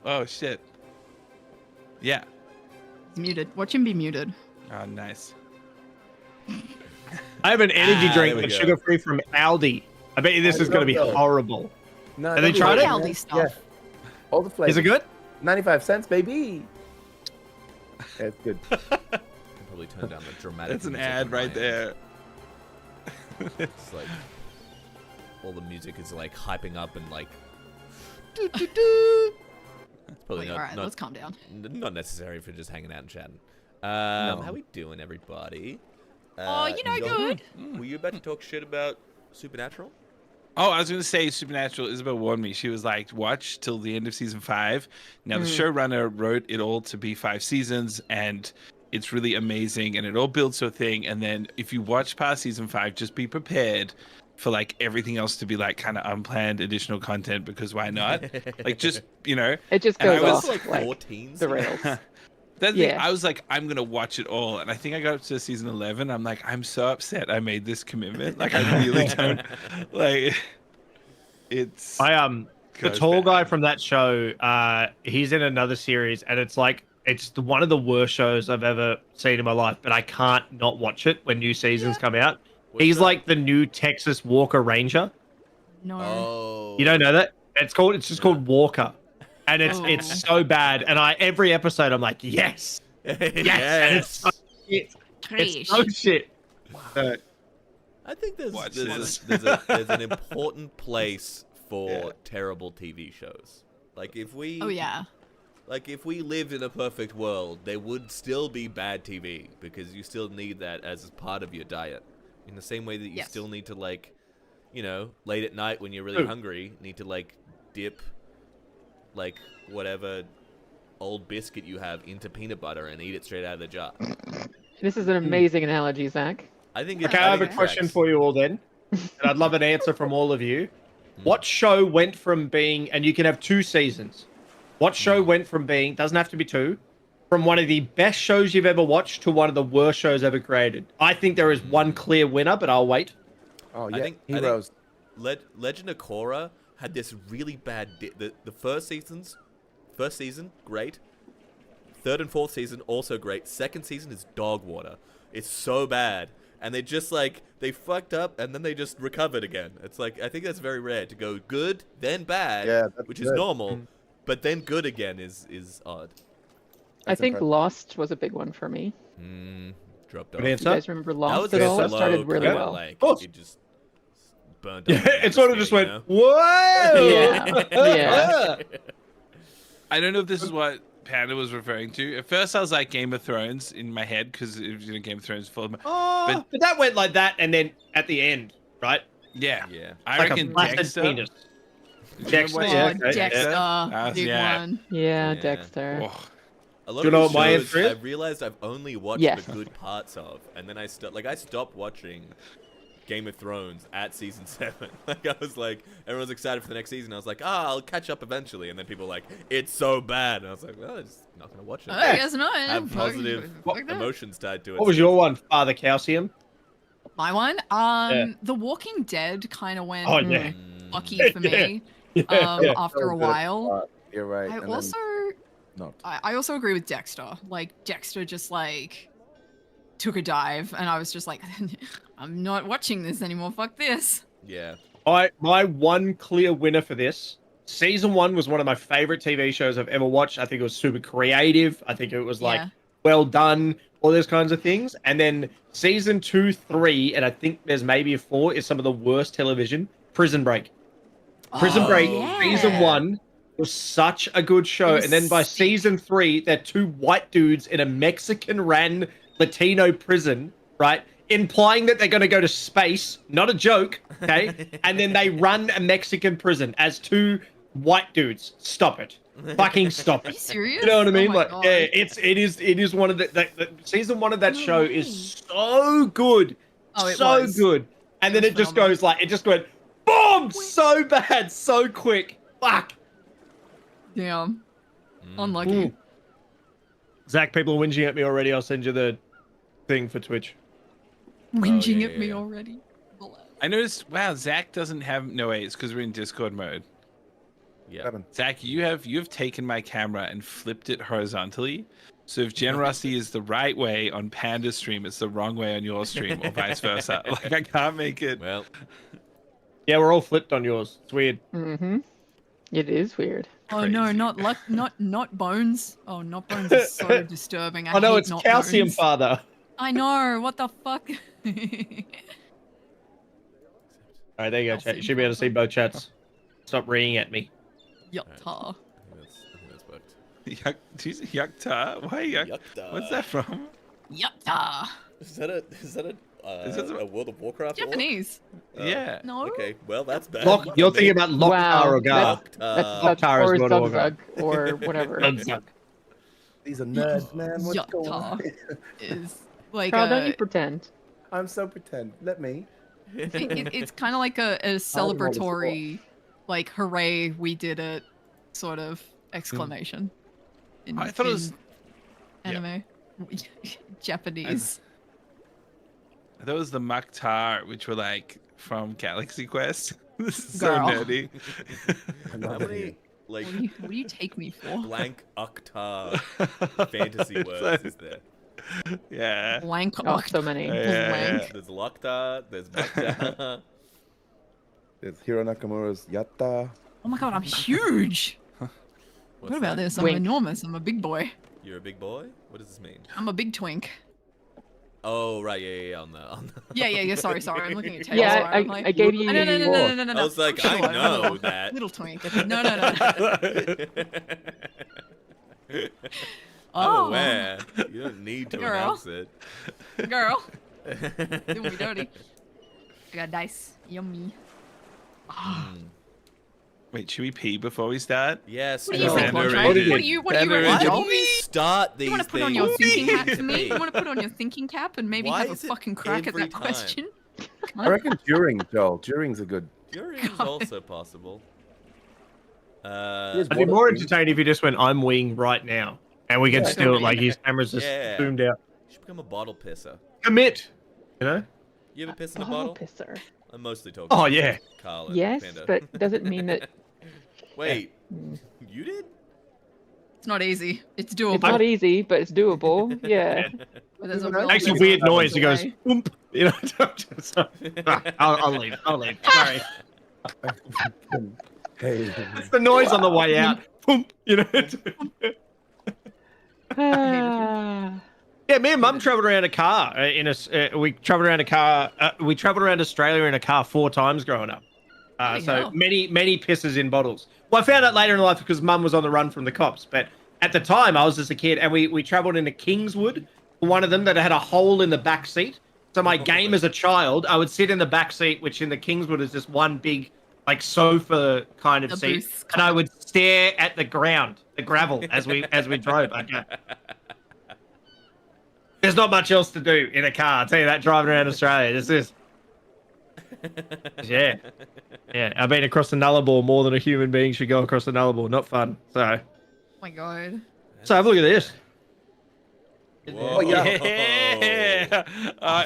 Oh shit. Yeah. He's muted. Watch him be muted. Oh, nice. I have an energy drink there we that's go. sugar-free from Aldi. I bet you this is going to be love that. horrible. No, Have they tried it? Aldi stuff. Yeah. All the flavors. Is it good? 95 cents, baby. Yeah, it's good. Probably turn down the dramatic. That's an music ad on my right end. there. It's like all the music is like hyping up and like. It's probably Wait, all right, let's calm down. not necessary for just hanging out and chatting. How we doing, everybody? Oh, good. Were you about to talk shit about Supernatural? Oh, I was going to say Supernatural. Isabel warned me. She was like, watch till the end of season 5. Now, the showrunner wrote it all to be 5 seasons, and it's really amazing, and it all builds to a thing. And then if you watch past season 5, just be prepared for like everything else to be like kind of unplanned additional content, because why not? Like, just, It just And I goes was off like like 14 the rails. That thing, Yeah. I was like, I'm gonna watch it all, and I think I got up to season 11. I'm like, I'm so upset I made this commitment. Like, I really don't like. It's The goes tall bad. guy from that show, he's in another series, and it's like one of the worst shows I've ever seen in my life. But I can't not watch it when new seasons come out. What's He's that? like the new Texas Walker Ranger. No. Oh. You don't know that? It's just called Walker, and it's Oh. it's so bad. And every episode I'm like, yes, yes, and it's so shit. It's so shit. I think there's Watch there's, this. there's an important place for terrible TV shows. Like if we Oh yeah. like if we lived in a perfect world, there would still be bad TV because you still need that as part of your diet. In the same way that you Yes. still need to like, late at night when you're really hungry, need to like dip like whatever old biscuit you have into peanut butter and eat it straight out of the jar. This is an amazing analogy, Zach. I think Okay, I have a question for you all then, and I'd love an answer from all of you. What show went from being, and you can have 2 seasons, what show went from being, doesn't have to be 2, from one of the best shows you've ever watched to one of the worst shows ever created? I think there is one clear winner, but I'll wait. Oh, I yeah. think Heroes. Legend of Korra had this really bad. The first season, great. Third and fourth season, also great. Second season is dog water. It's so bad, and they just they fucked up, and then they just recovered again. It's like I think that's very rare to go good then bad, Yeah, that's which is good. normal, but then good again is odd. I think impressive. Lost was a big one for me. Dropped Good off. answer. You guys remember That Lost was at a all? It slow started really kinda, well. like course. it just burnt. Yeah, up in the it sort of just atmosphere, went, whoa! Yeah. I don't know if this is what Panda was referring to. At first, I was like Game of Thrones in my head because it was Game of Thrones full of. Oh, but that went like that, and then at the end, right? Yeah, Yeah. I Like a reckon flaccid Dexter. penis. Did you Dexter, watch yeah, Oh, okay, Dexter, yeah. big Yeah. one. Yeah, Yeah. Dexter. Oh, A lot Do you of know these what my shows answer is? I've realized I've only watched Yes. the good parts of, and then I stopped watching Game of Thrones at season 7. Like I was like, everyone's excited for the next season. I was like, I'll catch up eventually, and then people were like, it's so bad, and I was like, well, I'm just not gonna watch it. I guess not. Have Fuck- positive fuck that. emotions tied to it. What was your one, Father Calcium? My one? Yeah. The Walking Dead kind of went Oh, yeah. lucky for me. Yeah. After So a good. while. You're right. I and then also not. I also agree with Dexter. Like Dexter just like took a dive, and I was just like, I'm not watching this anymore. Fuck this. Yeah. My one clear winner for this, season 1 was one of my favorite TV shows I've ever watched. I think it was super creative. I think it was like Yeah. well done, all those kinds of things. And then season 2, 3, and I think there's maybe a 4 is some of the worst television. Prison Break. Prison Oh, Break yeah. season 1 was such a good show, It and then by was sick. season 3, they're 2 white dudes in a Mexican-ran Latino prison, right? Implying that they're going to go to space, not a joke, okay? And then they run a Mexican prison as 2 white dudes. Stop it. Fucking stop Are you it. serious? You know what I Oh mean? my Like, God. yeah, it is one of the season 1 of that No show way. is so good. Oh, it so was. good. And It then was it just phenomenal. goes like, it just went, boom, so bad, so quick. Fuck. Damn. Unlucky. Ooh. Zach, people are whinging at me already. I'll send you the thing for Twitch. Whinging yeah, at me yeah. already. I noticed. Wow, Zach doesn't have no. Wait, it's because we're in Discord mode. Yeah. Seven. Zach, you've taken my camera and flipped it horizontally. So if generosity is the right way on Panda's stream, it's the wrong way on your stream, or vice versa. Like I can't make it. Well, Yeah, we're all flipped on yours. It's weird. Mm-hmm. It is weird. Oh no, Crazy. not bones. Oh, not bones is so disturbing. I Oh no, hate it's not calcium, bones. father. I know. What the fuck? All right, there you go, chat. Calcium You should be able to see both chats. Stop reading at me. Yatta. I think that's worked. Yuck, do you say Yuckta? Why Yuck? Yuckta. What's that from? Yatta. Is that a World of Warcraft? orc? Japanese. Yeah. No. Okay, well that's bad. You're thinking about Loktar Wow, or Gar. That's Loktar is or World of Zug or whatever. These are nerds, man. What's going on? Yatta is like Carl, don't you pretend. I'm so pretend. Let me. it's kind of like a celebratory, like hooray, we did it, sort of exclamation. In, I thought it was. in anime. Japanese. I thought it was the Maktar, which were like from Galaxy Quest. This is so Girl. nerdy. How many like What do you take me for? blank octa fantasy words is there? Yeah. Blank. Oh, so many. Yeah. There's Lokta, there's Makta. There's Hiro Nakamura's Yatta. Oh my god, I'm huge. What about this? I'm Wink. enormous. I'm a big boy. You're a big boy? What does this mean? I'm a big twink. Oh right, yeah, on the Yeah. Sorry. I'm looking at tails. Yeah, sorry, I'm like, I gave you. No. I was like, I'm I short, know that. Little twink. No. I'm Oh, aware. You don't need to Girl. announce it. girl. Doing me dirty. I got dice. Yummy. Wait, should we pee before we start? Yes. What do you No. think, Panda Montre? rated. What do you Panda reckon, Why rated. Joel? do we start these You want to put things? on your thinking hat with for me? me? You want to put on your thinking cap and maybe Why have a is it fucking crack at every that time? question? I reckon during, Joel. During's a good. During is God. also possible. I'd be more entertained if you just went, I'm wing right now. And we can Yeah, still, totally. like, his camera's just Yeah. zoomed out. You should become a bottle pisser. Commit! You know? You ever piss in a Bottle bottle? pisser. I'm mostly talking. Oh, to yeah. Carl and Yes, Panda. but does it mean that Wait, you did? It's not easy. It's doable. it's not easy, but it's doable? Yeah. But there's a It real Makes a there's weird a noise. It goes, way. boom. You know? So, I'll leave. Sorry. Hey. It's the noise on the way out. Boom. You know? Ah. Yeah, me and Mum travelled around a car. We travelled around a car. We travelled around Australia in a car 4 times growing up. Bloody So hell. many pisses in bottles. Well, I found out later in life because Mum was on the run from the cops. But at the time, I was just a kid, and we travelled into Kingswood. One of them that had a hole in the back seat. So my game as a child, I would sit in the back seat, which in the Kingswood is just one big like sofa kind of The seat, booth and I would stare at the ground, the gravel as we drove. Okay. There's not much else to do in a car. I'll tell you that, driving around Australia. This is. Yeah. I've been across the Nullarbor more than a human being should go across the Nullarbor. Not fun. So Oh my god. have a look at this. Whoa. Yeah.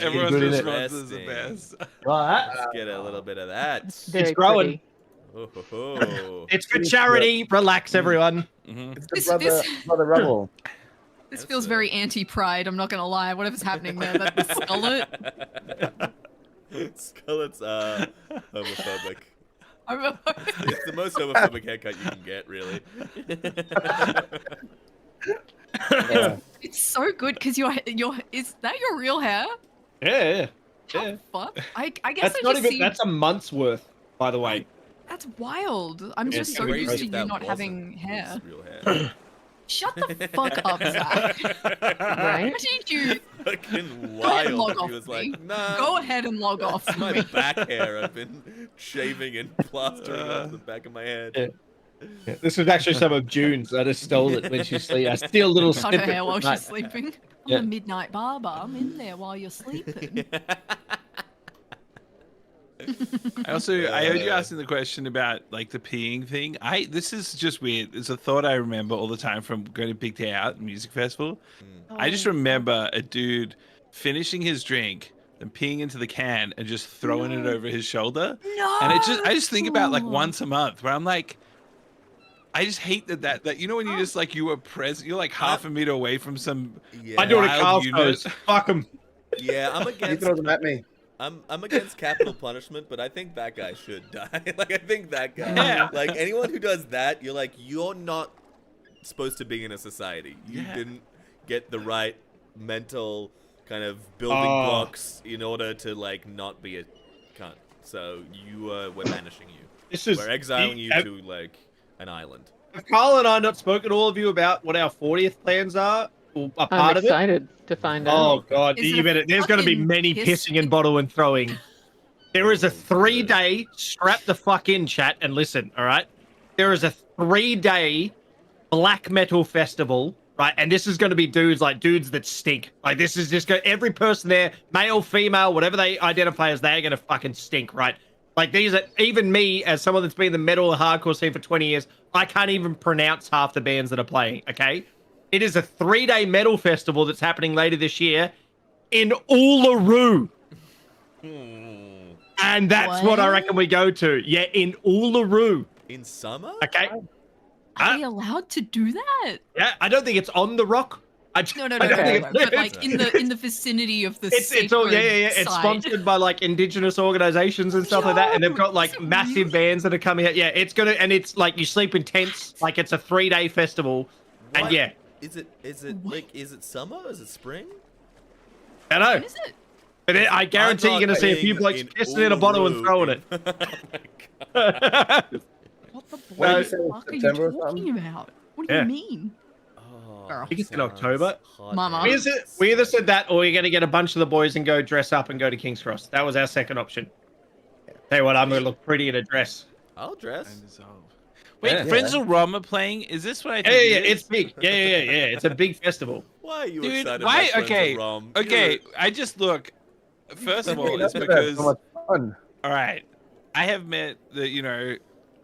Everyone's Good, innit? response is the best. Right. Let's get a little bit of that. Very growing. pretty. Oh, ho, ho. It's for charity. Relax, everyone. Mhm. It's the This- brother, this- brother Rubble. This That's feels a- very anti-pride. I'm not gonna lie. Whatever's happening there, that the skullet. Skullet's homophobic. I'm- It's the most homophobic haircut you can get, really. Yeah. It's so good because is that your real hair? Yeah. How fuck? I guess That's I not just even. see. That's a month's worth, by the way. That's wild. I'm Yeah, just it's so crazy used if to you that not wasn't having hair. his real hair. Shut the fuck up, Zach. Right? What did you Fucking Go ahead and log wild. off He was with me. like, nah. go ahead and log off? It's from my me. back hair. I've been shaving and plastering off the back of my head. Yeah. This was actually some of June's. I just stole it when she's asleep. I steal little Cut her snippets. hair while at night. she's sleeping. Yeah. I'm a midnight barber. I'm in there while you're sleeping. I heard you asking the question about like the peeing thing. This is just weird. It's a thought I remember all the time from going to Big Day Out music festival. I just remember a dude finishing his drink and peeing into the can and just throwing it over his shoulder. No. And I just think about like once a month where I'm like, I just hate that you know when you just like you were present, you're like half a meter away from some. Yeah. I do it at Wild Carl unit. shows. Fuck him. Yeah, I'm You against. throw them at me. I'm against capital punishment, but I think that guy should die. Like I think that guy. Yeah. Like anyone who does that, you're not supposed to be in a society. You Yeah. didn't get the right mental kind of building Oh. blocks in order to like not be a cunt. So we're banishing you. This is. We're exiling you have, to like an island. have Carl and I not spoken to all of you about what our 40th plans are? Or a I'm part of it? excited to find Oh out. god, Is it you a better. There's going to be fucking many piss- pissing and bottle and throwing. There is a Oh, 3-day. Strap the fuck in, chat, and listen. All right. There is a 3-day black metal festival, right? And this is going to be dudes that stink. Like this is just every person there, male, female, whatever they identify as, they're going to fucking stink, right? Like these are, even me as someone that's been in the metal and hardcore scene for 20 years, I can't even pronounce half the bands that are playing. Okay. It is a 3-day metal festival that's happening later this year in Uluru. And that's what I reckon we go to. Yeah, in Uluru. In summer? Okay. Are we allowed to do that? Yeah, I don't think it's on the rock. No, I don't think it's- but like in the vicinity of the it's all yeah. It's side. sponsored by like indigenous organizations and stuff like that, and they've got like Is it massive really? bands that are coming out. Yeah, it's gonna, and it's like you sleep in tents. Like it's a 3-day festival, and What? yeah, Is it What? like is it summer? Is it spring? I know. What is it? But I guarantee you're gonna see a few blokes pissing in a bottle and throwing it. Oh my god. What the What did No. you say? fuck are you September or talking something? about? What do Yeah. you mean? Oh, I think it's in sounds October. hot Mama. as We either said that, or you're gonna get a bunch of the boys and go dress up and go to King's Cross. That was our second option. Tell you what, I'm gonna look pretty in a dress. I'll dress. Wait, Yeah. Friends of Rom are playing? Is this what I Yeah, think? yeah, it is? it's big. Yeah. It's a big festival. Why are you Dude, excited why? about Friends Okay, of Rom? okay. I just look. First of all, it's That's because so much fun. all right, I have met the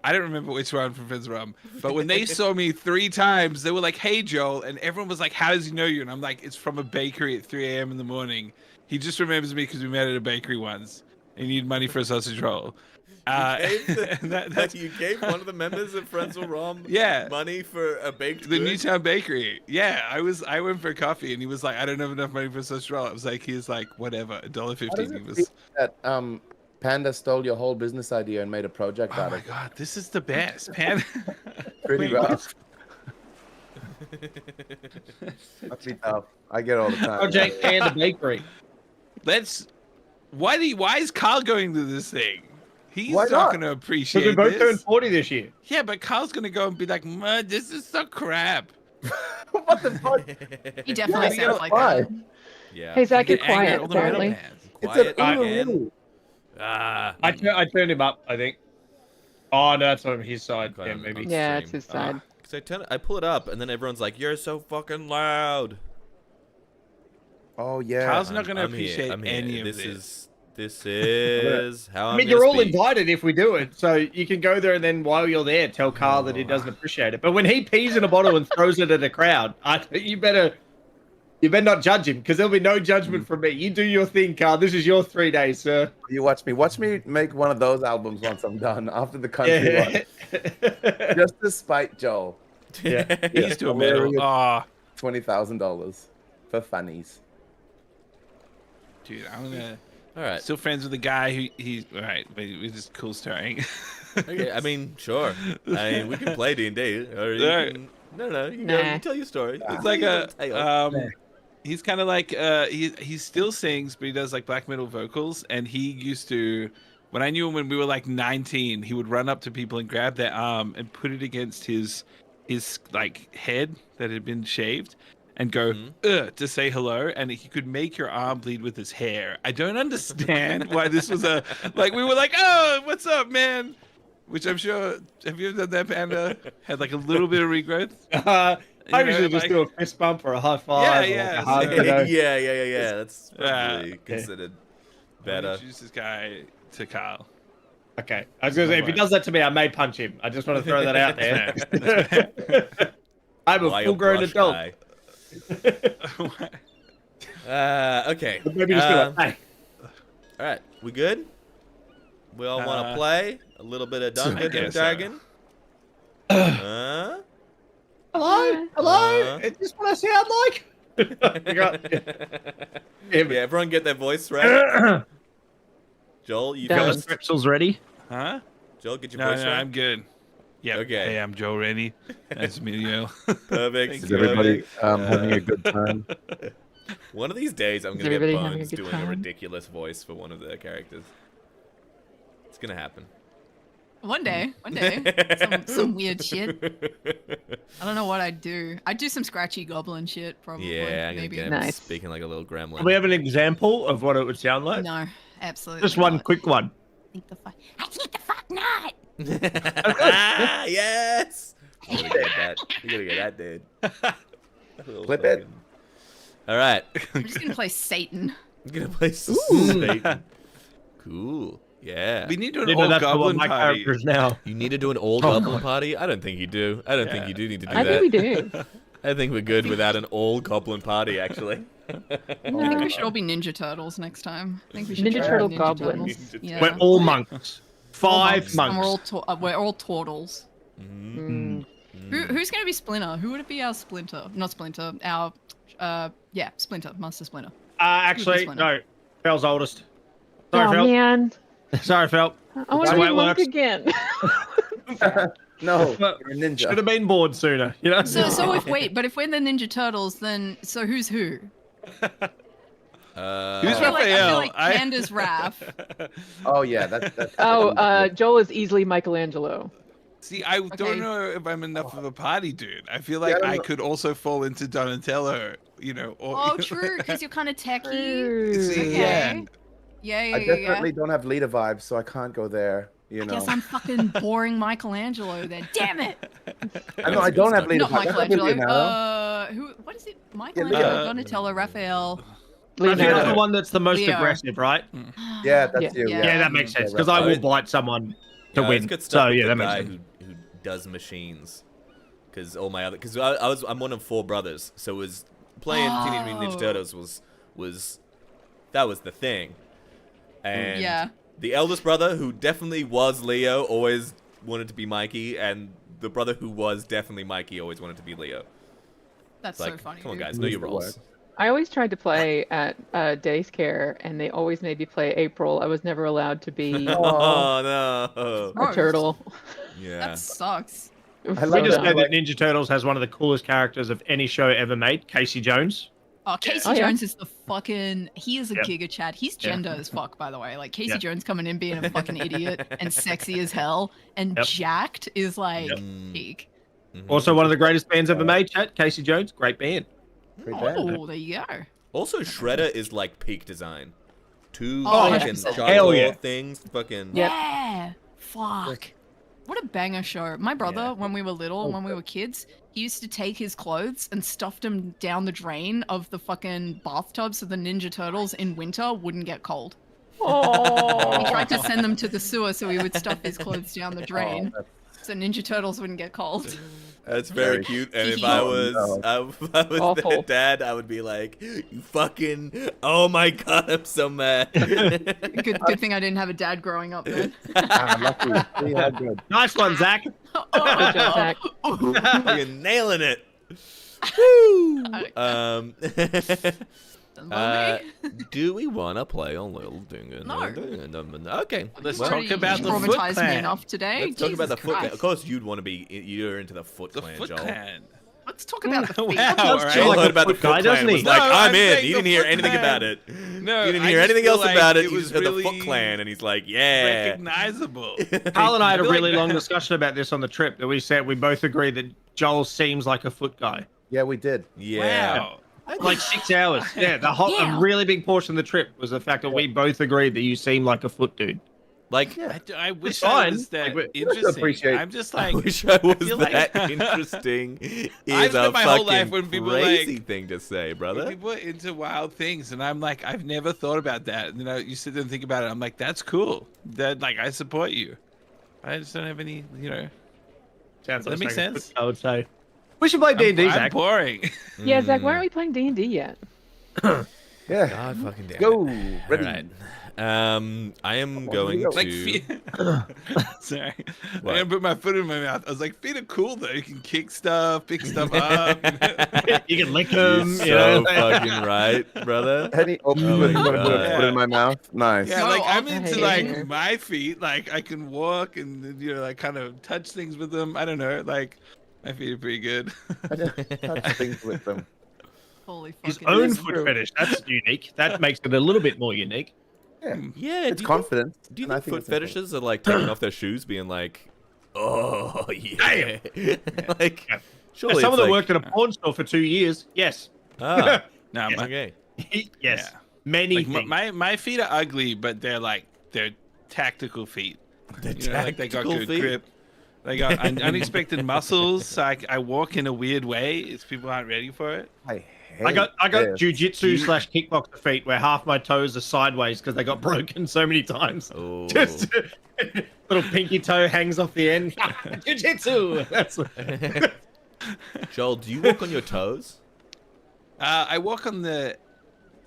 I don't remember which one from Friends of Rom, but when they saw me 3 times, they were like, "Hey, Joel," and everyone was like, "How does he know you?" And I'm like, "It's from a bakery at 3 a.m. in the morning. He just remembers me because we met at a bakery once, and you need money for a sausage roll." That's You gave one of the members of Friends of Rom Yeah. money for a baked the good? Newtown Bakery. Yeah, I went for a coffee, and he was like, "I don't have enough money for a sausage roll." I was like, "He's like, whatever, How $1.50." does He it was. feel that Panda stole your whole business idea and made a project Oh out my of it? god, this is the best, man. Pretty Wait, what? rough. Must be tough. I get it all the time. Project and the bakery. Why is Carl going to this thing? He's Why not not? going to Because appreciate we both this. turned 40 this year. Yeah, but Carl's going to go and be like, "Man, this is so crap." What the fuck? He definitely Yeah, sounds like why? that. Yeah. Hey, Zach, Get you're angry at quiet, all the metal apparently. bands. It's Quiet an again. Uluru. Ah. I turned him up, I think. Oh, no, that's on his side. Quite Yeah, on the maybe. Yeah, it's stream. his side. Because I pull it up, and then everyone's like, "You're so fucking loud." Oh yeah. Carl's not going to I'm here, appreciate I'm here. any of This is how I I'm mean, gonna you're all speak. invited if we do it. So you can go there and then while you're there, tell Carl that he doesn't appreciate it. But when he pees in a bottle and throws it at a crowd, you better not judge him because there'll be no judgment from me. You do your thing, Carl. This is your 3 days, sir. You watch me. Watch me make one of those albums once I'm dun after the country one. Yeah. Just to spite Joel. Yeah. He's to a metal. Hilarious. Oh, $20,000 for funnies. dude, I'm gonna. All right. Still friends with the guy who he's all right, but we're just cool storying. Okay, I mean, sure. I mean, we can play D&D, or you Alright. can... No, you, Nah. you tell your story. It's like a Tale. he's kind of like he still sings, but he does like black metal vocals. And he used to, when I knew him when we were like 19, he would run up to people and grab their arm and put it against his like head that had been shaved, and go to say hello, and he could make your arm bleed with his hair. I don't understand why this was a like we were like, "Oh, what's up, man?" Which I'm sure, have you ever done that, Panda? Had like a little bit of regrowth. I You know, usually just like- do a fist bump or a high five. Yeah, or like a yeah. hug, you know. yeah. That's probably Yeah. considered I'll better. introduce this guy to Carl. Okay. I was going to say, if he does that to me, I may punch him. I just want to throw that out there. I'm Why a full-grown brush adult. guy? Okay. Maybe just be like, hey. All right, we good? We all want to play a little bit of Dungeons guess and so. Dragon. Huh? Hello? Hello? Is this what I sound like? Yeah, everyone get their voice right. Joel, you Done. first. Strepsils ready? Huh? Joel, get your No, voice no, right. I'm good. Yeah. Okay. Hey, I'm Joe Rennie. Nice to meet you. Perfect. Thank Is you. everybody Perfect. having a good time? One of these days, I'm Is gonna get everybody having a Bones good doing a time? ridiculous voice for one of their characters. It's gonna happen. One day. Some weird shit. I don't know what I'd do. I'd do some scratchy goblin shit, probably. Yeah, I'm gonna maybe. get him Nice. speaking like a little gremlin. Do we have an example of what it would sound like? No, absolutely. Just one not. quick one. I think the fuck not. Yes. You gotta get that. You gotta get that, dude. Clip it. All right. I'm just gonna play Satan. I'm gonna play Satan. Cool. Yeah. We need to do You an know, old that's what goblin my party. character is now. You need to do an old goblin party? I don't think you do. I don't think you do need to do I that. think we do. I think we're good without an old goblin party, actually. I think we should all be Ninja Turtles next time. I think we should Ninja try Turtle Ninja goblins. Turtles. Ninja Yeah. We're all monks. All 5 monks. And we're all turtles. Mm. Who's gonna be Splinter? Who would it be? Our Splinter? Not Splinter. Our Splinter. Master Splinter. Actually, Splinter. no. Fel's oldest. Sorry, Oh Fel. man, Sorry, Fel. I want That's to the way be it monk works. again. No, But you're a ninja. Should have been born sooner, you know? So if we're the Ninja Turtles, then so who's who? Who's I feel Raphael? like Candace Raph. Oh yeah, that's. Oh, Joel is easily Michelangelo. See, I Okay. don't know if I'm enough of a party dude. I feel like Yeah, I no. could also fall into Donatello, you know. Or, Oh, true, because you're kind of techie. See, Okay. yeah. Yeah. I definitely don't have leader vibes, so I can't go there. You I know. guess I'm fucking boring Michelangelo then. Damn it! I know I don't have leader Not vibes. That's Michelangelo. Leonardo. What is it? Michelangelo, Leo. Donatello, Raphael. Raphael's the Leonardo. one that's the most Leo. aggressive, right? Yeah, that's Yeah. you. Yeah. Yeah, that makes sense. Because I will bite someone to win. So yeah, that makes sense. Who does machines? Because all my other, because I'm one of 4 brothers, so it was playing Teenage Mutant Ninja Oh. Turtles was that was the thing. And Yeah. the eldest brother, who definitely was Leo, always wanted to be Mikey, and the brother who was definitely Mikey always wanted to be Leo. That's It's so like, funny. come on, dude. guys, know your Mr. roles. Wax. I always tried to play at Days Care, and they always made me play April. I was never allowed to be Oh no! Gross. a turtle. Yeah. That sucks. It was I so love We just dumb. know that Ninja Turtles has one of the coolest characters of any show ever made, Casey Jones. Oh, Casey Oh, yeah. Jones is the fucking. He is a Yep. giga chad. He's Yeah. gender as fuck, by the way. Like Casey Yep. Jones coming in being a fucking idiot and sexy as hell and Yep. jacked is like Yep. peak. Mhm. Also, one of the greatest bands ever made, chat. Casey Jones, great band. Great band. Oh, there you go. Also, Shredder is like peak design. 2 Oh, fucking 100%. Hell yeah. things, fucking. Yep. Yeah. Fuck. What a banger show. My brother, Yeah. when we were little, when we were kids, he used to take his clothes and stuff them down the drain of the fucking bathtub so the Ninja Turtles in winter wouldn't get cold. He Oh. tried to send them to the sewer so he would stuff his clothes down the drain Oh, so Ninja Turtles wouldn't get cold. That's very Very cute. And if cute. I Oh, was, no. if I was Awful. their dad, I would be like, "You fucking! Oh my god, I'm so mad." Good thing I didn't have a dad growing up then. Ah, lucky. See how good. Nice one, Zach. Good job, Zach. Fucking nailing it. Woo! Do we want to play a little ding? No. Okay. Let's well, talk about the Foot traumatized me Clan. enough today. Let's talk about the Jesus Foot Clan. Christ. Of course, you'd want to be. You're into the Foot The Clan, Foot Joel. Clan. Let's talk about the feet. Wow, Does right? feel Joel like heard a about the foot guy, Foot Clan. doesn't he? Was like, No, I'm I'm in. saying He the didn't hear Foot anything Clan. about it. No, You didn't I hear just anything feel else like about it. it You was just heard the Foot really Clan, and he's like, yeah. Recognizable. Carl and I had a feel like really that- long discussion about this on the trip that we said we both agree that Joel seems like a foot guy. Yeah, we did. Yeah. Wow. Like 6 hours. Yeah, Yeah. a really big portion of the trip was the fact that we both agreed that you seem like a foot dude. Like, I wish It's I fine. was that Like, interesting. appreciate- I'm just I like, wish I was feel like- that interesting. I've Is a spent my whole fucking life when people are crazy like- thing to say, when brother. people are into wild things, and I'm like, I've never thought about that. And then you sit there and think about it. I'm like, that's cool. That like, I support you. I just don't have any, you know. Sounds That like makes a sense. foot, I would say. We should play D&D, I'm Zach. boring. Yeah, Zach, why aren't we playing D&D yet? Yeah. God fucking damn Go. it. Ready. All right. I am going Like, to. sorry, I'm What? gonna put my foot in my mouth. I was like, feet are cool though. You can kick stuff, pick stuff up. You can lick You're them. so fucking right, brother. Any open Oh foot, my you want to put a God. foot in my mouth? Nice. Yeah, No, like I'm I'll into take like it. my feet. Like I can walk and like kind of touch things with them. I don't know. Like my feet are pretty good. I just touch things with them. Holy His fucking own hell. foot fetish. That's unique. That makes it a little bit more unique. Yeah, Yeah, it's confidence. Do you and I think foot it's important. fetishes are like taking off their shoes, being like, "Oh yeah," like Yeah. surely As someone that it's worked at a porn store for 2 years, yes. ah, No, my, okay. yes. Yeah. Many like things. my feet are ugly, but they're tactical feet. The You know, like they got tactical good feet. grip. They got unexpected muscles. So I walk in a weird way. It's people aren't ready for it. I got this. jujitsu / kickboxer feet where half my toes are sideways because they got broken so many times. Oh. Just little pinky toe hangs off the end. Jujitsu. That's Joel, do you walk on your toes? I walk on the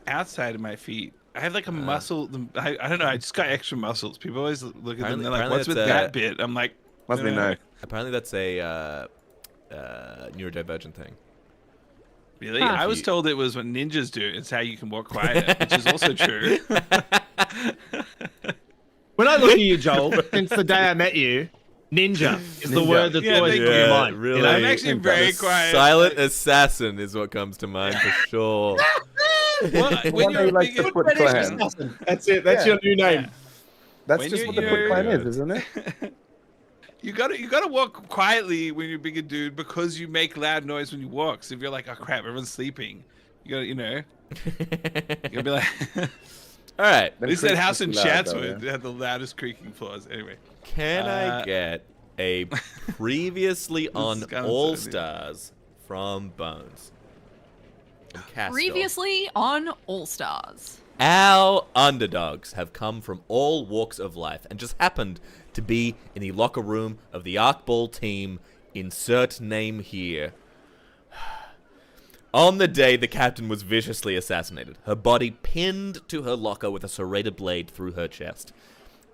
outside of my feet. I have like a muscle. I don't know. I just got extra muscles. People always look at them. They're like, Apparently "What's with that's, that bit?" I'm like, Must be "I don't know." nice. Apparently, that's a neurodivergent thing. Really? Huh. I was told it was what ninjas do. It's how you can walk quiet, which is also true. when I look at you, Joel, since the day I met you, ninja is the Ninja. word that's Yeah, always thank in your you. mind. really. You know? I'm actually very The quiet. Silent assassin is what comes to mind for sure. Well, when One you're day a likes bigger, to Foot Fetish Clan. assassin. That's it. That's Yeah. your new name. That's When just you're what the Foot young- Clan is, isn't it? you gotta walk quietly when you're a bigger dude because you make loud noise when you walk. So if you're like, "Oh crap, everyone's sleeping," you gotta, you gotta be like. All right. At least that creaks house is in loud, though, Chatswood yeah. had the loudest creaking floors. Anyway, Can I get a previously on is kinda All silly. Stars from Bones? From Castor. Previously on All Stars. Our underdogs have come from all walks of life and just happened to be in the locker room of the Arkball team. Insert name here. On the day the captain was viciously assassinated, her body pinned to her locker with a serrated blade through her chest.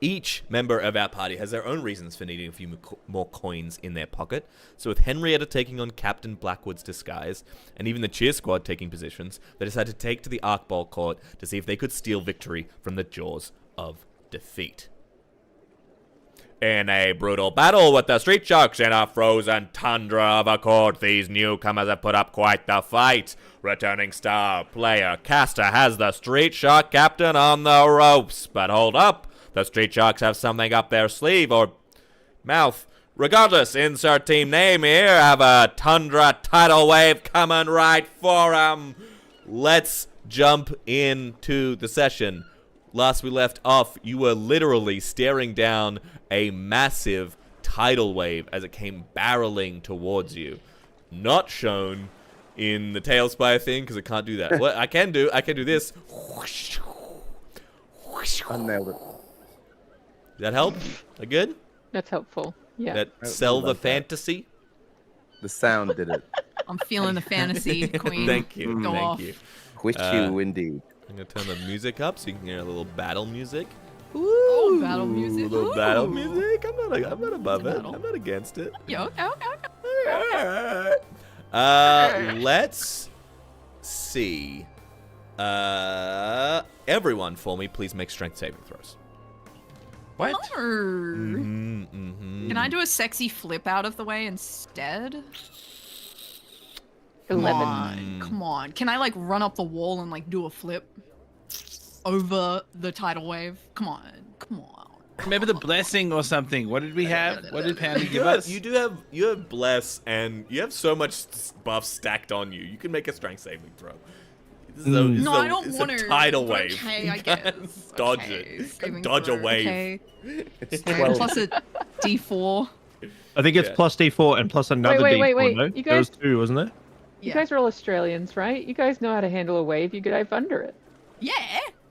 Each member of our party has their own reasons for needing a few more coins in their pocket. So with Henrietta taking on Captain Blackwood's disguise, and even the cheer squad taking positions, they decided to take to the Arkball court to see if they could steal victory from the jaws of defeat. In a brutal battle with the street sharks in a frozen tundra of a court, these newcomers have put up quite the fight. Returning star player Castor has the street shark captain on the ropes. But hold up, the street sharks have something up their sleeve or mouth. Regardless, insert team name here, have a tundra tidal wave coming right for 'em. Let's jump into the session. Last we left off, you were literally staring down a massive tidal wave as it came barreling towards you. Not shown in the Tailspire thing, because it can't do that. What I can do this. I nailed it. That help? That good? That's helpful. Yeah. That I sell the love that. fantasy? The sound did it. I'm feeling the fantasy queen. Thank you. Go Thank off. you. Wish you indeed. I'm gonna turn the music up so you can hear a little battle music. Oh, battle music. Ooh, little battle Ooh. music. I'm not above it. Battle. I'm not against it. Yeah, okay, okay, okay. Let's see. Everyone for me, please make strength saving throws. what? Can I do a sexy flip out of the way instead? 11. Come on. Can I like run up the wall and like do a flip over the tidal wave? Come on. Remember the blessing or something? What did we have? What did Poundy give You us? have bless, and you have so much buff stacked on you. You can make a strength saving throw. This is No, I don't want a to. tidal wave. Okay, I You can't guess. dodge Okay, it. You saving can dodge a throw, wave. Okay. It's Okay, 12. plus a D4. I think it's Yeah. plus D4 and plus another wait, D4. wait. No? You There was guys- 2, wasn't there? You guys are all Australians, right? You guys know how to handle a wave. You dive under it. Yeah.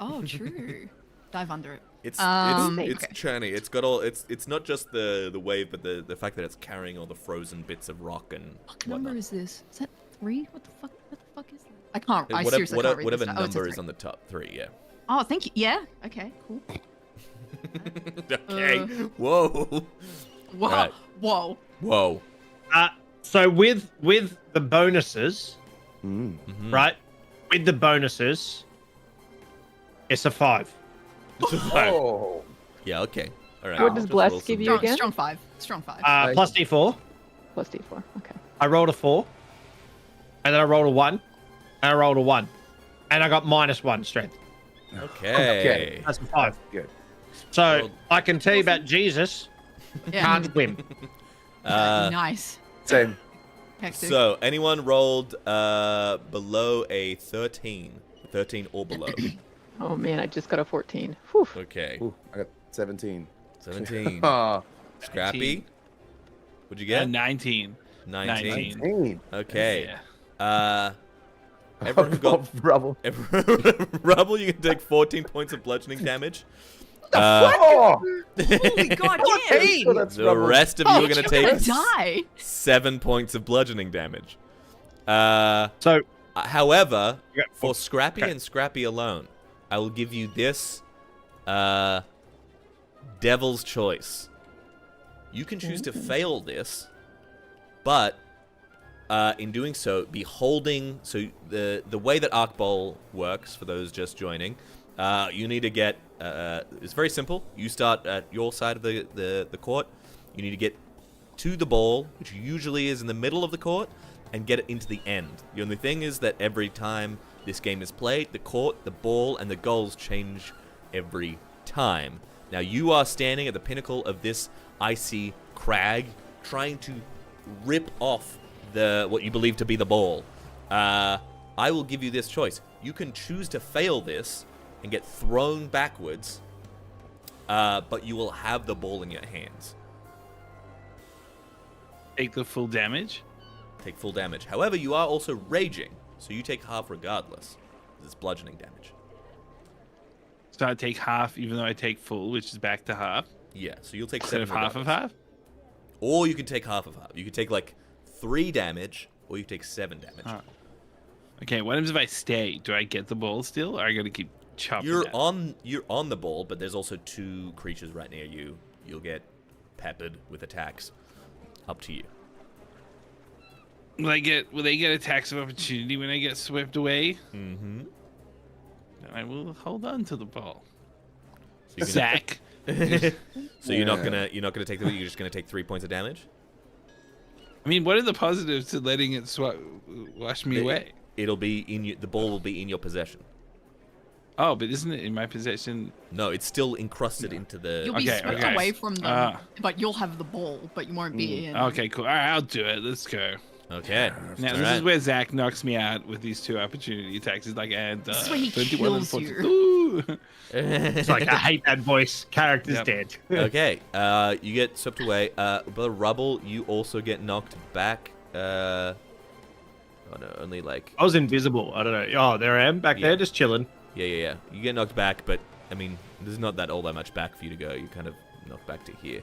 Oh, true. Dive under it. It's Okay. churny. It's got all. It's not just the wave, but the fact that it's carrying all the frozen bits of rock and What number whatnot. is this? Is that 3? What the fuck is that? I can't. I Whatever, seriously can't read whatever this. Oh, it's a number is 3. on the top 3, yeah. Oh, thank you. Yeah. Okay. Cool. Okay. Whoa. Whoa. Right. Whoa. Whoa. So with the bonuses, Mm. Mhm. right? With the bonuses, it's a 5. Oh. Yeah. Okay. All right. What does Just bless roll give some- you again? Strong 5. Strong 5. Plus D4. Plus D4. Okay. I rolled a 4, and then I rolled a 1, and I rolled a 1, and I got -1 strength. Okay. That's a 5. Good. So Well- I can tell you about Jesus. Yeah. Can't swim. Nice. Same. Hectic. So, anyone rolled below a 13? 13 or below. Oh man, I just got a 14. Whew. Okay. Ooh, I got 17. 17. Ah, Scrappy? What'd you Yeah, get? 19. 19. 19. Okay. Yeah. Everyone who got rubble. Rubble, you can take 14 points of bludgeoning damage. Oh, Holy god, yeah. so that's The rubble. rest of you are You're going to gonna take die. 7 points of bludgeoning damage. So However, Yeah, for Scrappy okay. and Scrappy alone, I will give you this Devil's Choice. You can choose to fail this, but in doing so, be holding. So the way that Arc Bowl works, for those just joining, you need to get. It's very simple. You start at your side of the court. You need to get to the ball, which usually is in the middle of the court, and get it into the end. The only thing is that every time this game is played, the court, the ball, and the goals change every time. Now you are standing at the pinnacle of this icy crag, trying to rip off what you believe to be the ball. I will give you this choice. You can choose to fail this and get thrown backwards, but you will have the ball in your hands. Take the full damage. Take full damage. However, you are also raging, so you take half regardless. It's bludgeoning damage. So I take half, even though I take full, which is back to half. Yeah, so you'll take Instead 7 of half of regardless. half. Or you can take half of half. You can take like 3 damage, or you take 7 damage. Oh. Okay, what happens if I stay? Do I get the ball still, or I gotta keep chopping? You're that? on the ball, but there's also 2 creatures right near you. You'll get peppered with attacks. Up to you. Will they get attacks of opportunity when I get swept away? Mm-hmm. Then I will hold on to the ball. So, you're Zach. so you're not gonna take the. You're just gonna take 3 points of damage. I mean, what are the positives to letting it wash me away? It'll be in your. The ball will be in your possession. Oh, but isn't it in my possession? No, it's still encrusted into the. You'll be Okay, swept okay. away from them, but you'll have the ball, but you won't be in. Okay, cool. All right, I'll do it. Let's go. Okay. Now, All this right. is where Zach knocks me out with these 2 opportunity attacks. He's like, and This is where he 21 and kills 40. you. Ooh. it's like I hate that voice. Character's Yep. dead. Okay, you get swept away. But Rubble, you also get knocked back. Oh no, only like. I was invisible. I don't know. Oh, there I am back Yeah. there, just chilling. Yeah. You get knocked back, but I mean, there's not all that much back for you to go. You kind of knocked back to here.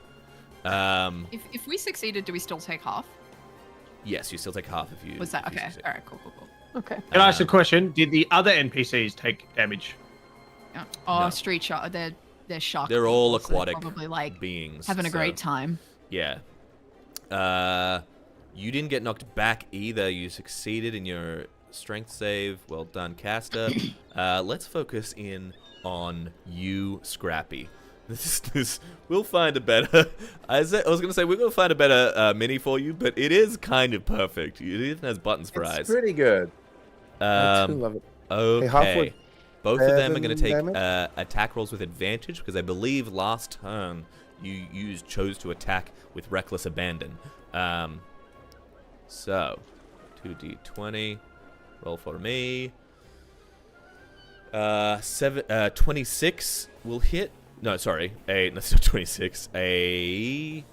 If we succeeded, do we still take half? Yes, you still take half if you. Was that if you okay? succeed. All right, cool. Okay. Can I ask a question? Did the other NPCs take damage? Yeah. Oh, No. street shark. They're shark. They're all people, so they're aquatic probably like beings. having a so, great time. Yeah. You didn't get knocked back either. You succeeded in your strength save. Well done, caster. Let's focus in on you, Scrappy. We'll find a better. I was gonna say we're gonna find a better mini for you, but it is kind of perfect. It even has buttons for It's eyes. pretty good. I too love it. Okay. halfway Both of them are going to 7 take damage? attack rolls with advantage because I believe last turn you chose to attack with reckless abandon. So 2d20 roll for me. 26 will hit. No, sorry. That's not 26. A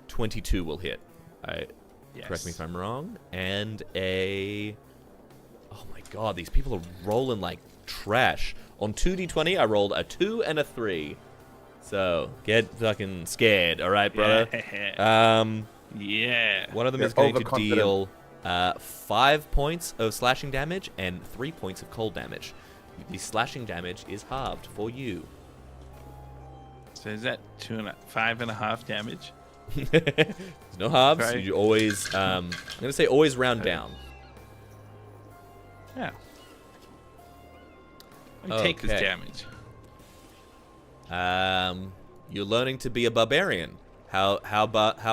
22 will hit. Correct me if I'm wrong. And a... Oh my god, these people are rolling like trash. On 2d20, I rolled a 2 and a 3. So, get fucking scared, alright, brother? Yeah. One of them They're is going to overconfident. deal 5 points of slashing damage and 3 points of cold damage. the slashing damage is halved for you. So is that 5.5 damage? There's no halves. Right. You always, I'm gonna say always round down. Yeah. Take this Okay. damage. You're learning to be a barbarian. How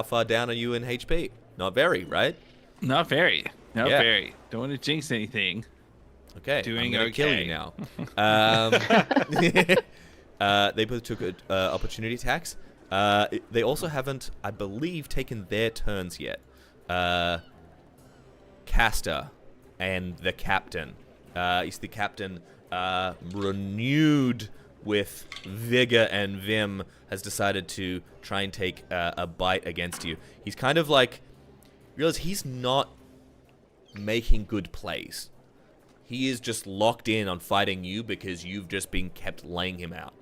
far down are you in HP? Not very, right? Not very. Not Yeah. very. Don't want to jinx anything. Okay. Doing I'm gonna kill okay. you now. They both took opportunity attacks. They also haven't, I believe, taken their turns yet. Caster and the captain. Is the captain renewed with vigor and vim has decided to try and take a bite against you. He's kind of like, realize he's not making good plays. He is just locked in on fighting you because you've just been kept laying him out.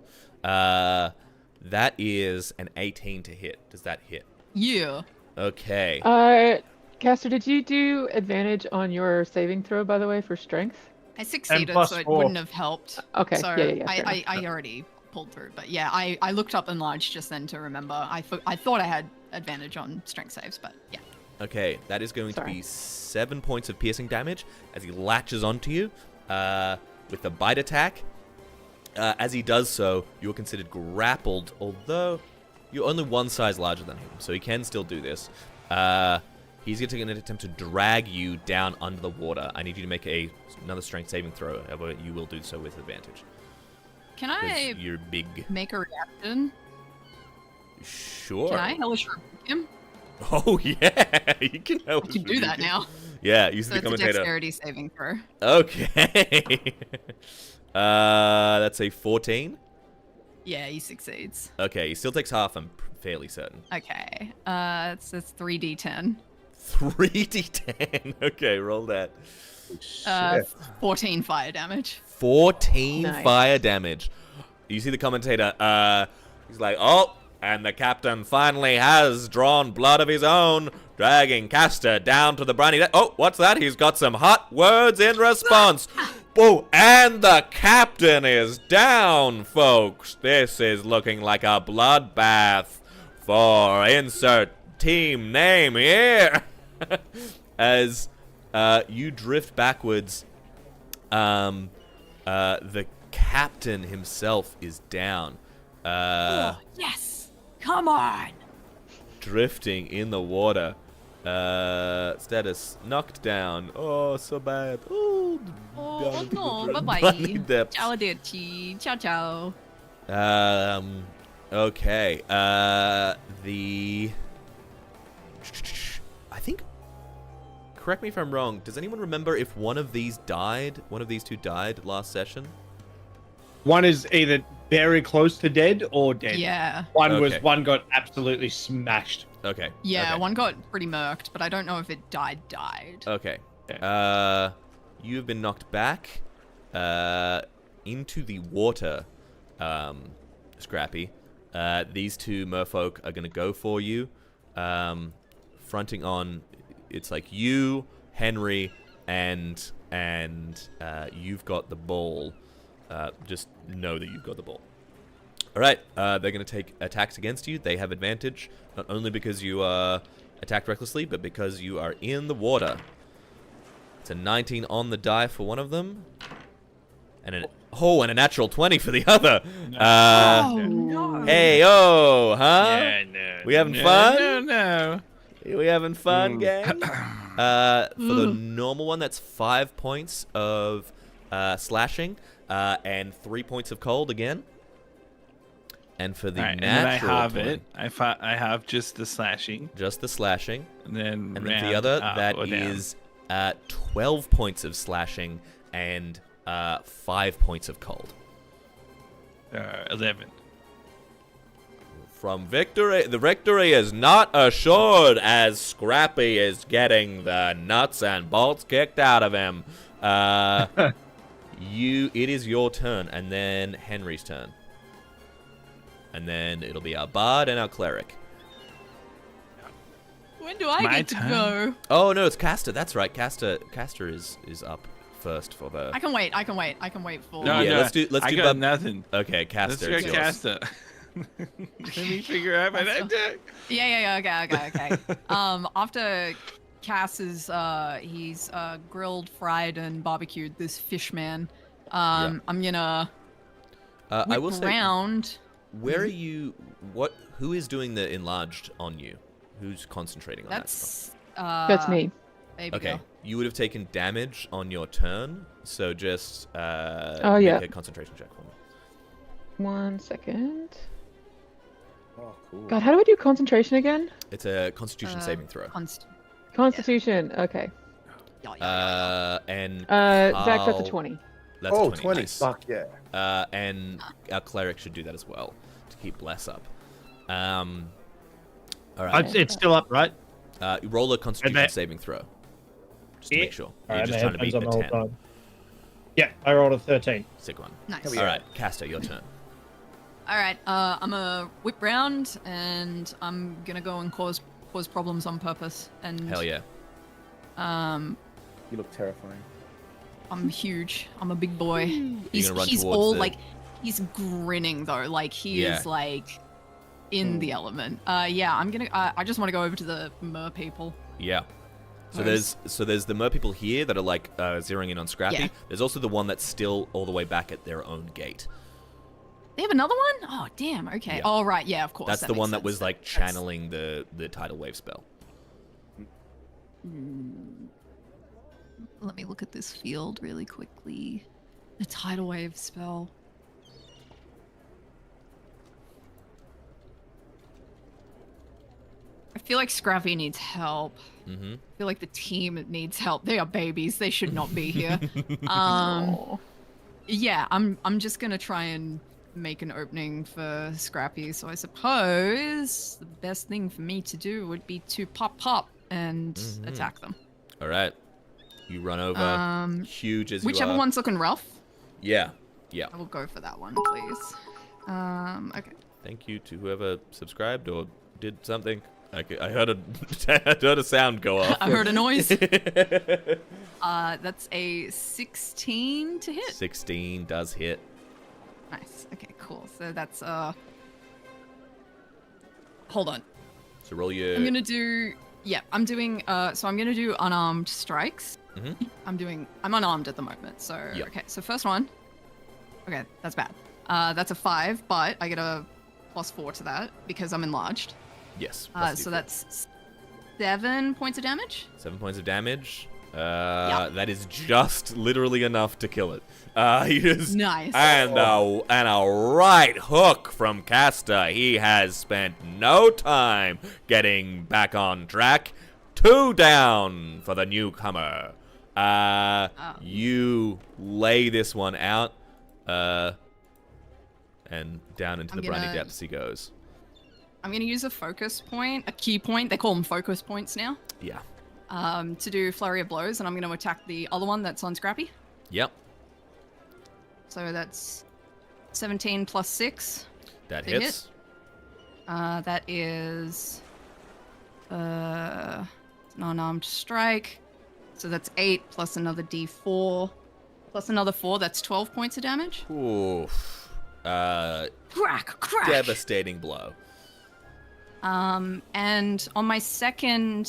That is an 18 to hit. Does that hit? Yeah. Okay. Caster, did you do advantage on your saving throw, by the way, for strength? I succeeded, plus so it 4. wouldn't have helped. Okay, So yeah, fair enough. I already pulled through. But yeah, I looked up enlarged just then to remember. I thought I had advantage on strength saves, but yeah. Okay, that is going to Sorry. be 7 points of piercing damage as he latches onto you with the bite attack. As he does so, you are considered grappled, although you're only one size larger than him, so he can still do this. He's going to take an attempt to drag you down under the water. I need you to make another strength saving throw, however you will do so with advantage. Can 'cause I you're big. make a reaction? Sure. Can I hellish rebuke him? Oh, yeah. You can help I can do that now. Yeah, use So the it's a commentator. dexterity saving throw. Okay. That's a 14. Yeah, he succeeds. Okay, he still takes half, I'm fairly certain. Okay. It's 3d10. 3d10. Okay, roll that. 14 fire damage. 14 Nice. fire damage. You see the commentator, he's like, oh, and the captain finally has drawn blood of his own, dragging Caster down to the briny deck. Oh, what's that? He's got some hot words in response. Whoa, and the captain is down, folks. This is looking like a bloodbath for insert team name here. As you drift backwards, the captain himself is down. Oh, yes! Come on! Drifting in the water. Status knocked down. Oh, so bad. Oh, Oh, down to no. the Bye-bye. bloody depths. Ciao, Dirty. Ciao, ciao. Okay. I think. Correct me if I'm wrong. Does anyone remember if one of these two died last session? One is either very close to dead or dead. Yeah. Okay. One got absolutely smashed. Okay. Yeah, okay. one got pretty murked, but I don't know if it died. Okay. You have been knocked back into the water, Scrappy. These two merfolk are going to go for you. Fronting on, it's like you, Henry, and you've got the ball. Just know that you've got the ball. All right, they're going to take attacks against you. They have advantage, not only because you attacked recklessly, but because you are in the water. It's a 19 on the die for one of them, and a natural 20 for the other. Oh, no. Hey, huh? Yeah, no. We having no, fun? No. We having fun, gang? For the normal one, that's 5 points of slashing and 3 points of cold again. And for the All right, and then I natural have 20, it. I have just the slashing, just the slashing. and then And then the round other, up that or down. is 12 points of slashing and 5 points of cold. 11. From victory, the victory is not assured as Scrappy is getting the nuts and bolts kicked out of him. It is your turn, and then Henry's turn. And then it'll be our bard and our cleric. When do I My get to turn? go? Oh no, it's Caster. That's right. Caster is up first for the. I can wait. I can wait. I can wait for. No, Yeah, no, let's do I got got nothing. Okay, Let's Caster. go It's yours. Casta. Let me figure out my name tag. Yeah. Okay. After Cass is he's grilled, fried, and barbecued this fish man. I'm gonna I will whip say, around. where are you? Who is doing the enlarged on you? Who's concentrating on that stuff? That's me. Baby Okay, girl. you would have taken damage on your turn, so just make a concentration check for me. 1 second. Oh, cool. God, how do I do concentration again? It's a Constitution saving throw. Constitution. Okay. And Zach, that's a how- 20. That's Oh, 20. 20. Nice. Fuck yeah. And our cleric should do that as well to keep bless up. All right. It's still up, right? Roll a Constitution that- saving throw, just to make sure. You're Alright, just my trying to beat headphones the on 10. the whole time. Yeah, I rolled a 13. Sick one. Nice. All right, Caster, your turn. All right. I'm gonna whip round, and I'm gonna go and cause problems on purpose. And Hell yeah. You look terrifying. I'm huge. I'm a big boy. He's gonna run he's towards all the- like he's grinning though, like he Yeah. is like in the element. Yeah, I'm gonna. I just want to go over to the mer people. Yeah. So Nice. there's the mer people here that are like zeroing in on Scrappy. Yeah. There's also the one that's still all the way back at their own gate. They have another one? Oh damn. Okay. Yeah. Oh right. Yeah. Of course. That's the makes one that sense. was like That's- channeling the tidal wave spell. Let me look at this field really quickly. The tidal wave spell. I feel like Scrappy needs help. Mm-hmm. I feel like the team needs help. They are babies. They should not be here. Yeah, I'm just gonna try and make an opening for Scrappy. So I suppose the best thing for me to do would be to pop and attack them. All right. You run over. Huge as you Whichever are. one's looking rough, Yeah. Yeah. I will go for that one, please. Okay. Thank you to whoever subscribed or did something. I heard a I heard a sound go off. I heard a noise. That's a 16 to hit. 16 does hit. Nice. Okay, cool. So that's hold on. So roll your. I'm gonna do. Yeah, I'm doing. So I'm gonna do unarmed strikes. Mhm. I'm unarmed at the moment. So Yep. okay. So first one. Okay, that's bad. That's a 5, but I get a +4 to that because I'm enlarged. Yes. So that's 7 points of damage. 7 points of damage. That is just literally enough to kill it. He is Nice. and a right hook from Casta. He has spent no time getting back on track. 2 down for the newcomer. You lay this one out, and down into I'm the briny gonna- depths he goes. I'm gonna use a focus point, a key point. They call them focus points now. Yeah. To do flurry of blows, and I'm gonna attack the other one that's on Scrappy. Yep. So that's 17 plus 6. That To hit. hits. That is an unarmed strike. So that's 8 plus another D4 plus another 4. That's 12 points of damage. Oof. Crack, crack. Devastating blow. And on my second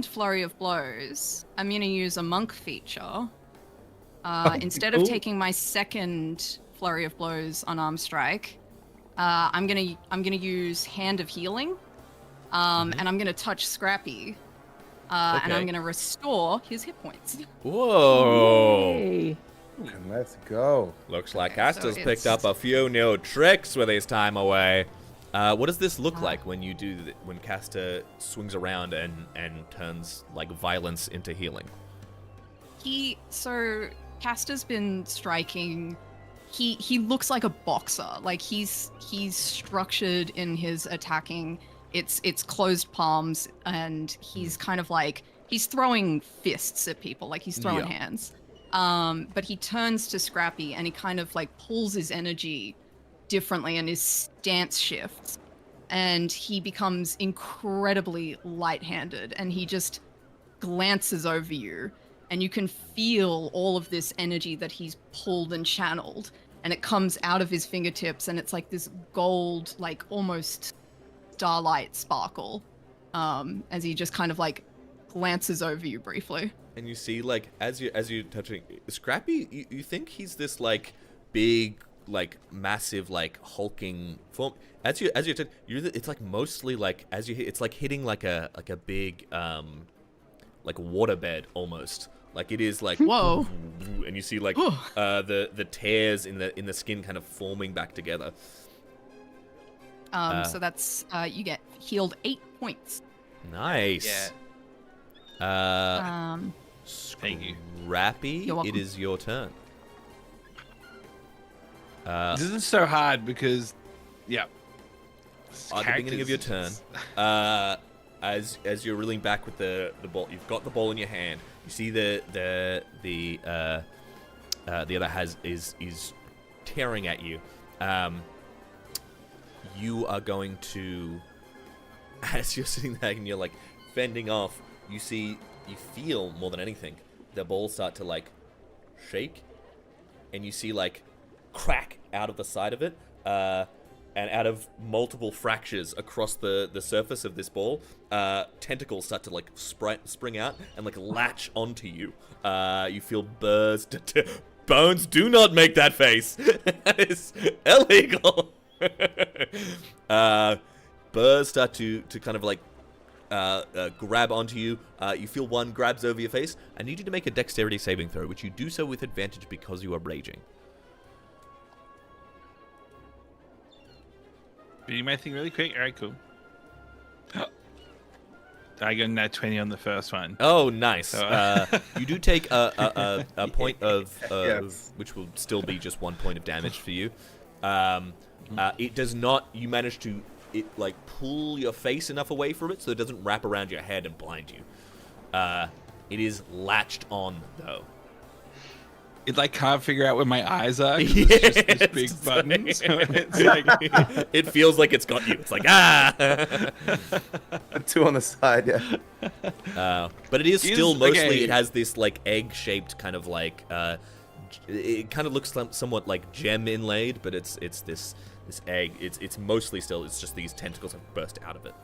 flurry of blows, I'm gonna use a monk feature. Instead of cool. taking my second flurry of blows unarmed strike, I'm gonna use Hand of Healing, and I'm gonna touch Scrappy, and Okay. I'm gonna restore his hit points. Whoa. Yay. And let's go. Looks like Okay, so Casta's it's- picked up a few new tricks with his time away. What does this look like when you do when Casta swings around and turns like violence into healing? So Casta's been striking. He looks like a boxer. Like he's structured in his attacking. It's closed palms, and he's kind of like he's throwing fists at people, like he's throwing Yeah. hands. But he turns to Scrappy and he kind of like pulls his energy differently, and his stance shifts, and he becomes incredibly light-handed, and he just glances over you, and you can feel all of this energy that he's pulled and channeled, and it comes out of his fingertips, and it's like this gold, like almost starlight sparkle, as he just kind of like glances over you briefly. And you see, like, as you're touching Scrappy, you think he's this like big, like massive, like hulking form. As you're it's like mostly like as you hit, it's like hitting like a big like waterbed almost. Like it is like Whoa. And you see like the tears in the skin kind of forming back together. So that's you get healed 8 points. Nice. Yeah. Thank you. Scrappy, You're welcome. it is your turn. This is so hard because, yeah. At the beginning of your turn, as you're reeling back with the ball, you've got the ball in your hand. You see the other is tearing at you. You are going to, as you're sitting there and you're like fending off, you feel more than anything the ball start to like shake, and you see like crack out of the side of it, and out of multiple fractures across the surface of this ball, tentacles start to like spring out and like latch onto you. You feel burrs. Bones, do not make that face. That is illegal. Burrs start to kind of like grab onto you. You feel one grabs over your face. I need you to make a dexterity saving throw, which you do so with advantage because you are raging. Reading my thing really quick. All right, cool. I got nat 20 on the first one. Oh, nice. So, you do take a point of Yes. which will still be just 1 point of damage for you. It does not. You manage to like pull your face enough away from it so it doesn't wrap around your head and blind you. It is latched on though. It like can't figure out where my eyes are. 'Cause it's just this big button. So it's like It feels like it's got you. It's like Two on the side, yeah. But it is still mostly. okay. It has this like egg-shaped kind of like. It kind of looks somewhat like gem inlaid, but it's this egg. It's mostly still. It's just these tentacles have burst out of it.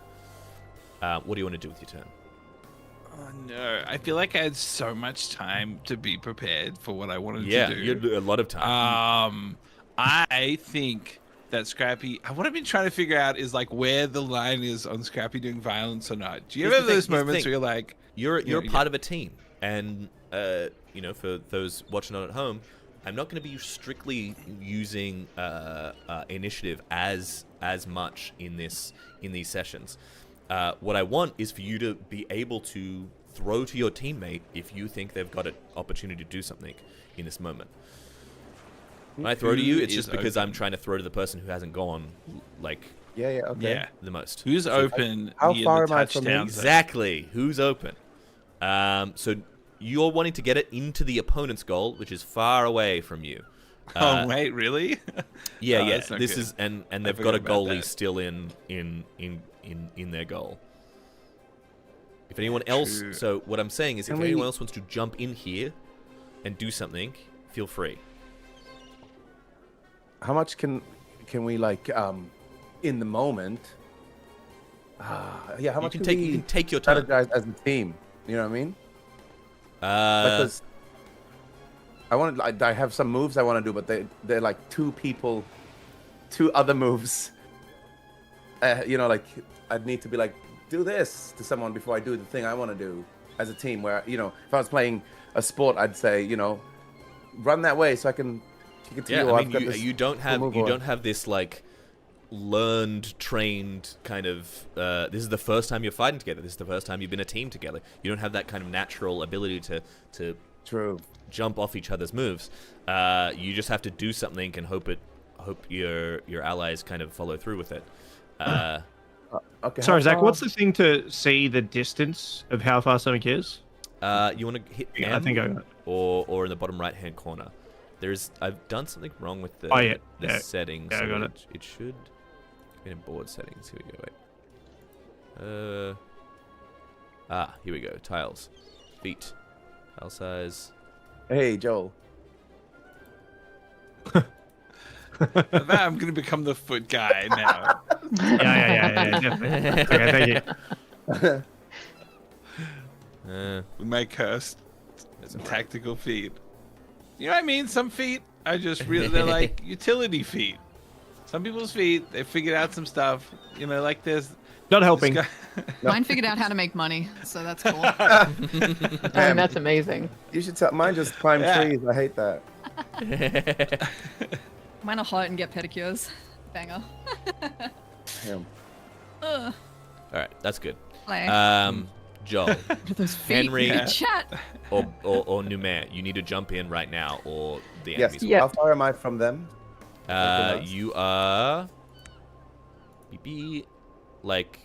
What do you want to do with your turn? oh no, I feel like I had so much time to be prepared for what I wanted Yeah, to do. you had a lot of time. I think that Scrappy. What I've been trying to figure out is like where the line is on Scrappy doing violence or not. Do you Here's ever the have those thing, here's the moments thing. where you're like, You're Yeah, part of a team, and for those watching on at home, I'm not going to be strictly using initiative as much in these sessions. What I want is for you to be able to throw to your teammate if you think they've got an opportunity to do something in this moment. When I throw to you, it's Who just is because I'm open? trying to throw to the person who hasn't gone like Yeah, okay. yeah, the most. who's open? how near far the am I from him? touchdown zone? Exactly. Who's open? So you're wanting to get it into the opponent's goal, which is far away from you. Oh wait, really? Yeah, Oh, yeah. that's not This good. is and I they've got forgot a about goalie that. still in their goal. If anyone else, True. so what I'm saying is, if Can we- anyone else wants to jump in here and do something, feel free. How much can we like in the moment? Yeah, how much You can take your turn. strategize as a team? You know what I mean? Because I have some moves I want to do, but they're like two other moves. Like I'd need to be like, do this to someone before I do the thing I want to do as a team. Where if I was playing a sport, I'd say run that way so I can kick it to you. Yeah, or I I've got mean, this you don't have cool move, or- this like learned, trained kind of. This is the first time you're fighting together. This is the first time you've been a team together. You don't have that kind of natural ability to True. jump off each other's moves. You just have to do something and hope your allies kind of follow through with it. Okay. Sorry, how Zach. far- What's the thing to see the distance of how far something is? You want to hit Yeah, I M think I got it. or in the bottom right hand corner. I've done something wrong with the, Oh, yeah. the Yeah. settings. Yeah, I so got it. It should be in board settings. Here we go. Wait. Here we go. Tiles. Feet. Tile size. Hey, Joel. Now I'm gonna become the foot guy now. Yeah. Definitely. Okay, thank you. With my cursed Doesn't work. tactical feet. You know what I mean? Some feet are just really, they're like utility feet. Some people's feet, they figured out some stuff. You know, like there's Not this helping. guy- Mine figured out how to make money, so that's cool. I mean, that's amazing. You should tell mine just climb Yeah. trees. I hate that. Mine are hot and get pedicures. Banger. Damn. Ugh. All right, that's good. Play. Joel Those feet Henry- in Yeah. chat. or Numair, you need to jump in right now, or the Yes. enemies. Yeah. How far am I from them? You are like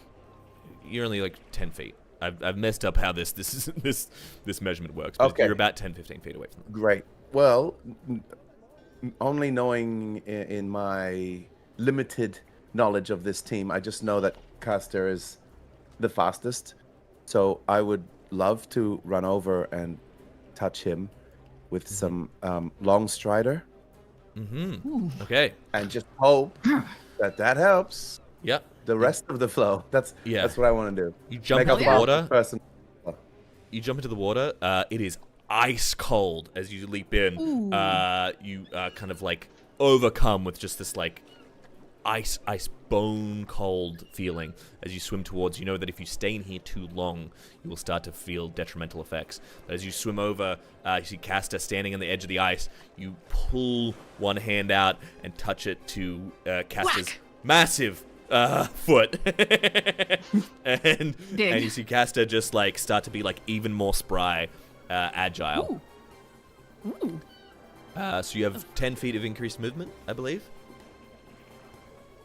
you're only like 10 feet. I've messed up how this measurement works. But Okay. You're about 10, 15 feet away from them. Great. Well, only knowing in my limited knowledge of this team, I just know that Caster is the fastest. So I would love to run over and touch him with some long strider Okay. and just hope that helps Yeah. the rest of the flow. That's what I want to do. You jump Make into a the fast water. person. You jump into the water. It is ice cold as you leap in. You kind of like overcome with just this like ice bone cold feeling as you swim towards. You know that if you stay in here too long, you will start to feel detrimental effects. But as you swim over, you see Caster standing on the edge of the ice. You pull one hand out and touch it to Caster's Whack! massive foot, and Dig. you see Caster just like start to be like even more spry, agile. Ooh. So you have 10 feet of increased movement, I believe.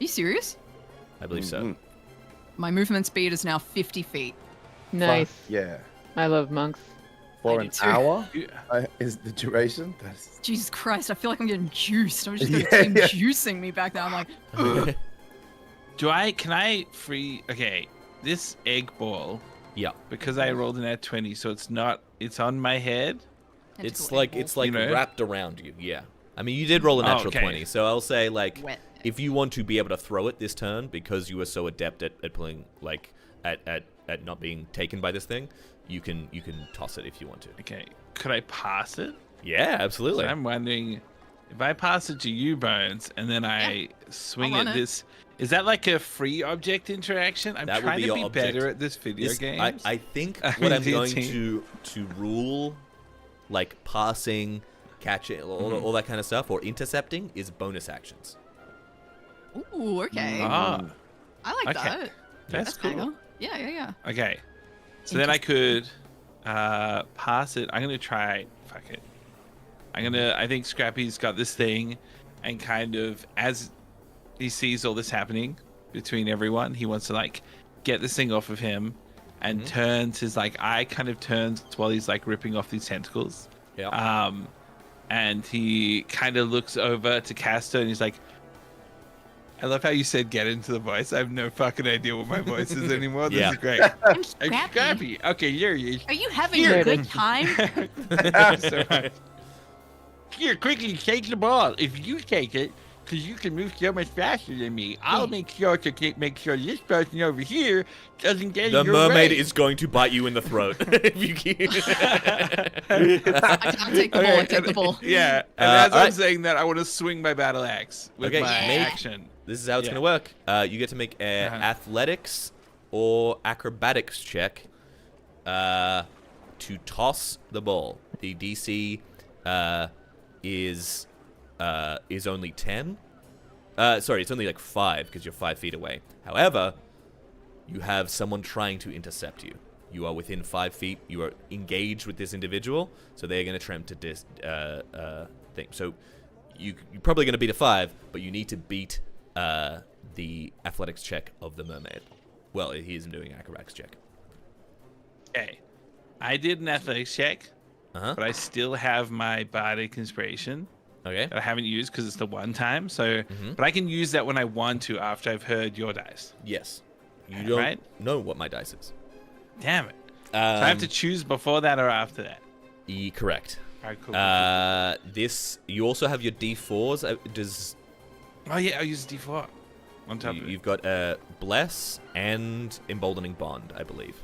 Are you serious? I believe so. Mhm. My movement speed is now 50 feet. Nice. Yeah. I love monks. For I an do too. hour Yeah. is the duration. That's Jesus Christ, I feel like I'm getting juiced. I'm just Yeah, gonna team yeah. juicing me back there. I'm like, ugh. Can I free, okay, this egg ball, Yeah, because I rolled an at 20, so it's on my head. it's Tentacle like egg it's ball. like You know? wrapped around you. Yeah, I mean you did roll a Oh, natural okay. 20, so I'll say like Wet. if you want to be able to throw it this turn because you were so adept at pulling like at not being taken by this thing, you can toss it if you want to. Okay, could I pass it? Yeah, So absolutely. I'm wondering if I pass it to you, Bones, and then I swing I'll run at it. this. Is that like a free object interaction? I'm That will trying be to your be object. better at this video This- games. I think I what mean, I'm the going team- to rule, like passing, catching, all that kind of stuff, or intercepting, is bonus actions. Ooh, okay. Ah, I like okay. that. that's cool. banger. Yeah. Okay, so then I could pass it. I'm gonna try. Fuck it. I think Scrappy's got this thing, and kind of as he sees all this happening between everyone, he wants to like get this thing off of him, and turns his like eye kind of turns while he's like ripping off these tentacles. Yeah. And he kind of looks over to Caster, and he's like, I love how you said get into the voice. I have no fucking idea what my voice is anymore. This Yeah. is great. I'm Hey, scrappy. Scrappy. Okay, here he is. Are you having Here a it good is. time? Thank you so much. Here, quickly take the ball. If you take it, because you can move so much faster than me, I'll make sure to make sure this person over here doesn't get The in your mermaid way. is going to bite you in the throat if you keep. I can't take the ball. I take the ball. Yeah, and as I'm alright. saying that, I want to swing my battle axe with Okay, my make- action. This is how it's Yeah. going to work. You get to make an athletics or acrobatics check to toss the ball. The DC is only 10. Sorry, it's only like 5 because you're 5 feet away. However, you have someone trying to intercept you. You are within 5 feet. You are engaged with this individual, so they're going to attempt to thing. So you're probably going to beat a 5, but you need to beat the athletics check of the mermaid. Well, he isn't doing an acrobatics check. Okay, I did an athletics check, Uh-huh. but I still have my bardic inspiration Okay. that I haven't used because it's the one time. So, but I can use that when I want to after I've heard your dice. Yes. You don't Right? know what my dice is. Damn it. So I have to choose before that or after that. Correct. All right, cool. This you also have your D4s. Oh yeah, I'll use D4 on top of it. You've got Bless and Emboldening Bond, I believe.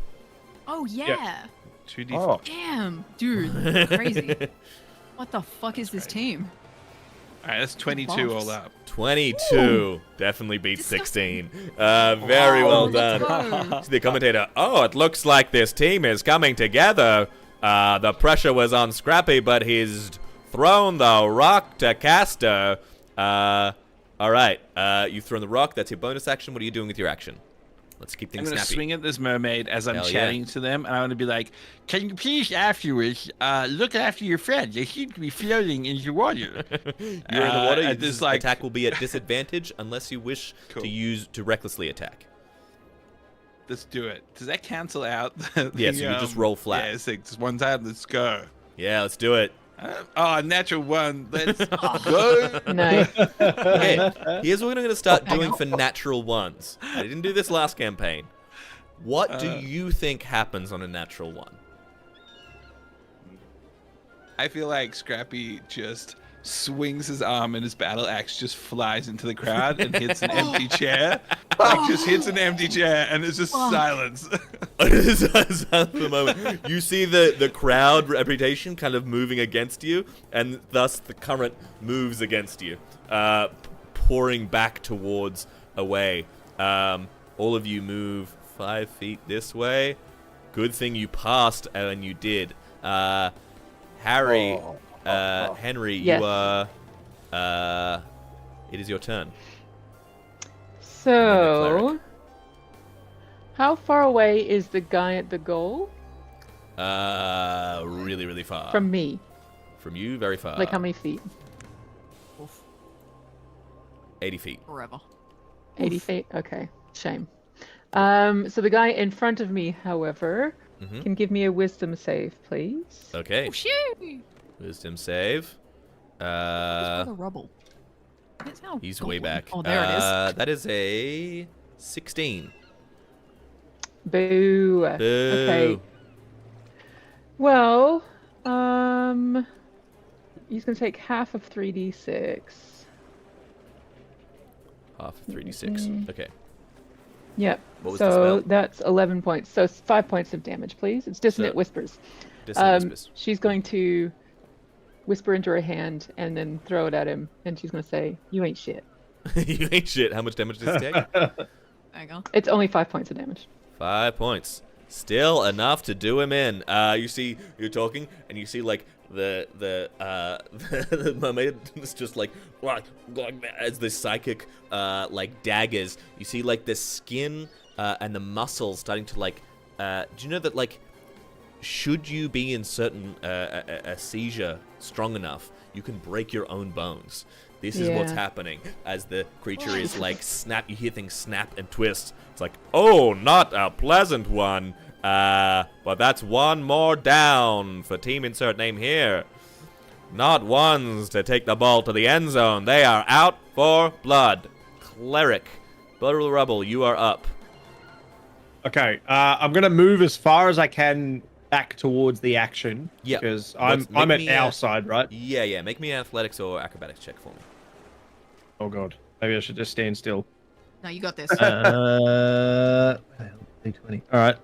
Oh yeah. 2D4. Oh. Damn, dude, crazy. What the fuck is this team? All right, that's 22 all up. 22 definitely beats This stuff- 16. Very well let's done. go. The commentator. Oh, it looks like this team is coming together. The pressure was on Scrappy, but he's thrown the rock to Caster. All right. You've thrown the rock. That's your bonus action. What are you doing with your action? Let's keep I'm things going to snappy. swing at this mermaid as I'm Hell yeah. chatting to them, and I'm going to be like, can you please afterwards look after your friends? They seem to be floating in the water. You're in the water. and This this, like- attack will be at disadvantage unless you wish Cool. to recklessly attack. Let's do it. Does that cancel out? Yeah, so you just roll flat. Yeah, it's like just one time. Let's go. Yeah, let's do it. Natural one. Let's go. Nice. Okay, here's what we're going to start doing for natural ones. I didn't do this last campaign. What do you think happens on a natural one? I feel like Scrappy just swings his arm and his battle axe just flies into the crowd and hits an empty chair. Like just hits an empty chair and it's just silence. At the moment, you see the crowd reputation kind of moving against you, and thus the current moves against you, pouring back towards away. All of you move 5 feet this way. Good thing you passed, and you did. Harry, Henry, Yes. you are. It is your turn. So, how far away is the guy at the goal Really, really far. from me? From you, very far. Like how many feet? 80 feet. Forever. 80 feet? Okay, shame. So the guy in front of me, however, Mhm. can give me a wisdom save, please. Okay. Oh shit! Wisdom save. Where's the rubble? It's now He's way gone. back. Oh, there it is. That is a 16. Boo. Boo. Okay. Well, he's gonna take half of 3d6. Half of 3d6. Okay. Yep. What was the So spell? that's 11 points. So 5 points of damage, please. It's Dissonant So- Whispers. Dissonant Whispers. She's going to whisper into her hand and then throw it at him, and she's going to say, "You ain't shit." You ain't shit. How much damage does it take? There you go. It's only 5 points of damage. 5 points. Still enough to do him in. You're talking, and you see like the the mermaid is just like as the psychic like daggers. You see like the skin and the muscles starting to like. Do you know that like should you be in certain a seizure strong enough, you can break your own bones. This is what's Yeah. happening as the creature is like snap. You hear things snap and twist. It's like, oh, not a pleasant one. But that's one more down for team insert name here. Not ones to take the ball to the end zone. They are out for blood. Cleric, Blood of the Rubble, you are up. Okay, I'm gonna move as far as I can back towards the action. Yeah, Because let's I'm make at me our a- side, right? Yeah. Make me an athletics or acrobatics check for me. Oh god, maybe I should just stand still. No, you got this. D20. All right.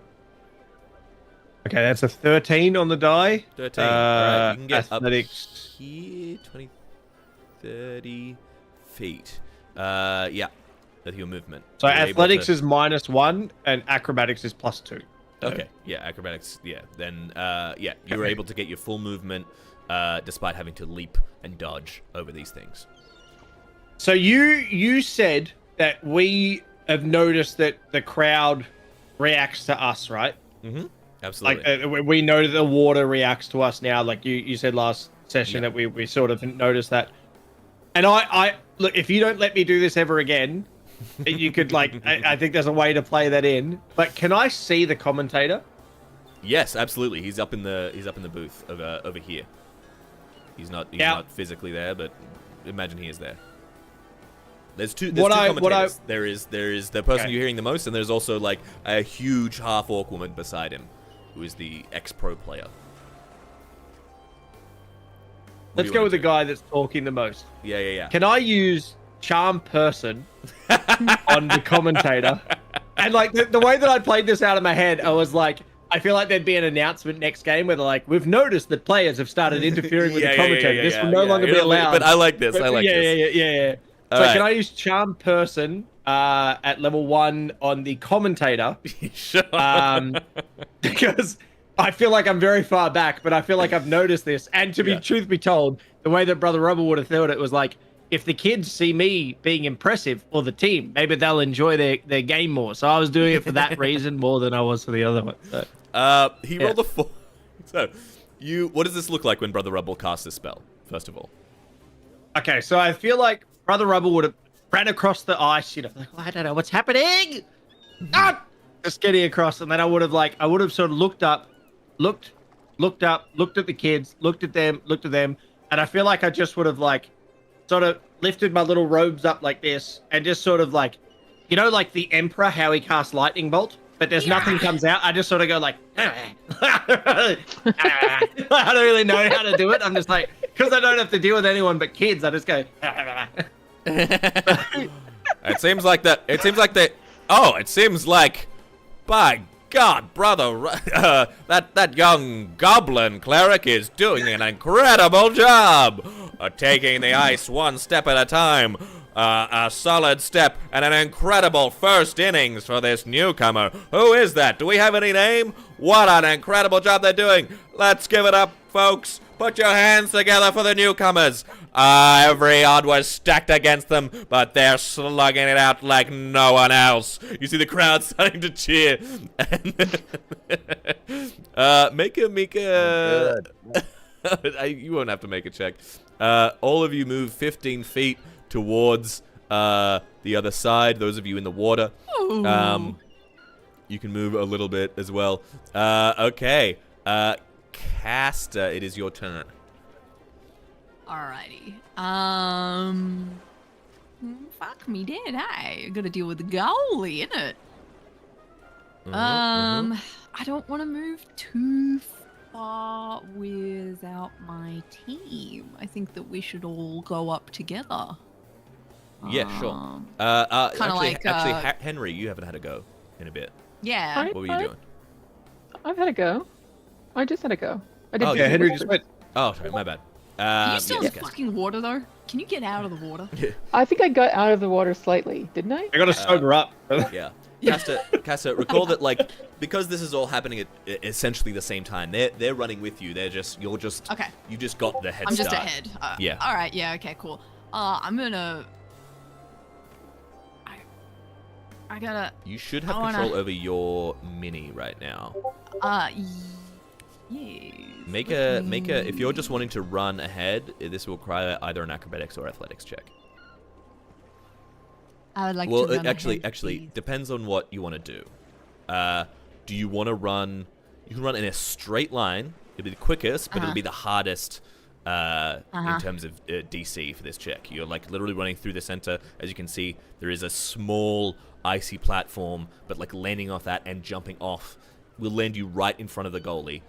Okay, that's a 13 on the die. 13. All right, you can get athletics. up here, 20, 30 feet. Yeah, with your movement. So You're able athletics to- is -1 and acrobatics is +2. Okay, yeah, acrobatics, yeah. Then, yeah, you were able to get your full movement despite having to leap and dodge over these things. So you said that we have noticed that the crowd reacts to us, right? Mm-hmm. Absolutely. Like we know that the water reacts to us now. Like you said last session that we sort of noticed that. And I look, if you don't let me do this ever again, you could like I think there's a way to play that in. But can I see the commentator? Yes, absolutely. He's up in the booth over here. He's not physically there, but imagine he is there. There's two commentators. There is the person Okay. you're hearing the most, and there's also like a huge half orc woman beside him, who is the ex-pro player. What do Let's you go wanna with the do? guy that's talking the most. Yeah. Can I use charm person on the commentator? And like the way that I played this out of my head, I was like, I feel like there'd be an announcement next game where they're like, we've noticed that players have started interfering with the commentator. This will no longer be allowed. But I like this. I like yeah, this. Yeah. All So right. can I use charm person at level 1 on the commentator? Sure. Because I feel like I'm very far back, but I feel like I've noticed this. And to be truth be told, the way that Brother Rubble would have thought it was like, if the kids see me being impressive or the team, maybe they'll enjoy their game more. So I was doing it for that reason more than I was for the other one. So, He rolled a 4. So, what does this look like when Brother Rubble casts this spell, first of all? okay, so I feel like Brother Rubble would have ran across the ice, like, oh, I don't know what's happening. Just getting across, and then I would have sort of looked at the kids, looked at them, and I feel like I just would have sort of lifted my little robes up like this, and just sort of like the Emperor, how he casts lightning bolt, but there's nothing comes out. I just sort of go like, I don't really know how to do it. I'm just like, because I don't have to deal with anyone but kids, I just go. It seems like that. It seems like, by God, brother, that young goblin cleric is doing an incredible job, taking the ice one step at a time. A solid step and an incredible first innings for this newcomer. Who is that? Do we have any name? What an incredible job they're doing. Let's give it up, folks. Put your hands together for the newcomers. Every odd was stacked against them, but they're slugging it out like no one else. You see the crowd starting to cheer. Mika. You won't have to make a check. All of you move 15 feet towards the other side. Those of you in the water, you can move a little bit as well. Okay, Caster, it is your turn. Alrighty. Fuck me dead, hey. I gotta deal with the goalie, innit? I don't want to move too far without my team. I think that we should all go up together. Yeah, sure. Actually, Henry, you haven't had a go in a bit. Yeah. What were you doing? I've had a go. I just had a go. I didn't. Yeah, Henry just went. Oh, sorry, my bad. Are you still in yes, the fucking water though? Can you get out of the water? I think I got out of the water slightly, didn't I? I gotta sober up. Yeah. Caster, recall that because this is all happening at essentially the same time. They're running with you. Okay. You just got the head I'm start. just ahead. Yeah. All right. Yeah. Okay. Cool. I'm gonna. I gotta. You should have control over your mini right now. Yes. Make a. If you're just wanting to run ahead, this will require either an acrobatics or athletics check. I would like Well, to run actually, ahead, please. depends on what you want to do. Do you want to run? You can run in a straight line. It'll be the quickest, but it'll be the hardest in terms of DC for this check. You're literally running through the center. As you can see, there is a small icy platform, but landing off that and jumping off will land you right in front of the goalie.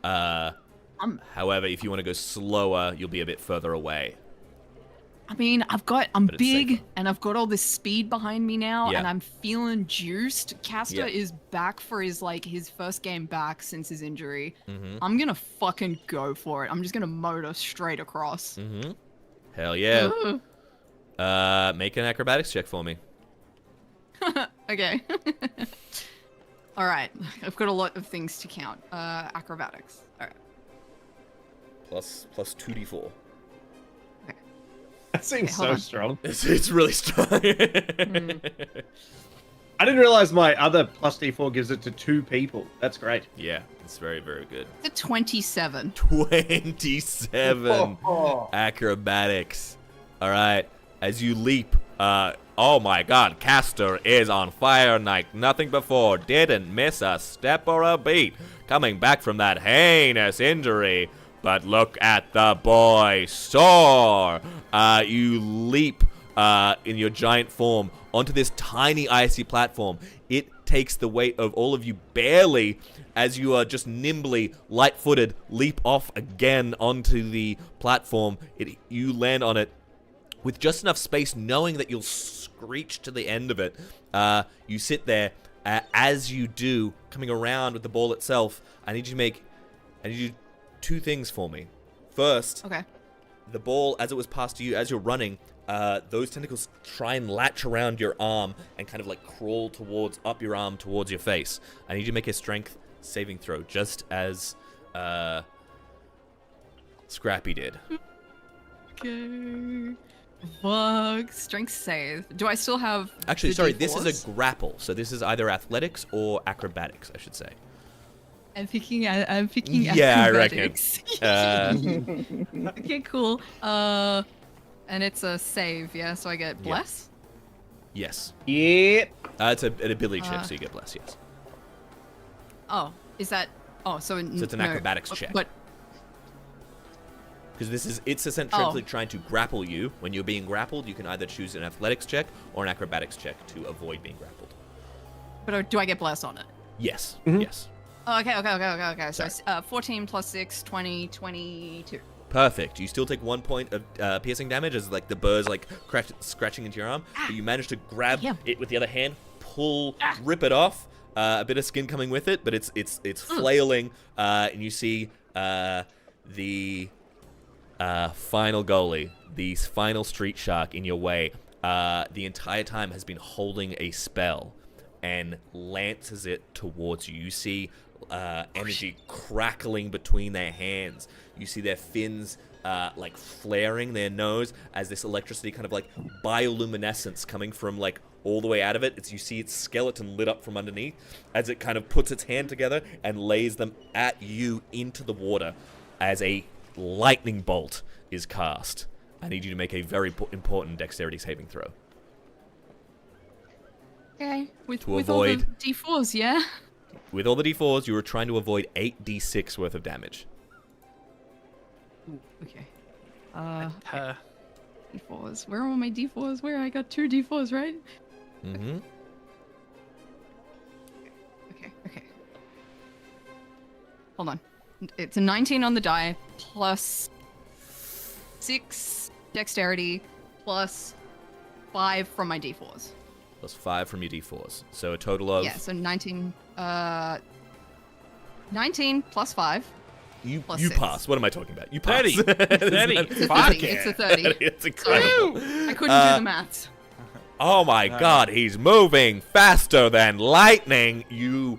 However, if you want to go slower, you'll be a bit further away. I mean, I'm big safer. and I've got all this speed behind me now, Yeah. and I'm feeling juiced. Caster Yeah. is back for his first game back since his injury. Mm-hmm. I'm gonna fucking go for it. I'm just gonna motor straight across. Mm-hmm. Hell yeah. Make an acrobatics check for me. Okay. All right. I've got a lot of things to count. Acrobatics. All right. Plus 2d4. That seems Okay, hold so on. strong. It's really strong. I didn't realize my other plus D4 gives it to 2 people. That's great. Yeah, it's very, very good. The 27. 27 acrobatics. All right, as you leap. Oh my God, Caster is on fire like nothing before. Didn't miss a step or a beat. Coming back from that heinous injury. But look at the boy soar. You leap in your giant form onto this tiny icy platform. It takes the weight of all of you barely as you are just nimbly, light-footed, leap off again onto the platform. You land on it with just enough space, knowing that you'll screech to the end of it. You sit there. As you do, coming around with the ball itself, I need you to do 2 things for me. First, Okay. the ball, as it was passed to you, as you're running, those tentacles try and latch around your arm and kind of like crawl up your arm towards your face. I need you to make a strength saving throw, just as Scrappy did. Okay. Fuck. Strength save. Do I still have? Actually, the sorry, D4s? this is a grapple, so this is either athletics or acrobatics, I should say. I'm picking. Yeah, I reckon. acrobatics. Okay, cool. And it's a save, yeah. So I get bless. Yes. Yeah. It's an ability check, so you get bless, yes. Oh, is that? Oh, so it's an acrobatics check. But Because it's essentially trying to grapple you. When you're being grappled, you can either choose an athletics check or an acrobatics check to avoid being grappled. But do I get bless on it? Yes. Mhm. Yes. Oh, okay. So Sorry. 14 plus 6, 20, 22. Perfect. You still take 1 point of piercing damage as like the burr's like scratching into your arm, but you manage to grab it with the other hand, rip it off. A bit of skin coming with it, but it's flailing, and you see the final goalie, the final street shark in your way, the entire time has been holding a spell and lances it towards you. You see energy crackling between their hands. You see their fins like flaring their nose as this electricity kind of like bioluminescence coming from like all the way out of it. You see its skeleton lit up from underneath as it kind of puts its hand together and lays them at you into the water as a lightning bolt is cast. I need you to make a very important dexterity saving throw. Okay. With To all the avoid- D4s, yeah? With all the d4s, you were trying to avoid 8d6 worth of damage. Okay. D4s. Where are all my D4s? Where? I got 2 D4s, right? Mm-hmm. Okay. Hold on. It's a 19 on the die, plus 6 dexterity, plus 5 from my D4s. Plus 5 from your d4s. So a total of... Yeah, so 19. 19 plus 5. You plus you 6. pass. What am I talking about? You pass. 30. 30. It's a Fuck 30. It's a 30. It's incredible. I couldn't do the maths. Oh my god, he's moving faster than lightning. You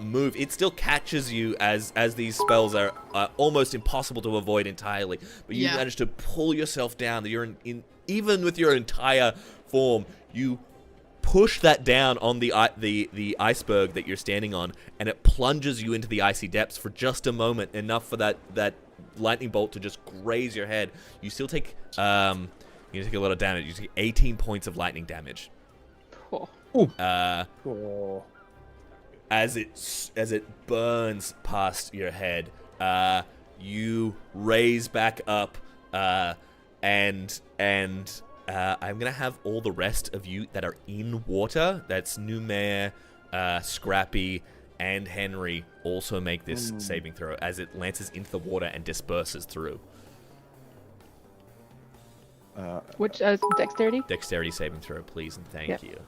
move. It still catches you as these spells are almost impossible to avoid entirely. But you manage to pull yourself down. You're in even with your entire form, you push that down on the iceberg that you're standing on, and it plunges you into the icy depths for just a moment, enough for that lightning bolt to just graze your head. You still take you take a lot of damage. You take 18 points of lightning damage. Oh. As it burns past your head, you raise back up, and I'm gonna have all the rest of you that are in water. That's Numair, Scrappy, and Henry also make this saving throw as it lances into the water and disperses through. Which dexterity? Dexterity saving throw, please, and thank you.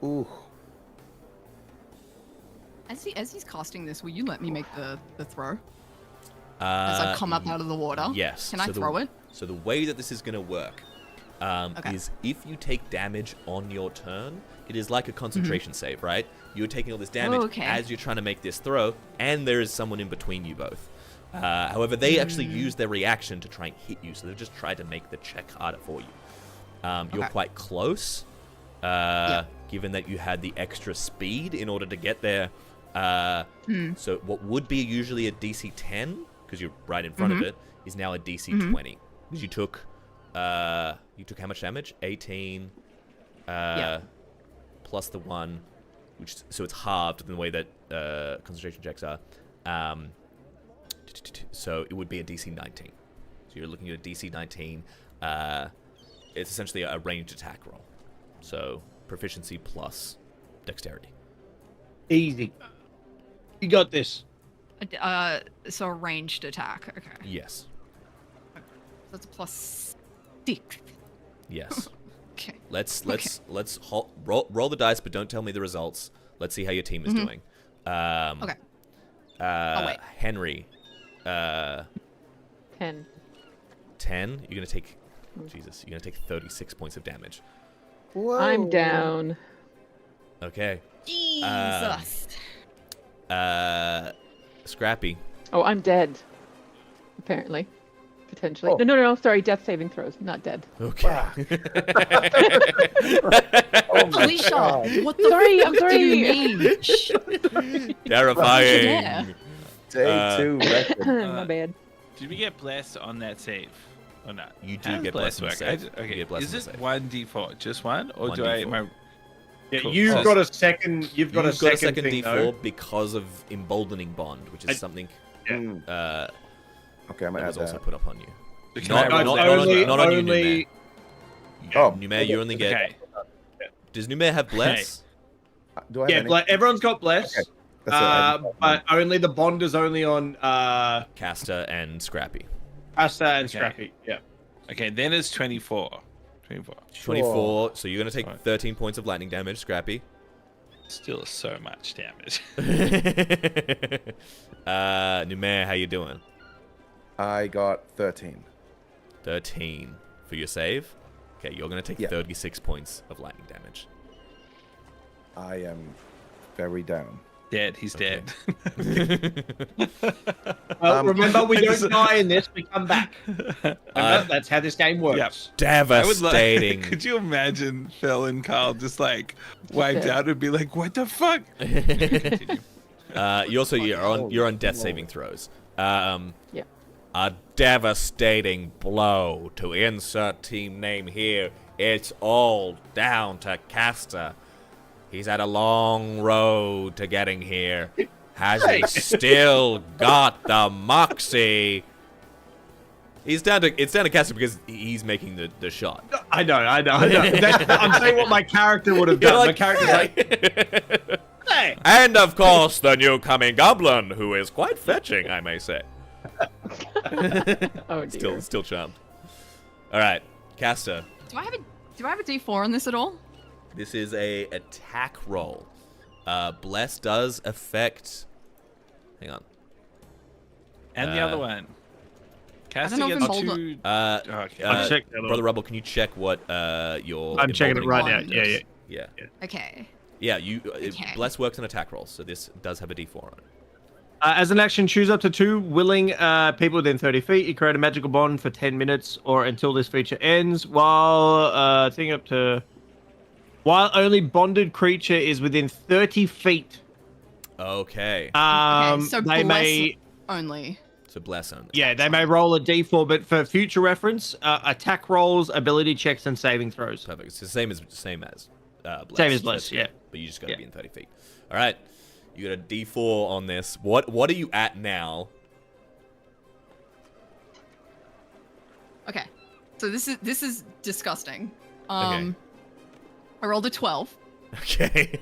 Ooh. As he's casting this, will you let me make the throw? As I come up out of the water? Yes. Can I throw it? So the way that this is going to work is if you take damage on your turn, it is like a concentration save, right? You're taking all this damage as you're trying to make this throw, and there is someone in between you both. However, they actually use their reaction to try and hit you, so they've just tried to make the check harder for you. You're quite close, given that you had the extra speed in order to get there. So what would be usually a DC 10, because you're right in front of it, is now a DC 20. Because you took how much damage? 18 plus the 1, so it's halved in the way that concentration checks are. So it would be a DC 19. So you're looking at a DC 19 it's essentially a ranged attack roll. So proficiency plus dexterity. Easy. You got this. So a ranged attack. Okay. Yes. That's a +6. Yes. Okay. Let's roll the dice, but don't tell me the results. Let's see how your team is doing. Okay. Wait. Henry. 10. 10. You're gonna take. Jesus. You're gonna take 36 points of damage. Whoa. I'm down. Okay. Jesus. Scrappy. Oh, I'm dead. Apparently. Potentially. Oh. No. Sorry. Death saving throws. Not dead. Okay. Oh my Alicia, God. what the Sorry, fuck I'm do sorry. you mean? Terrifying. Yeah. Day 2 record. My bad. Did we get blessed on that save or not? You How do does get blessed on the work? save. Okay. You get blessed Is on it the save. 1d4? Just one, or do 1d4. I? Yeah, Cool. you've So- got a second. You've got a You've got a second second thing, D4 though. because of emboldening bond, which is I- something Mm. uh, Okay, I'm that gonna was add also that. put up on you. Can Not, I not, roll not, that? on, not on you, only- Numair. Oh, Numair, you only get. Okay. Does Numair have bless? Do I have Yeah, any? everyone's got bless. Okay, that's it, I just- But only the bond is only on Caster and Scrappy. Asta and Okay. Scrappy. Yeah. Okay, then it's 24. 24. 24. So you're gonna take Alright. 13 points of lightning damage, Scrappy. Still so much damage. Numair, how you doing? I got 13. 13 for your save. Okay, you're gonna take Yeah. 36 points of lightning damage. I am very down. Dead. He's Okay. dead. Remember, we don't die in this. We come back. Remember, that's how this game works. Yep. Devastating. Could you imagine Phil and Carl just like wiped dead. out and be like, "What the fuck?" Continue. You're on death saving throws. Yeah. A devastating blow to insert team name here. It's all down to Caster. He's had a long road to getting here. Has he still got the moxie? It's down to Caster because he's making the shot. I know. I'm saying what my character would have You're done. My like, character's like, hey. And of course, the new coming goblin, who is quite fetching, I may say. Oh dear. Still charmed. All right, Caster. Do I have a D4 on this at all? This is a attack roll. Bless does affect. Hang on. And the other one. Caster know if gets embolden- 2. Okay. I'll check the other Brother one. Rubble, can you check what your? I'm checking it emboldening right now. bond Yeah, is? yeah. Yeah. Okay. Yeah, you. Okay. Bless works on attack rolls, so this does have a D4 on it. As an action, choose up to 2 willing people within 30 feet. You create a magical bond for 10 minutes or until this feature ends. While only bonded creature is within 30 feet. Okay. Okay, so they bless may, only. So bless on. yeah, they may roll a d4, but for future reference, attack rolls, ability checks, and saving throws. Perfect. It's the same as Bless. Same as So Bless, that's yeah. good. But you just got to Yeah. be in 30 feet. All right. You got a D4 on this. What are you at now? Okay. So this is disgusting. Okay. I rolled a 12. Okay.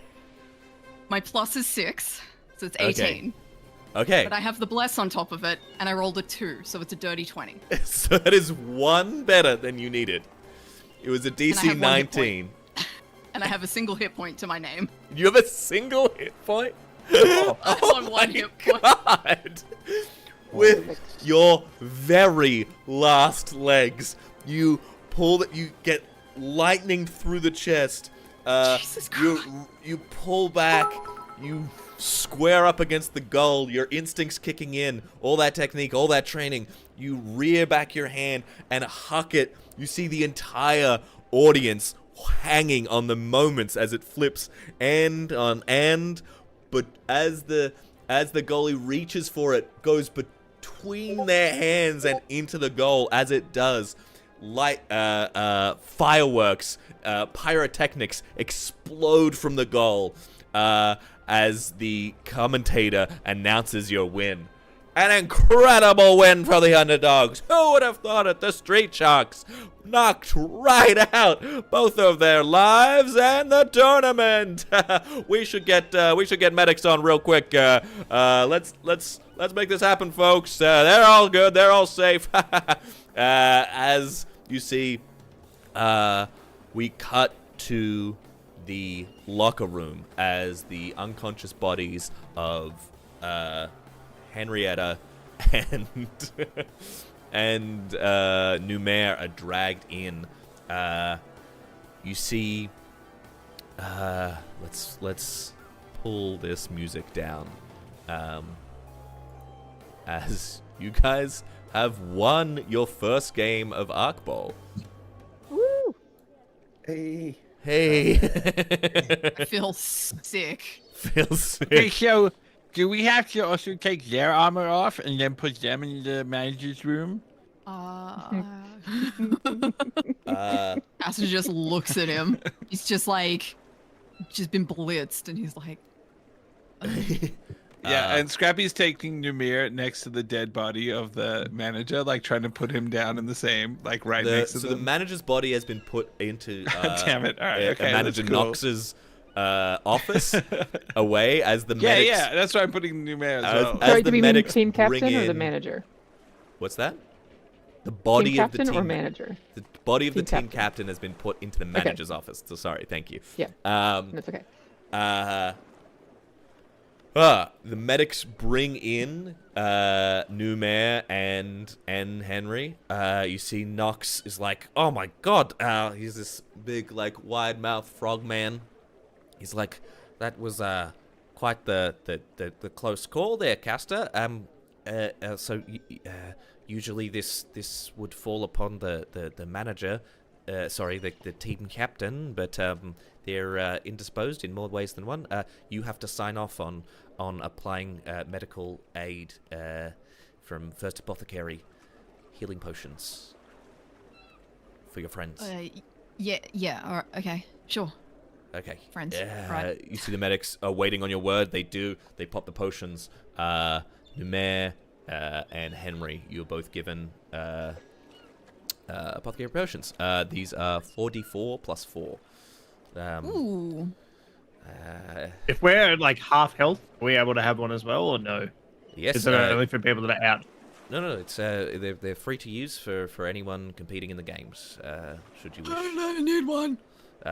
My plus is 6, so it's Okay. 18. Okay. But I have the bless on top of it, and I rolled a 2, so it's a dirty 20. So that is one better than you needed. It was a I DC have one hit point. 19. And I have a single hit point to my name. You have a single hit point? That's on my one hit point. God. With your very last legs, you get lightning through the chest. Jesus You pull back, you square up against the goal, your instincts kicking in, all that technique, all that training. You rear back your hand and huck it. You see the entire audience hanging on the moments as it flips end on end, but as the goalie reaches for it, goes between their hands and into the goal. As it does, fireworks, pyrotechnics explode from the goal as the commentator announces your win. An incredible win for the underdogs. Who would have thought it? The Street Sharks knocked right out both of their lives and the tournament. we should get medics on real quick. Let's make this happen, folks. They're all good. They're all safe. As you see, we cut to the locker room as the unconscious bodies of Henrietta and and Numair are dragged in. You see, let's pull this music down. As you guys have won your first game of Arc Bowl. Woo! Hey. Hey. I feel sick. Feels Hey, sick. so do we have to also take their armor off and then put them in the manager's room? Asta just looks at him. He's just like, just been blitzed, and he's like, Yeah, and Scrappy's taking Numir next to the dead body of the manager, like trying to put him down in the same, like right next to So them. the manager's body has been put into Damn it. All right, okay, Manager that's cool. Knox's office away as the Yeah, medics. yeah, that's why I'm putting Numir as As- well. as Sorry, the do we mean medics team bring captain or the in- manager? What's that? The body Team of the captain team or manager? The body of the Team team captain has been put into the manager's office. So sorry, thank you. Yeah. That's okay. The medics bring in Numair and Henry. You see Knox is like, oh my god, he's this big, like, wide-mouthed frog man. He's like, that was quite the close call there, Caster. Usually this would fall upon the manager, the team captain, but they're indisposed in more ways than one. You have to sign off on applying medical aid from First Apothecary, healing potions for your friends. yeah, all right, okay, sure. Okay. Friends, right. You see the medics are waiting on your word. They do. They pop the potions. Numair and Henry, you're both given apothecary potions. These are 4d4 plus 4. Ooh. If we're like half health, are we able to have one as well, or no? Yes. Is it only for people that are out? No. It's they're free to use for anyone competing in the games. Should you wish. I need one.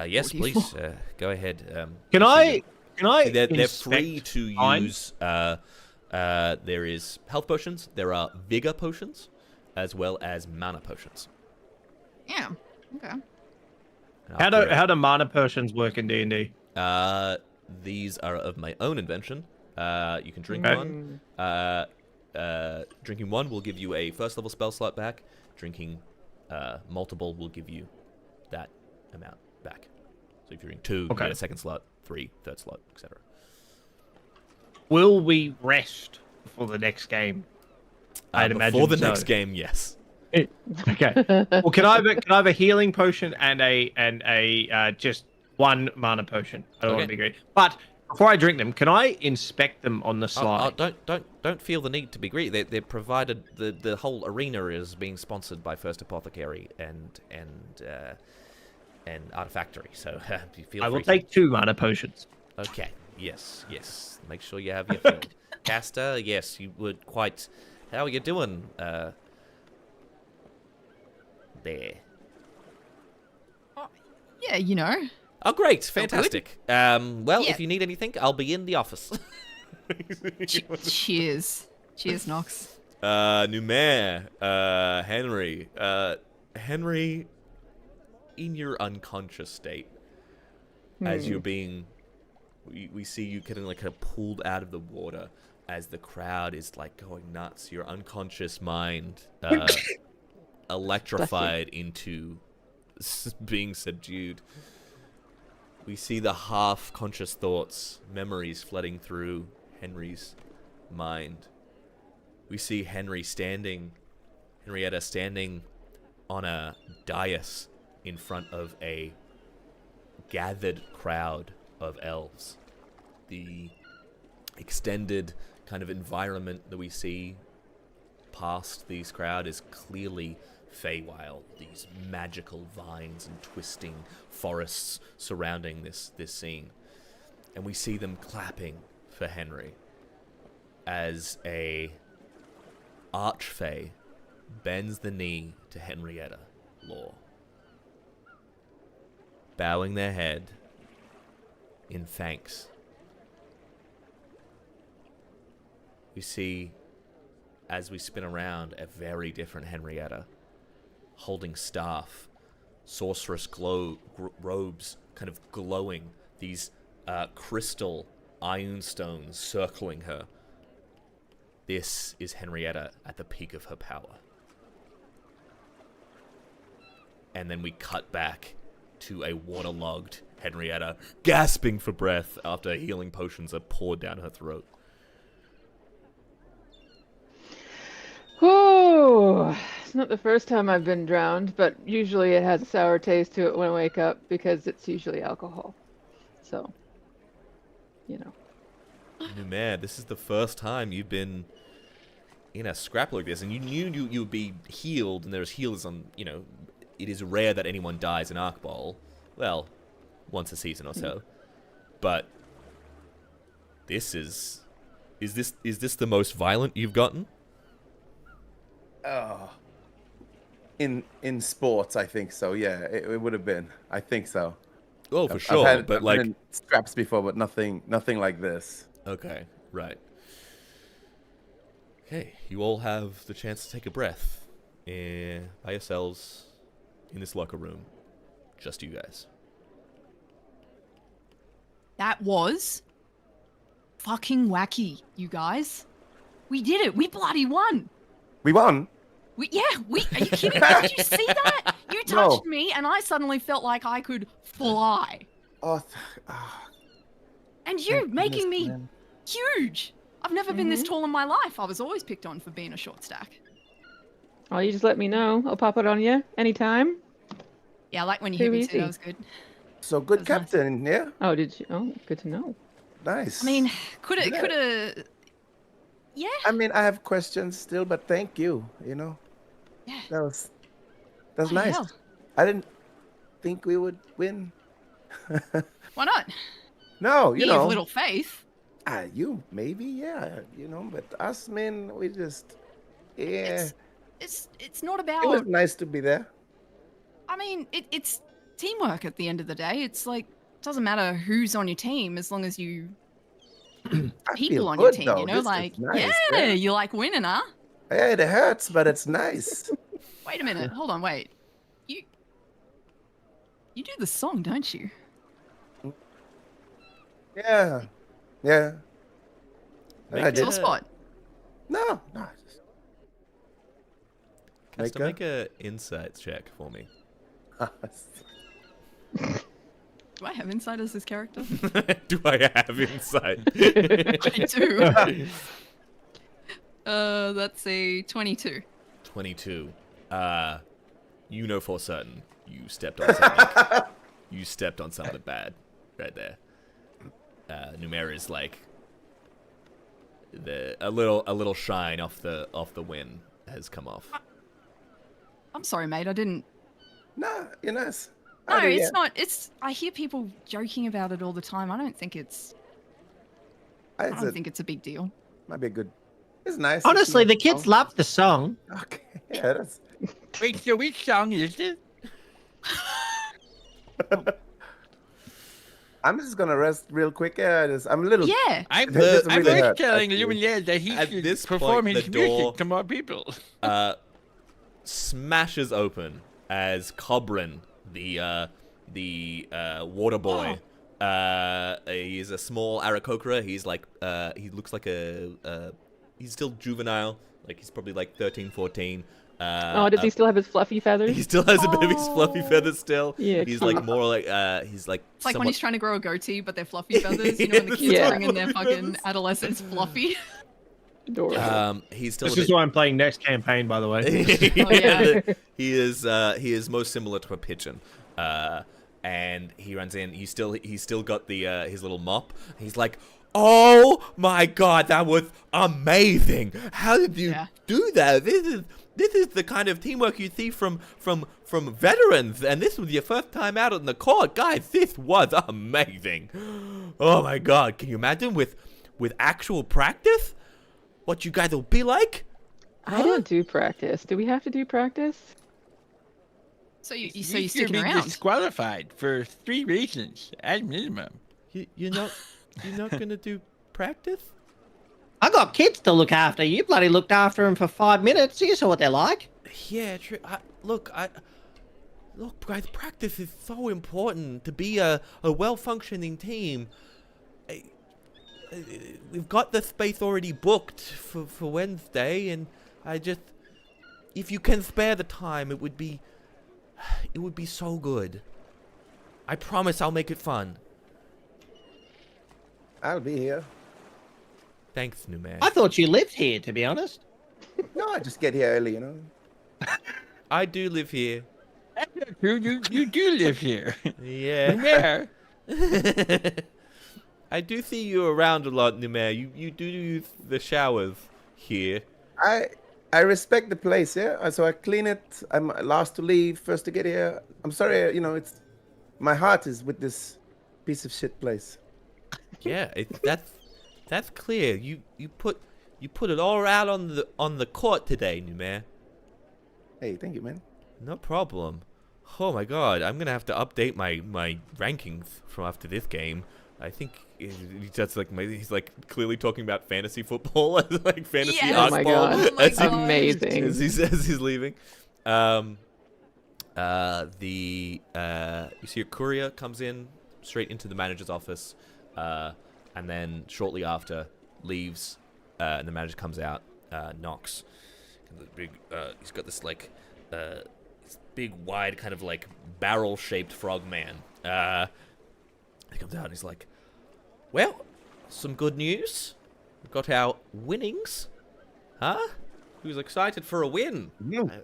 Yes, 44. please. Go ahead. Can I? They're inspect free to mine? use. There is health potions. There are vigor potions, as well as mana potions. Yeah. Okay. And How do mana potions work in D&D? These are of my own invention. You can drink Okay. one. Drinking one will give you a first level spell slot back. Drinking multiple will give you that amount back. So if you're drinking 2, you Okay. get a second slot, 3, third slot, etc. Will we rest before the next game? I'd imagine Before the so. next game, yes. Okay. Well, can I have a healing potion and a just one mana potion? I don't want to Okay. be greedy. But before I drink them, can I inspect them on the slide? Don't feel the need to be greedy. They're provided. The whole arena is being sponsored by First Apothecary and Artifactory. So you feel I will free. take 2 mana potions. Okay. Yes. Make sure you have your fill. Caster, yes, you would quite. How are you doing? There. Yeah, you know. Oh, great! So good. Fantastic. Well, Yeah. if you need anything, I'll be in the office. Cheers. Cheers, Knox. Numair, Henry. Henry, in your unconscious state, as you're being, we see you getting like pulled out of the water as the crowd is like going nuts. Your unconscious mind, electrified into being subdued. We see the half-conscious thoughts, memories flooding through Henry's mind. We see Henrietta standing on a dais in front of a gathered crowd of elves. The extended kind of environment that we see past these crowd is clearly Feywild, these magical vines and twisting forests surrounding this scene. And we see them clapping for Henry as a archfey bends the knee to Henrietta Law, bowing their head in thanks. We see, as we spin around, a very different Henrietta, holding staff, sorceress robes kind of glowing, these crystal iron stones circling her. This is Henrietta at the peak of her power. And then we cut back to a waterlogged Henrietta, gasping for breath after healing potions are poured down her throat. Whew. It's not the first time I've been drowned, but usually it has a sour taste to it when I wake up because it's usually alcohol. So, you know. Numair, this is the first time you've been in a scrap like this, and you knew you would be healed, and there's healers on, you know, it is rare that anyone dies in Arc Bowl. Well, once a season or so. But this is this the most violent you've gotten? Oh. In sports, I think so. Yeah, it would have been. I think so. Oh, for I've sure. I've But been in scraps before, but nothing like this. Okay, right. Okay, you all have the chance to take a breath by yourselves in this locker room. Just you guys. That was fucking wacky, you guys. We did it. We bloody won. We won. Are you kidding me? Did you see that? You touched me and I suddenly felt like I could fly. And you making me huge. I've never been this tall in my life. I was always picked on for being a short stack. Oh, you just let me know. I'll pop it on you anytime. Yeah, I like when you Too hit me easy. too. That was good. So good That was nice. captain, yeah. Oh, did you? Oh, good to know. Nice. I mean, could Yeah. have. Yeah. I mean, I have questions still, but thank you. You know, Yeah. that's Bloody nice. hell. I didn't think we would win. Why not? No, You you know, have little faith. you maybe, yeah, you know, but us men, we just, yeah. It's not It was about. nice to be there. I mean, it's teamwork at the end of the day. It's like it doesn't matter who's on your team as long as you I people feel on good, your team. though. You know, This is like nice, yeah, you like winning, huh? Yeah, it hurts, but it's nice. Wait a minute. Hold on. Wait. You do the song, don't you? Yeah, yeah. Make I it did. Sore spot. No. Casta, Micah? make a insights check for me. Do I have insight as this character? Do I have insight? I do. That's a 22. 22. You know for certain you stepped on something. You stepped on something bad right there. Numair is like a little shine off the win has come off. I'm sorry, mate. I didn't. No, you're nice. No, I do, it's yeah. not. It's. I hear people joking about it all the time. I don't think it's. I It's don't think it's a big deal. might be a good. It's nice. Honestly, the It's kids nice. love the song. Okay, yeah, that's. Wait, so which song is it? I'm just gonna rest real quick. Yeah, I'm a little. Yeah. I It doesn't was really hurt, telling actually. Lumiere that he At should this perform point, his the door- music to more people. Smashes open as Cobrin, the water boy. He's a small Aarakocra. He's like he looks like he's still juvenile. Like he's probably like 13, 14. Does he still have his fluffy feathers? He still has a bit of his fluffy Oh. feathers still. Yeah, He's cute. like more like he's like It's like when somewhat- he's trying to grow a goatee, but they're fluffy feathers. You know, when the kids Yeah. bring in their fucking adolescents fluffy. Adorable. he's still This a is bit... why I'm playing next campaign, by the way. Oh, yeah. he is most similar to a pigeon. And he runs in. He's still got the his little mop. He's like, Oh my god, that was amazing! How did you Yeah. do that? This is the kind of teamwork you see from veterans, and this was your first time out on the court, guys. This was amazing. Oh my god, can you imagine with actual practice, what you guys will be like? I don't do practice. Do we have to do practice? So you're You're sticking being around. disqualified for 3 reasons at minimum. You're not gonna do practice? I got kids to look after. You bloody looked after them for 5 minutes. You saw what they're like. Yeah, true. Look, guys, practice is so important to be a well-functioning team. We've got the space already booked for Wednesday, and if you can spare the time, it would be so good. I promise I'll make it fun. I'll be here. Thanks, new man. I thought you lived here, to be honest. No, I just get here early, I do live here. You do live here. Yeah. Yeah. I do see you around a lot, Numair. You do use the showers here. I respect the place, yeah. So I clean it. I'm last to leave, first to get here. I'm sorry, it's my heart is with this piece of shit place. Yeah, that's clear. You put it all out on the court today, Numair. Hey, thank you, man. No problem. Oh my god, I'm gonna have to update my rankings from after this game. I think he's like clearly talking about fantasy football as like fantasy Yes. Oh my hardball god. Oh my as he- God. Amazing. as he's leaving. You see a courier comes in straight into the manager's office, and then shortly after leaves, and the manager comes out, knocks. He's got this like this big wide kind of like barrel-shaped frog man. He comes out and he's like, "Well, some good news. We've got our winnings, huh? Who's excited for a win?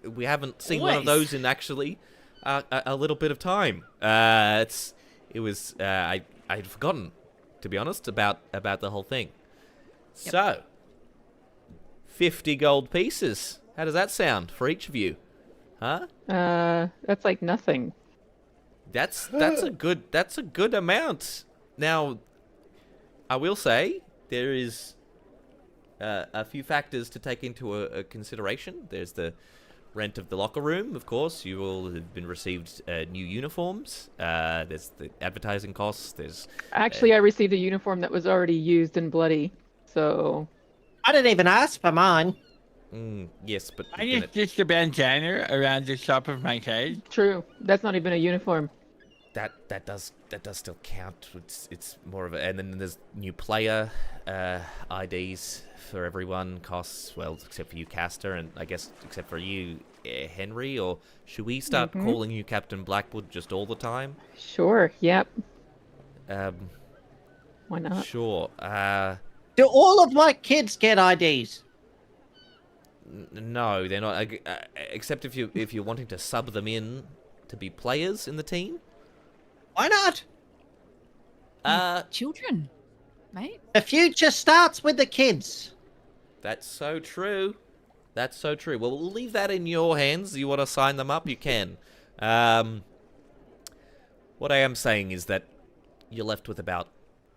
We haven't seen one of Nice. those in actually a little bit of time. I'd forgotten, to be honest, about the whole thing. Yep. So, 50 gold pieces. How does that sound for each of you? Huh? That's like nothing. That's a good amount. Now, I will say there is a few factors to take into a consideration. There's the rent of the locker room, of course. You all have been received new uniforms. There's the advertising costs. There's Actually, I received a uniform that was already used and bloody, so I didn't even ask for mine. yes, but I just stitched a bandana around the top of my head. true. That's not even a uniform. that does still count. It's more of a, and then there's new player IDs for everyone. Costs, well, except for you, Caster, and I guess except for you, Henry. Or should we start calling you Captain Blackwood just all the time? Sure. Yep. Why not? Sure. Do all of my kids get IDs? No, they're not. Except if you're wanting to sub them in to be players in the team. Why not? Children, mate. The future starts with the kids. That's so true. That's so true. Well, we'll leave that in your hands. You want to sign them up, you can. What I am saying is that you're left with about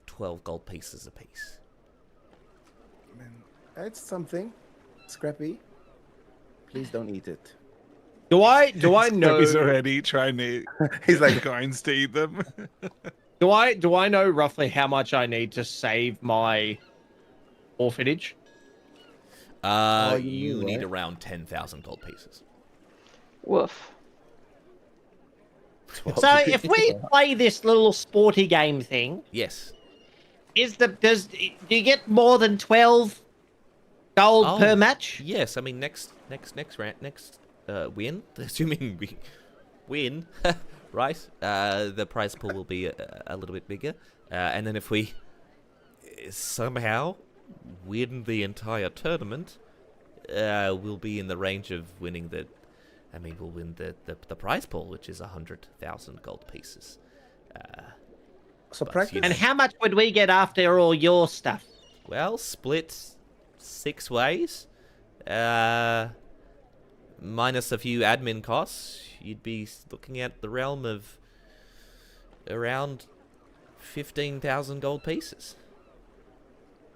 12 gold pieces apiece. It's something. Scrappy. Please don't eat it. Do I know? He's already trying to He's like, coins to eat them. Do I know roughly how much I need to save my orphanage? You need right. around 10,000 gold pieces. Woof. So if we play this little sporty game thing, Yes. do you get more than 12 gold per match? Yes, I mean next win, assuming we win, right? The prize pool will be a little bit bigger, and then if we somehow win the entire tournament, we'll be in the range of winning we'll win the prize pool, which is 100,000 gold pieces. So But, practice. you know, And how much would we get after all your stuff? well, split 6 ways. Minus a few admin costs, you'd be looking at the realm of around 15,000 gold pieces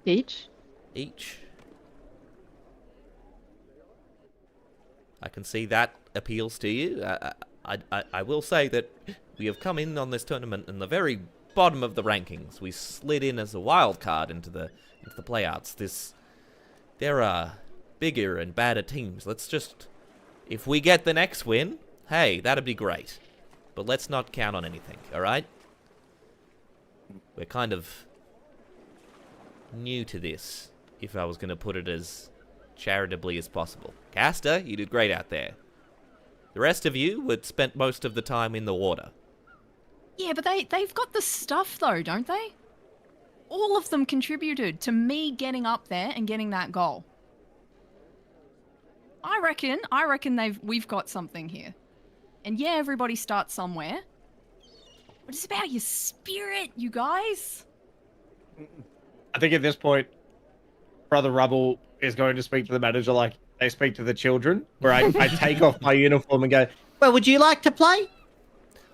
Each? each. I can see that appeals to you. I will say that we have come in on this tournament in the very bottom of the rankings. We slid in as a wild card into the playouts. There are bigger and badder teams. Let's just, if we get the next win, hey, that'd be great. But let's not count on anything, all right? We're kind of new to this, if I was going to put it as charitably as possible. Caster, you did great out there. The rest of you would spent most of the time in the water. Yeah, but they've got the stuff though, don't they? All of them contributed to me getting up there and getting that goal. I reckon we've got something here. And yeah, everybody starts somewhere. But it's about your spirit, you guys. I think at this point, Brother Rubble is going to speak to the manager like they speak to the children, where I take off my uniform and go, well, would you like to play?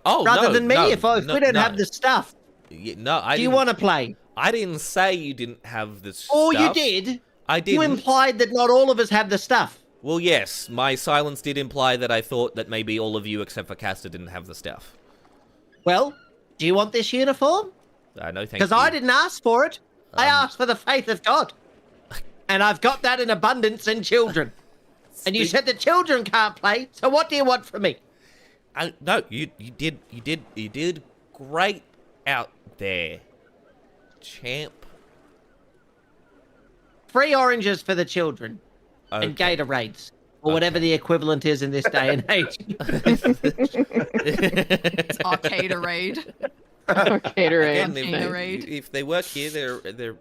Oh, Rather no, than me, no, if no, we don't no. have the stuff. No, I Do you didn't- want to play? I didn't say you didn't have the stuff. Or you did. I didn't. You implied that not all of us have the stuff. Well, yes, my silence did imply that I thought that maybe all of you except for Caster didn't have the stuff. Well, do you want this uniform? No, thank you. Because I didn't ask for it. I asked for the faith of God. And I've got that in abundance in children. And you said the children can't play, so what do you want from me? No, you did great out there, champ. 3 oranges for the children. And Okay. Gatorades. Or whatever the equivalent is in this day and age. It's Arcaderade. Gatorade. Again, Gatorade. if they work here, they're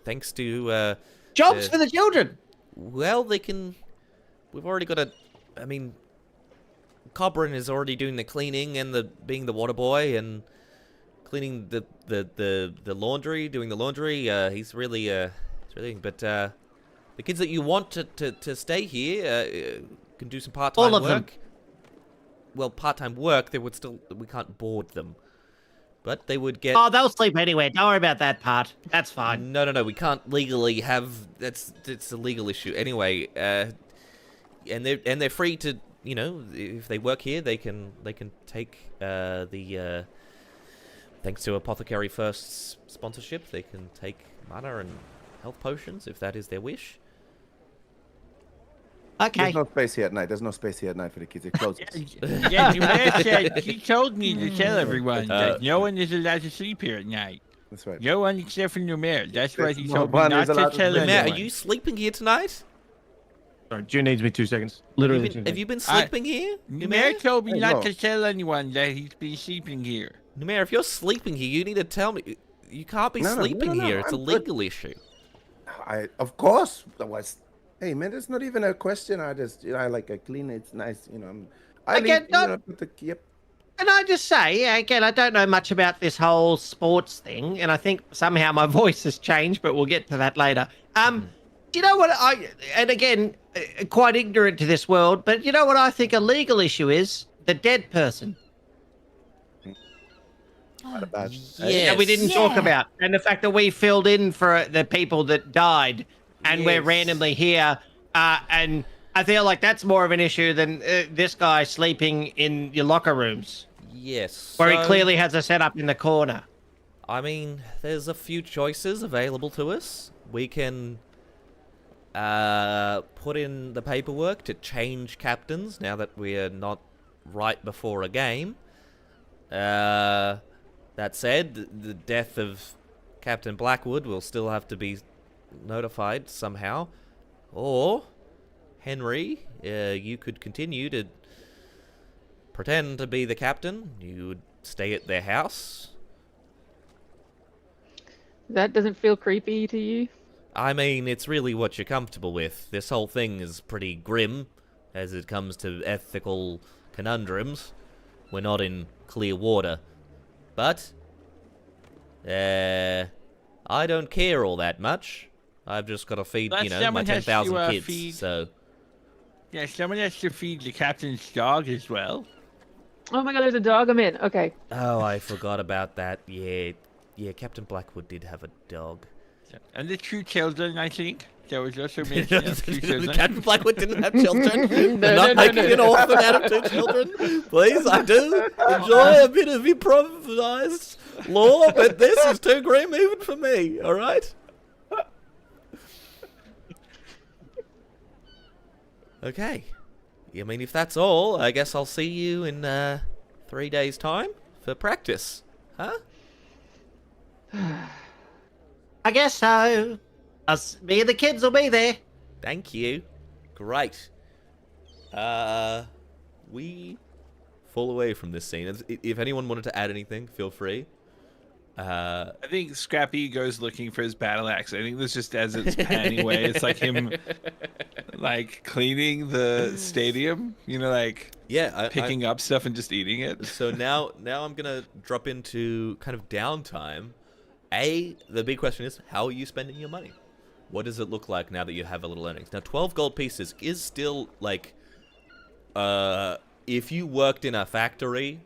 thanks to Jobs for the children. well, they can. We've already got a. I mean, Cobran is already doing the cleaning and being the water boy and cleaning the laundry, doing the laundry. He's really but the kids that you want to stay here can do some part-time All of work. them. Well, part-time work, we can't board them. But they would get... Oh, they'll sleep anywhere. Don't worry about that part. That's fine. No. We can't legally have... It's a legal issue. Anyway, and they're free to, you know, if they work here, they can take the... thanks to Apothecary First's sponsorship, they can take mana and health potions if that is their wish. Okay. There's no space here at night. There's no space here at night for the kids. It closes. Yeah, Jumea said she told me to tell everyone that no one is allowed to sleep here at night. That's right. No one except for Numair. That's why he No told me one not is to allowed to tell sleep. Matt, anyone. are you sleeping here tonight? Sorry, June needs me 2 seconds. Literally. Have you been sleeping here? Numair told me Hey, not no. to tell anyone that he's been sleeping here. Numair, if you're sleeping here, you need to tell me. You can't be No, sleeping no, here. It's a I'm good. legal issue. Of course. Hey man, it's not even a question. I like I clean. It's nice, you know. Again, Yep. Can I just say, again, I don't know much about this whole sports thing, and I think somehow my voice has changed, but we'll get to that later. Do you know what and again, quite ignorant to this world, but you know what I think a legal issue is? The dead person. Not a bad. Yes. That we didn't talk Yeah. about. And the fact that we filled in for the people that died, and we're Yes. randomly here, and I feel like that's more of an issue than this guy sleeping in your locker rooms, Yes. where he so, clearly has a setup in the corner. I mean, there's a few choices available to us. We can put in the paperwork to change captains now that we are not right before a game. That said, the death of Captain Blackwood will still have to be notified somehow. Or, Henry, you could continue to pretend to be the captain. You would stay at their house. That doesn't feel creepy to you? I mean, it's really what you're comfortable with. This whole thing is pretty grim as it comes to ethical conundrums. We're not in clear water. But I don't care all that much. I've just got to feed, But my someone has to, 10,000 kids. feed- So, Yeah, someone has to feed the captain's dog as well. Oh my god, there's a dog. I'm in. Okay. oh, I forgot about that. Yeah, Captain Blackwood did have a dog. And the 2 children, I think. There was also mention of 2 children. Captain Blackwood didn't have children. No, I'm not no, making no. an orphan out of 2 children. Please, I do enjoy a bit of improvised lore, but this is too grim even for me. All right. Okay. I mean, if that's all, I guess I'll see you in 3 days' time for practice. Huh? I guess so. Me and the kids will be there. Thank you. Great. We fall away from this scene. If anyone wanted to add anything, feel free. I think Scrappy goes looking for his battle axe. I think this just as it's panning away. It's like him, like cleaning the stadium. Picking up stuff and just eating it. So now I'm gonna drop into kind of downtime. The big question is, how are you spending your money? What does it look like now that you have a little earnings? Now, 12 gold pieces is still like, if you worked in a factory,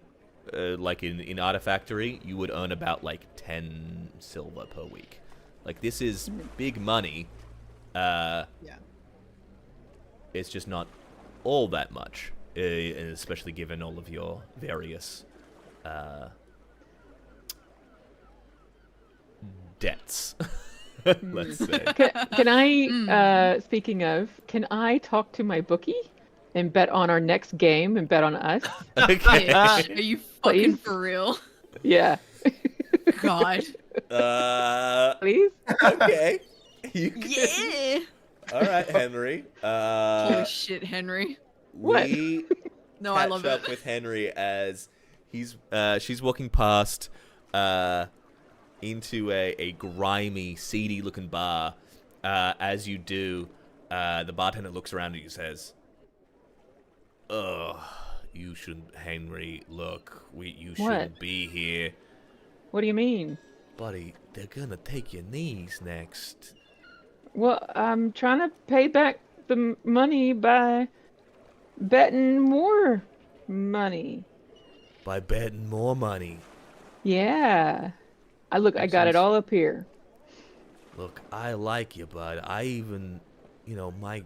like in Artifactory, you would earn about like 10 silver per week. Like, this is big money. Yeah. It's just not all that much, especially given all of your various debts. Let's say. Can I, speaking of, can I talk to my bookie and bet on our next game and bet on us? Okay. Bitch, are you fucking Please? for real? Yeah. God. Please? Okay. You can. Yeah. All right, Henry. Holy shit, Henry. What? We No, I catch love up it. with Henry as she's walking past into a grimy, seedy-looking bar. As you do, the bartender looks around at you and says, "Ugh, you shouldn't, Henry. Look, you shouldn't be here, What do you mean? buddy. They're gonna take your knees next." Well, I'm trying to pay back the money by betting more money. By betting more money. Yeah. I got sense. it all up here. Look, I like you, bud. I even, my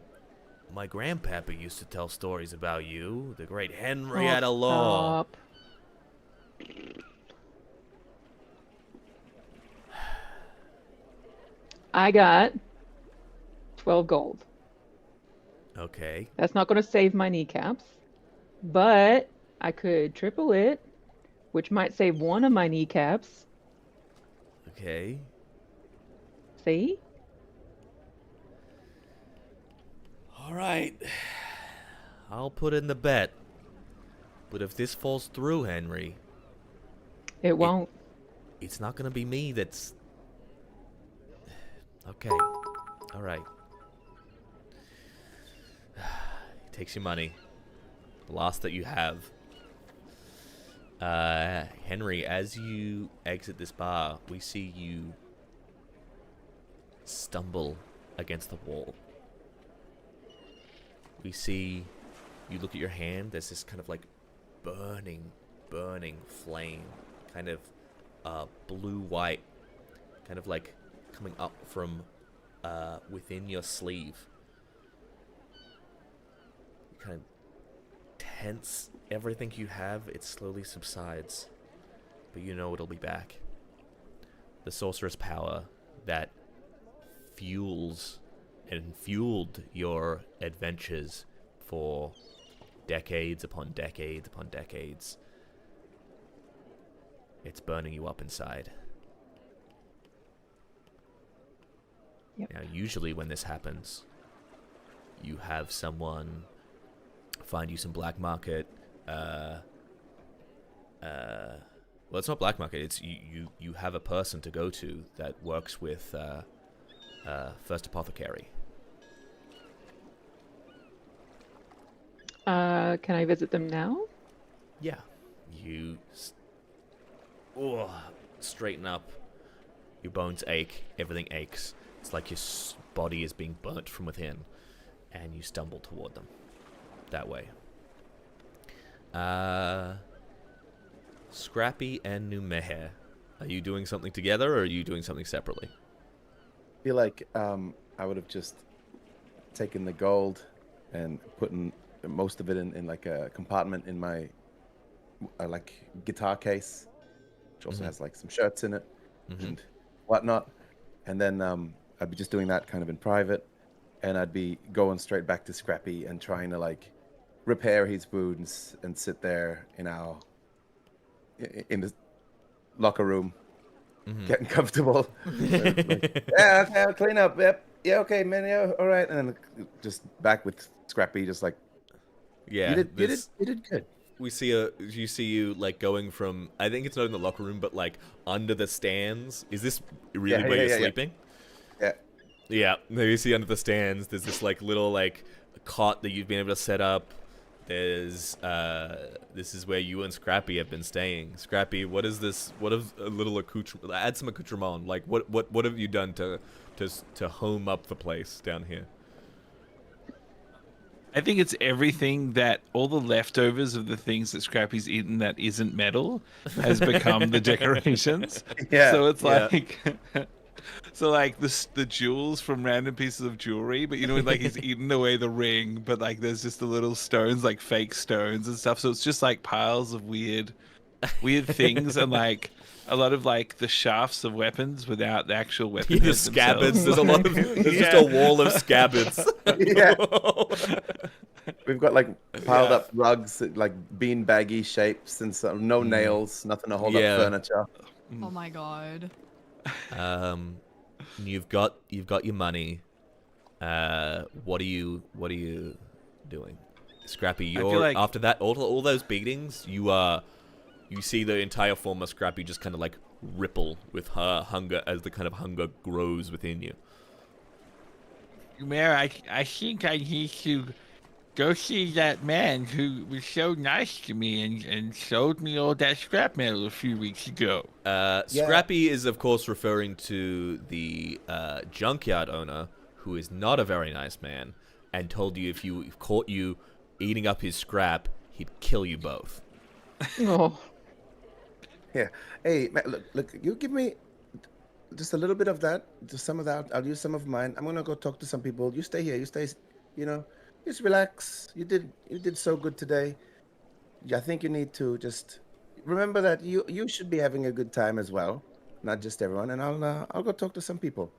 grandpapa used to tell stories about you, the great Henrietta Law. Stop. I got 12 gold. Okay. That's not going to save my kneecaps, but I could triple it, which might save one of my kneecaps. Okay. See? All right. I'll put in the bet. But if this falls through, Henry, It won't. it's not gonna be me that's... Okay. All right. He takes your money. The last that you have. Henry, as you exit this bar, we see you stumble against the wall. We see you look at your hand. There's this kind of like burning flame, kind of blue-white, kind of like coming up from within your sleeve. You kind of tense everything you have. It slowly subsides, but you know it'll be back. The sorcerer's power that fuels and fueled your adventures for decades upon decades upon decades. It's burning you up inside. Yep. Now, usually when this happens, you have someone find you some black market. Well, it's not black market. It's you have a person to go to that works with First Apothecary. Can I visit them now? Yeah. You straighten up Your bones ache. Everything aches. It's like your body is being burnt from within, and you stumble toward them. That way. Scrappy and Numehe. Are you doing something together, or are you doing something separately? I feel like I would have just taken the gold and putting most of it in like a compartment in my like guitar case, which also has like some shirts in it and whatnot. And then I'd be just doing that kind of in private, and I'd be going straight back to Scrappy and trying to like repair his wounds and sit there in the locker room, getting comfortable. Like, yeah, okay, I'll clean up. Yep. Yeah, okay, man. Yeah, all right. And then just back with Scrappy, just like, Yeah, you did good. you see you like going from, I think it's not in the locker room, but like under the stands. Is this really where you're sleeping? Yeah. Yeah, there you see under the stands. There's this like little like cot that you've been able to set up. There's this is where you and Scrappy have been staying. Scrappy, what is this? What is a little accoutrement? Add some accoutrement. Like what have you done to home up the place down here? I think it's everything that all the leftovers of the things that Scrappy's eaten that isn't metal has become the decorations. Yeah. So it's like, so like the jewels from random pieces of jewelry, but you know, like he's eaten away the ring, but like there's just the little stones, like fake stones and stuff. So it's just like piles of weird things, and like a lot of like the shafts of weapons without the actual weapon. The scabbards. There's a lot of. There's just a wall of scabbards. Yeah. We've got like piled up rugs, like bean baggy shapes, and no nails, nothing to hold up furniture. Oh my god. You've got your money. What are you doing, Scrappy? You're like... after that all those beatings. You see the entire form of Scrappy just kind of like ripple with her hunger as the kind of hunger grows within you. Mayor, I think I need to go see that man who was so nice to me and sold me all that scrap metal a few weeks ago. Scrappy is, of course, referring to the junkyard owner, who is not a very nice man, and told you if you caught you eating up his scrap, he'd kill you both. Oh. Yeah. Hey, man, look, you give me just a little bit of that, just some of that. I'll use some of mine. I'm gonna go talk to some people. You stay here. You stay, just relax. You did so good today. I think you need to just remember that you should be having a good time as well, not just everyone. And I'll go talk to some people.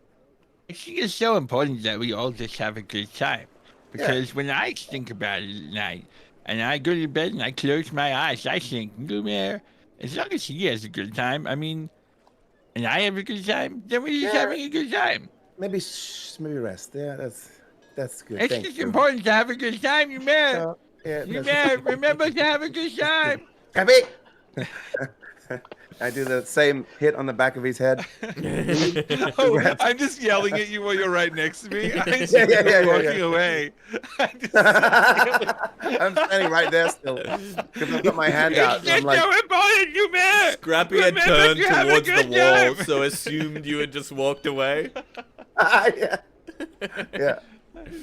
I think it's so important that we all just have a good time. Because when I think about it at night, and I go to bed and I close my eyes, I think, Mayor, as long as he has a good time, I mean, and I have a good time, then we're just having a good time. Maybe rest. Yeah, that's good. It's just important to have a good time, Mayor. Mayor, remember to have a good time. Happy. I do the same hit on the back of his head. I'm just yelling at you while you're right next to me. I'm walking away. I'm standing right there still. Because I've got my hand out. It's so important, you man. Scrappy had turned towards the wall, so assumed you had just walked away. Yeah.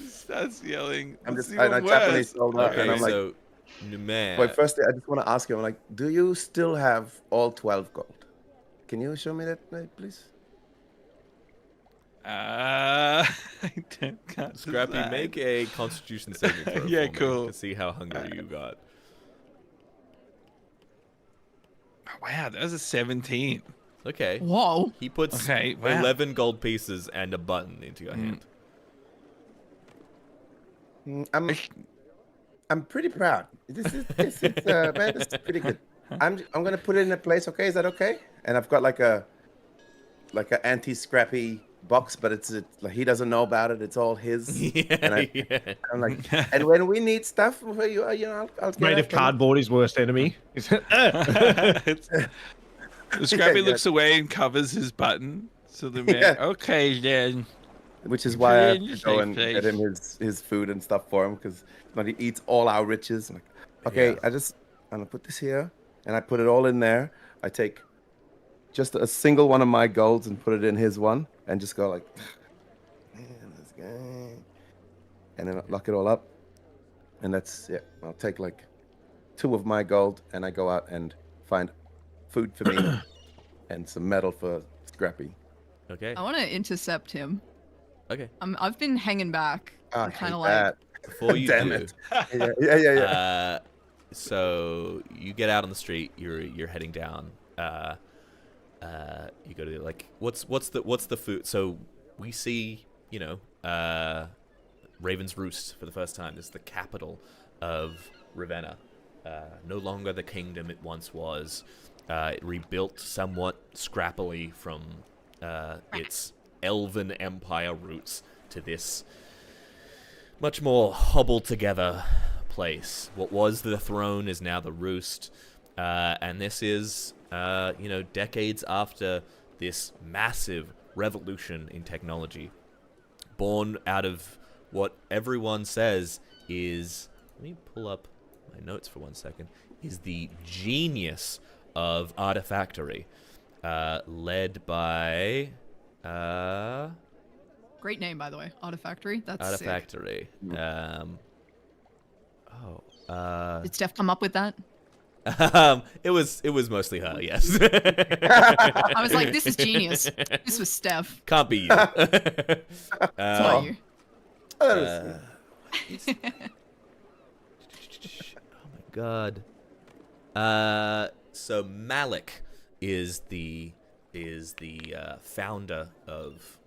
Starts yelling. I tap on his shoulder and I'm like, so, Numer. wait, first I just want to ask you, I'm like, do you still have all 12 gold? Can you show me that, please? I can't. Scrappy, make a Constitution saving throw. Yeah, for me cool. To see how hungry you got. Wow, that was a 17. Okay. Whoa. He puts 11 gold pieces and a button into your hand. I'm pretty proud. This is pretty good. I'm gonna put it in a place. Okay, is that okay? And I've got like a anti-Scrappy box, but it's like he doesn't know about it. It's all his. I'm like, and when we need stuff for you, I'll get Made of cardboard, his worst enemy. Scrappy looks away and covers his button. So the man, okay then. Which is why I have to go and get him his food and stuff for him, because he eats all our riches. I'm like, okay, I'm gonna put this here, and I put it all in there. I take just a single one of my golds and put it in his one, and just go like, man, this guy, and then lock it all up, and that's it. I'll take like 2 of my gold, and I go out and find food for me and some metal for Scrappy. Okay. I want to intercept him. Okay. I've been hanging back, I kind of hate that. Before you Damn do, it. Yeah. so you get out on the street. You're heading down. You go to like what's the food? So we see Raven's Roost for the first time. This is the capital of Ravenna. No longer the kingdom it once was. It rebuilt somewhat scrappily from its elven empire roots to this much more hobbled together place. What was the throne is now the Roost, and this is decades after this massive revolution in technology, born out of what everyone says is, let me pull up my notes for 1 second, is the genius of Artifactory, led by Great name, by the way. Artifactory. That's sick. Artifactory. Did Steph come up with that? It was mostly her, yes. I was like, this is genius. This was Steph. Can't be you. It's not you. Oh my god. So Malik is the founder of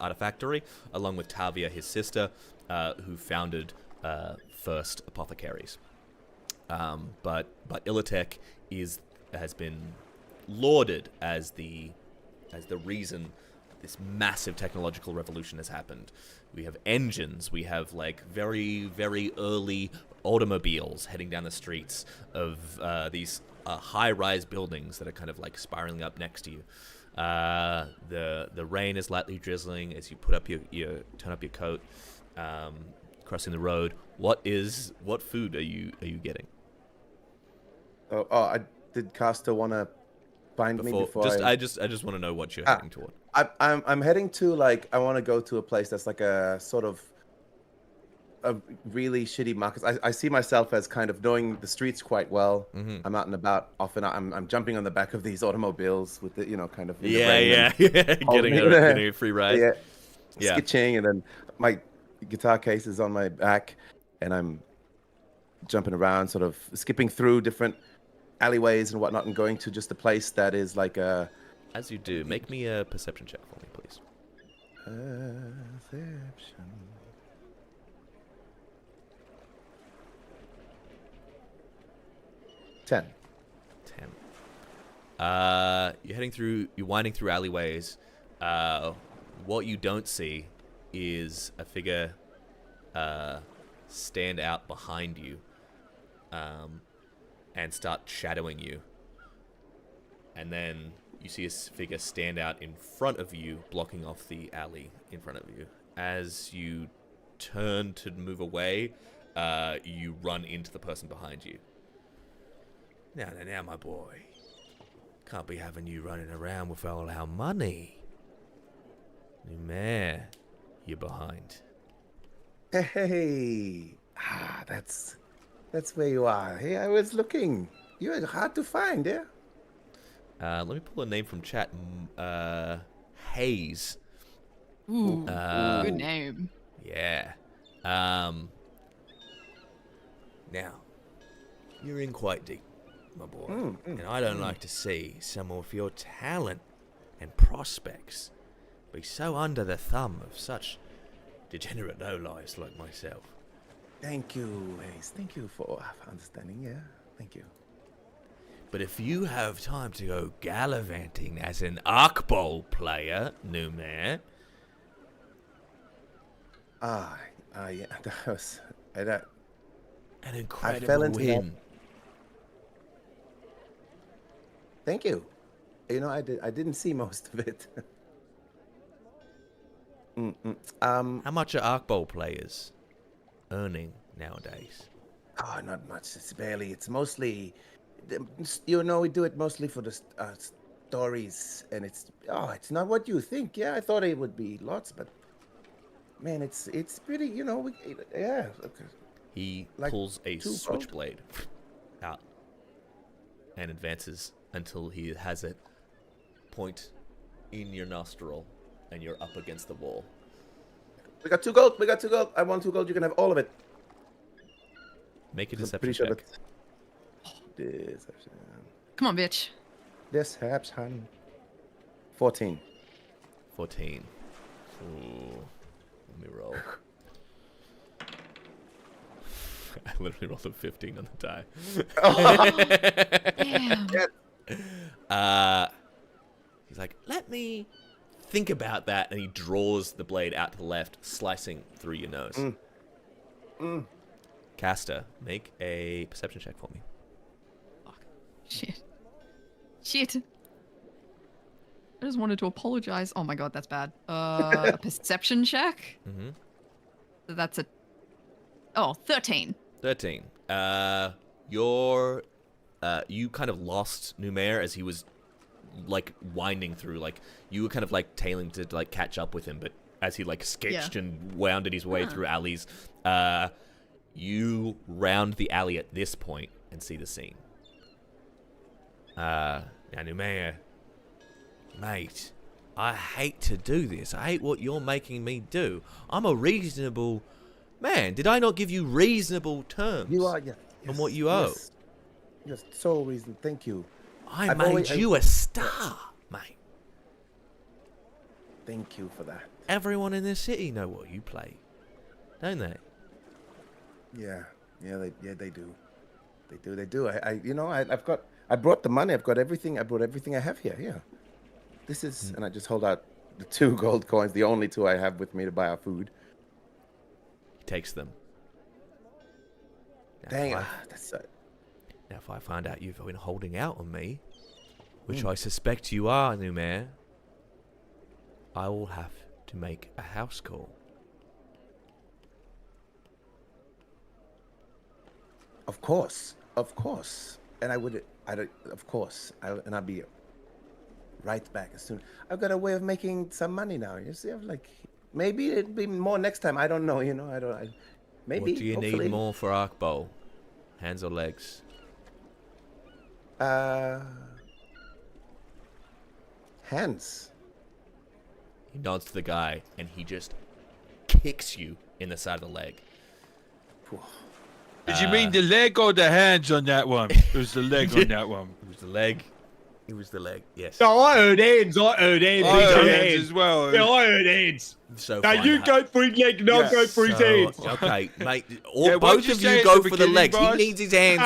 Artifactory, along with Tavia, his sister, who founded First Apothecaries. But Illitek has been lauded as the reason this massive technological revolution has happened. We have engines. We have like very, very early automobiles heading down the streets of these high-rise buildings that are kind of like spiraling up next to you. The rain is lightly drizzling as you put up turn up your coat, crossing the road. What food are you getting? Did Castor want to find me before? I just want to know what you're heading toward. I'm heading to I want to go to a place that's like a sort of a really shitty market. I see myself as kind of knowing the streets quite well. Mm-hmm. I'm out and about often. I'm jumping on the back of these automobiles with the kind of yeah getting a free ride. Yeah, skitching, and then my guitar case is on my back, and I'm jumping around, sort of skipping through different alleyways and whatnot, and going to just a place that is like a. As you do, make me a perception check for me, please. Perception. 10. You're winding through alleyways. What you don't see is a figure stand out behind you and start shadowing you. And then you see a figure stand out in front of you, blocking off the alley in front of you. As you turn to move away, you run into the person behind you. Now, my boy. Can't be having you running around with all our money. Man, you're behind. Hey, that's where you are. Hey, I was looking. You were hard to find, yeah? Let me pull a name from chat. Hayes. Ooh, good name. Yeah. Now, you're in quite deep, my boy. And I don't like to see someone with your talent and prospects be so under the thumb of such degenerate lowlifes like myself. Thank you, Ace. Thank you for understanding, yeah? Thank you. But if you have time to go gallivanting as an Arc Bowl player, Numair... yeah, that was... an I fell incredible into win. that. Thank you. I didn't see most of it. How much are Arc Bowl players earning nowadays? Oh, not much. It's barely. It's mostly You know, we do it mostly for the stories, and it's not what you think. Yeah, I thought it would be lots, but man, it's pretty. You know, yeah. Okay. He Like pulls a 2 gold? switchblade out and advances until he has it point in your nostril, and you're up against the wall. We got 2 gold. We got 2 gold. I want 2 gold. You can have all of it. Make a I'm deception pretty sure check. Deception. Come on, bitch. Deception. 14. 14. Ooh. Let me roll. I literally rolled a 15 on the die. Damn. He's like, let me think about that, and he draws the blade out to the left, slicing through your nose. Caster, make a perception check for me. Shit. Shit. I just wanted to apologize. Oh my god, that's bad. A perception check? Mm-hmm. That's a... Oh, 13. 13. You kind of lost Numair as he was, like, winding through. Like, you were kind of, like, tailing to, like, catch up with him, but as he, like, sketched and wounded his way through alleys, you round the alley at this point and see the scene. Now, Numair, mate, I hate to do this. I hate what you're making me do. I'm a reasonable man. Did I not give you reasonable terms? You are, yeah. On what you owe? Yes. You're so reason. Thank you. I I've made always- you a star, mate. Thank you for that. Everyone in this city know what you play, don't they? Yeah, they do. They do. I brought the money. I've got everything. I brought everything I have here. Yeah. This is, and I just hold out the 2 gold coins, the only 2 I have with me to buy our food. He takes them. Now, Dang, if I- that's Now, if I find out you've been holding out on me, which I suspect you are, Numair, I will have to make a house call. of course, and I'll be right back as soon. I've got a way of making some money now. You see, I'm like, maybe it'd be more next time. I don't know. You know, maybe. What do you hopefully. need more for Arc Bowl? Hands or legs? Hands. He nods to the guy, and he just kicks you in the side of the leg. Did you mean the leg or the hands on that one? It was the leg on that one. It was the leg. It was the leg. Yes. No, I heard hands. I heard hands. I He heard said hands hands. as well. Yeah, I heard hands. So Now fine, you go for his leg and I'll go for his hands. Okay, mate. Yeah, Or what'd both you of say you at go the for the beginning, legs. boss? He needs his hands.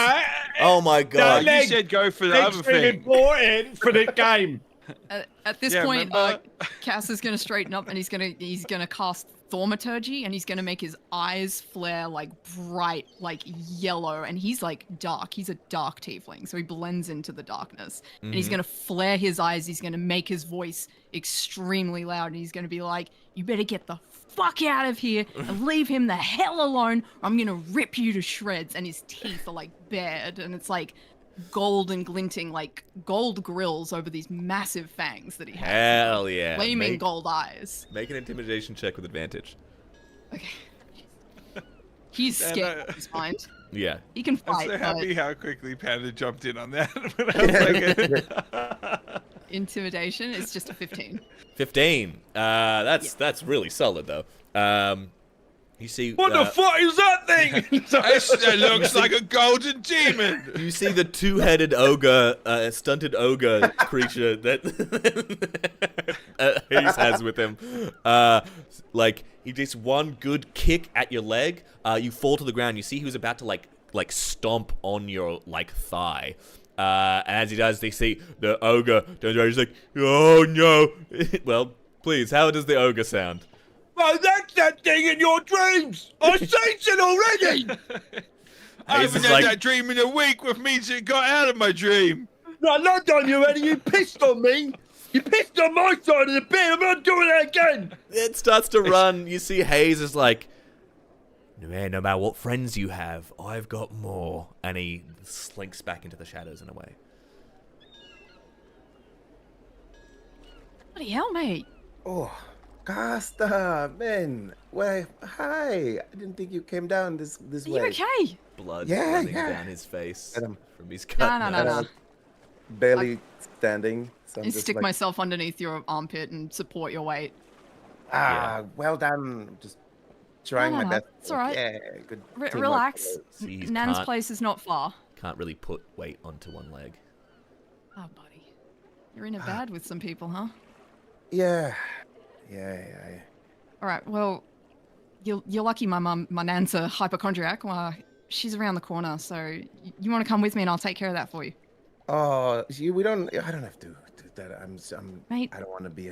Oh my You god. leg. said go for the other Extremely thing. important for the game. At this Yeah, point, remember- Cass is gonna straighten up and he's gonna cast Thaumaturgy and he's gonna make his eyes flare like bright, like yellow, and he's like dark. He's a dark tiefling, so he blends into the darkness. And he's gonna flare his eyes. He's gonna make his voice extremely loud, and he's gonna be like, "You better get the fuck out of here and leave him the hell alone. Or I'm gonna rip you to shreds." And his teeth are like bared, and it's like gold and glinting, like gold grills over these massive fangs that he has. Hell yeah. Flaming gold eyes. Make an intimidation check with advantage. Okay. He's And, scared out of his mind. Yeah. He can I'm fight, so but happy how quickly Panda jumped in on that. When I was like, intimidation is just a 15. 15. That's really solid though. You see What the fuck is that thing? That looks like a golden demon. You see the two-headed ogre, stunted ogre creature that Hayes has with him. Like he takes one good kick at your leg. You fall to the ground. You see he was about to like stomp on your like thigh. And as he does, they see the ogre turns around. He's like, "Oh no!" Well, please, how does the ogre sound? Oh, that's that thing in your dreams. I've seen it already. I Hayes haven't is had like- that dream in a week, which means it got out of my dream. No, not done you already. You pissed on me. You pissed on my side of the bed. I'm not doing that again. It starts to run. You see Hayes is like, Man, no matter what friends you have, I've got more. And he slinks back into the shadows in a way. Bloody hell, mate. Oh, Costa, man. Well, hi. I didn't think you came down this Are way. you okay? Blood Yeah, running yeah. down his face And I'm- from his No, cut. no, no, And I'm no. like barely standing. So I'm I just stick like, myself underneath your armpit and support your weight. well done. Just No, trying no, my no. best. It's all right. Yeah, good. teamwork. Relax. See, he Nan's can't- place is not far. Can't really put weight onto one leg. Oh, buddy. You're in it bad with some people, huh? Yeah. All right, well, you're lucky my nan's a hypochondriac. Well, she's around the corner, so you want to come with me and I'll take care of that for you. Oh, we don't. I don't have to do that. Mate, I don't want to be.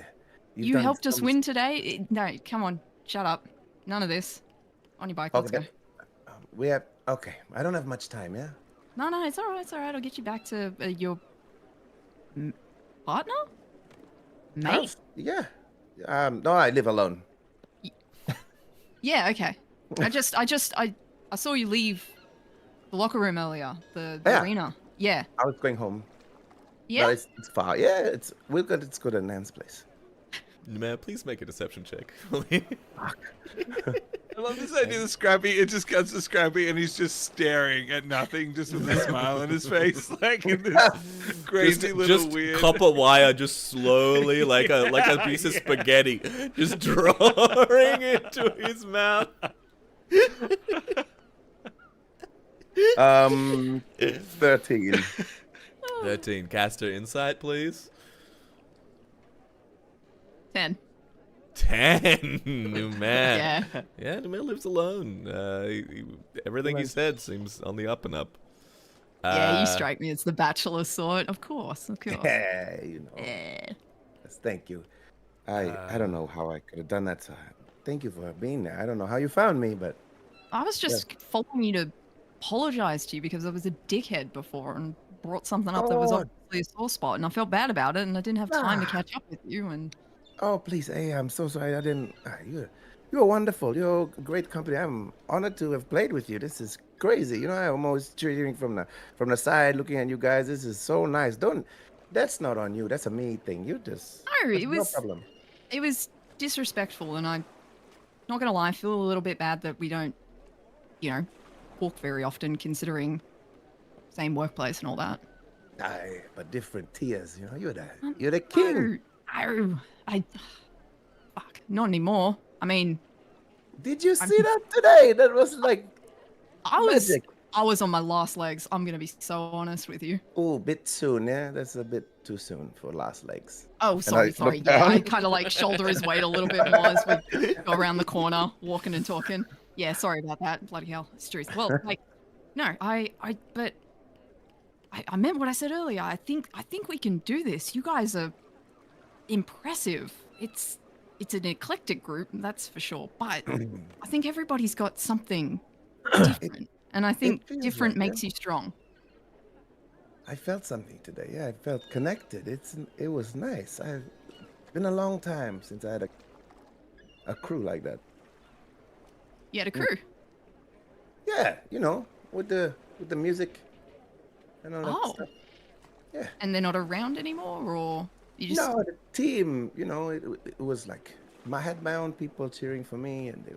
You helped us win today. No, come on, shut up. None of this. On your bike, let's go. Okay. We have. Okay. I don't have much time. Yeah. No, it's all right. It's all right. I'll get you back to your partner, mate. House? Yeah. No, I live alone. Yeah, okay. I saw you leave the locker room earlier, the Yeah. arena. Yeah. I was going home. Yeah. No, it's far. Yeah, it's good at Nan's place. Man, please make a deception check. I love this idea of Scrappy. It just cuts to Scrappy, and he's just staring at nothing, just with a smile on his face, like in this crazy little just weird. copper wire, just slowly, like a piece of spaghetti, just drawing into his mouth. 13. 13. Caster insight, please. 10. 10. New man. Yeah. Yeah, Numel lives alone. Everything he said seems on the up and up. Yeah, you strike me as the bachelor sort. Of course. Yeah, you know. Yeah. Yes, thank you. I don't know how I could have done that. So thank you for being there. I don't know how you found me, but I was just following you to apologize to you because I was a dickhead before and brought something up that was Oh. obviously a sore spot, and I felt bad about it, and I didn't have time to catch up with you. And oh please, hey, I'm so sorry. I didn't. You're wonderful. You're a great company. I'm honored to have played with you. This is crazy. You know, I'm always cheering from the side, looking at you guys. This is so nice. That's not on you. That's a me thing. You just no, it no was problem. it was disrespectful, and I'm not gonna lie, I feel a little bit bad that we don't, talk very often, considering same workplace and all that. Aye, but different tiers. You know, you're the king. Fuck, not anymore. I mean, Did you see that today? That was like magic. I was on my last legs. I'm gonna be so honest with you. Oh, bit soon, yeah. That's a bit too soon for last legs. Oh, sorry. look Yeah, I down. kind of like shoulder his weight a little bit more as we go around the corner, walking and talking. Yeah, sorry about that. Bloody hell, it's true. Well, no, but I meant what I said earlier. I think we can do this. You guys are impressive. It's an eclectic group, that's for sure. But I think everybody's got something different, and I think feels different like makes you strong. I felt something today. Yeah, I felt connected. It was nice. It's been a long time since I had a crew like that. You had a crew. Yeah, with the music and all that Oh. stuff. Yeah. And they're not around anymore, or you just No, the team, it was like I had my own people cheering for me, and they,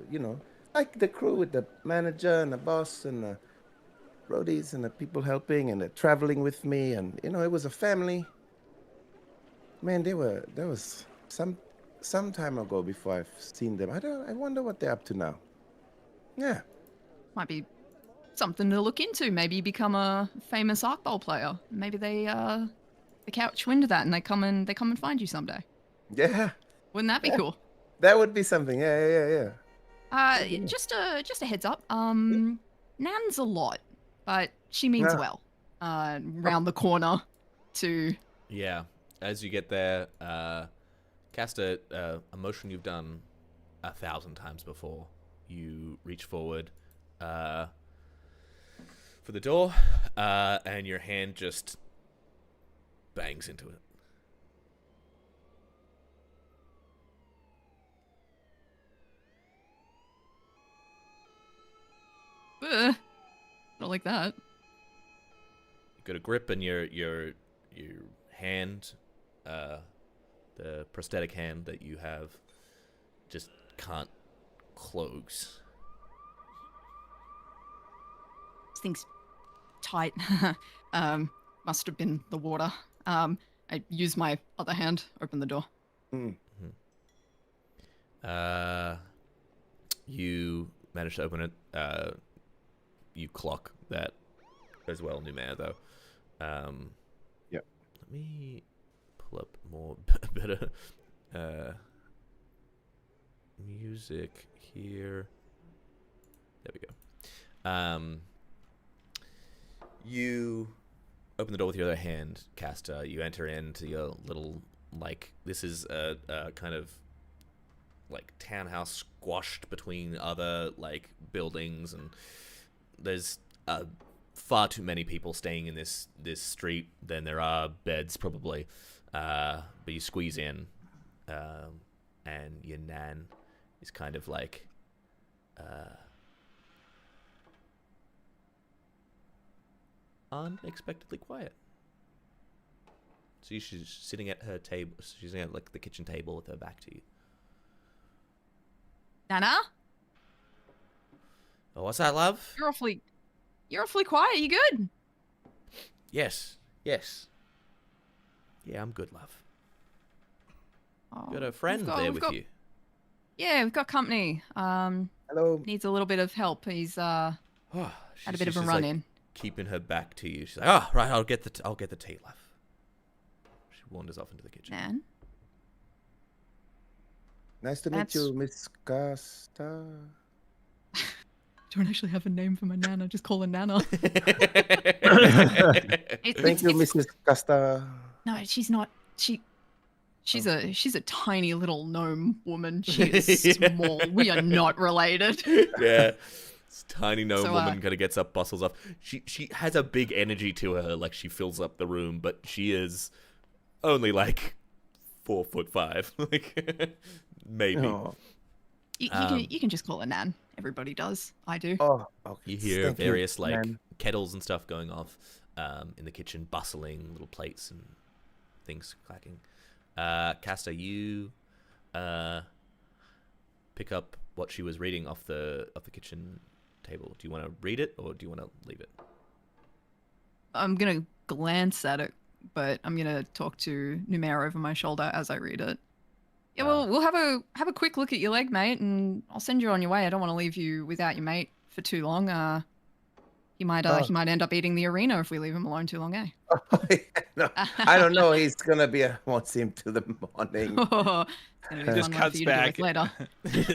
like the crew with the manager and the boss and the roadies and the people helping and the traveling with me, and it was a family. Man, there was some time ago before I've seen them. I wonder what they're up to now. Yeah. might be something to look into. Maybe you become a famous Arc Bowl player. Maybe they catch wind of that and they come and find you someday. Yeah. Wouldn't that be cool? That would be something. Yeah. Just a heads up. Nan's a lot, but she means Yeah. well. Round the corner to Yeah. As you get there, cast a motion you've done 1,000 times before. You reach forward for the door, and your hand just bangs into it. Not like that. You got a grip in your hand, the prosthetic hand that you have, just can't close. This thing's tight. Must have been the water. I use my other hand, open the door. You manage to open it. You clock that as well, Numair, though. Yep. Let me pull up more better music here. There we go. You open the door with your other hand, Caster. You enter into your little, like, this is a kind of like townhouse squashed between other like buildings, and there's far too many people staying in this street than there are beds probably. But you squeeze in, and your nan is kind of like unexpectedly quiet. So she's sitting at her table. She's sitting at like the kitchen table with her back to you. Nana, Oh, what's that, love? you're awfully quiet. You good? Yes. Yeah, I'm good, love. Oh, You got a friend there with you. Yeah, we've got company. Hello. Needs a little bit of help. He's had a bit of a run in. Keeping her back to you. She's like, "Oh, right, I'll get the tea, love." She wanders off into the kitchen. Nan. Nice to meet That's- you, Miss Casta. Don't actually have a name for my nana. Just call her Nana. Thank you, Mrs. Casta. No, she's not. She's a tiny little gnome woman. She is small. We are not related. Yeah. This tiny gnome So, woman kind of gets up, bustles up. She has a big energy to her, like she fills up the room, but she is only like 4'5", like maybe. Oh, You can just call her Nan. Everybody does. I do. oh okay. You hear Thank various like man. kettles and stuff going off in the kitchen, bustling, little plates and things clacking. Caster, you pick up what she was reading off the kitchen table. Do you want to read it or do you want to leave it? I'm gonna glance at it, but I'm gonna talk to Numair over my shoulder as I read it. Yeah, well, we'll have a quick look at your leg, mate, and I'll send you on your way. I don't want to leave you without your mate for too long. He might end up eating the arena if we leave him alone too long, eh? No, I don't know. He's gonna be. I won't see him till the morning. It's gonna be a Just fun one cuts for you to deal with back. later.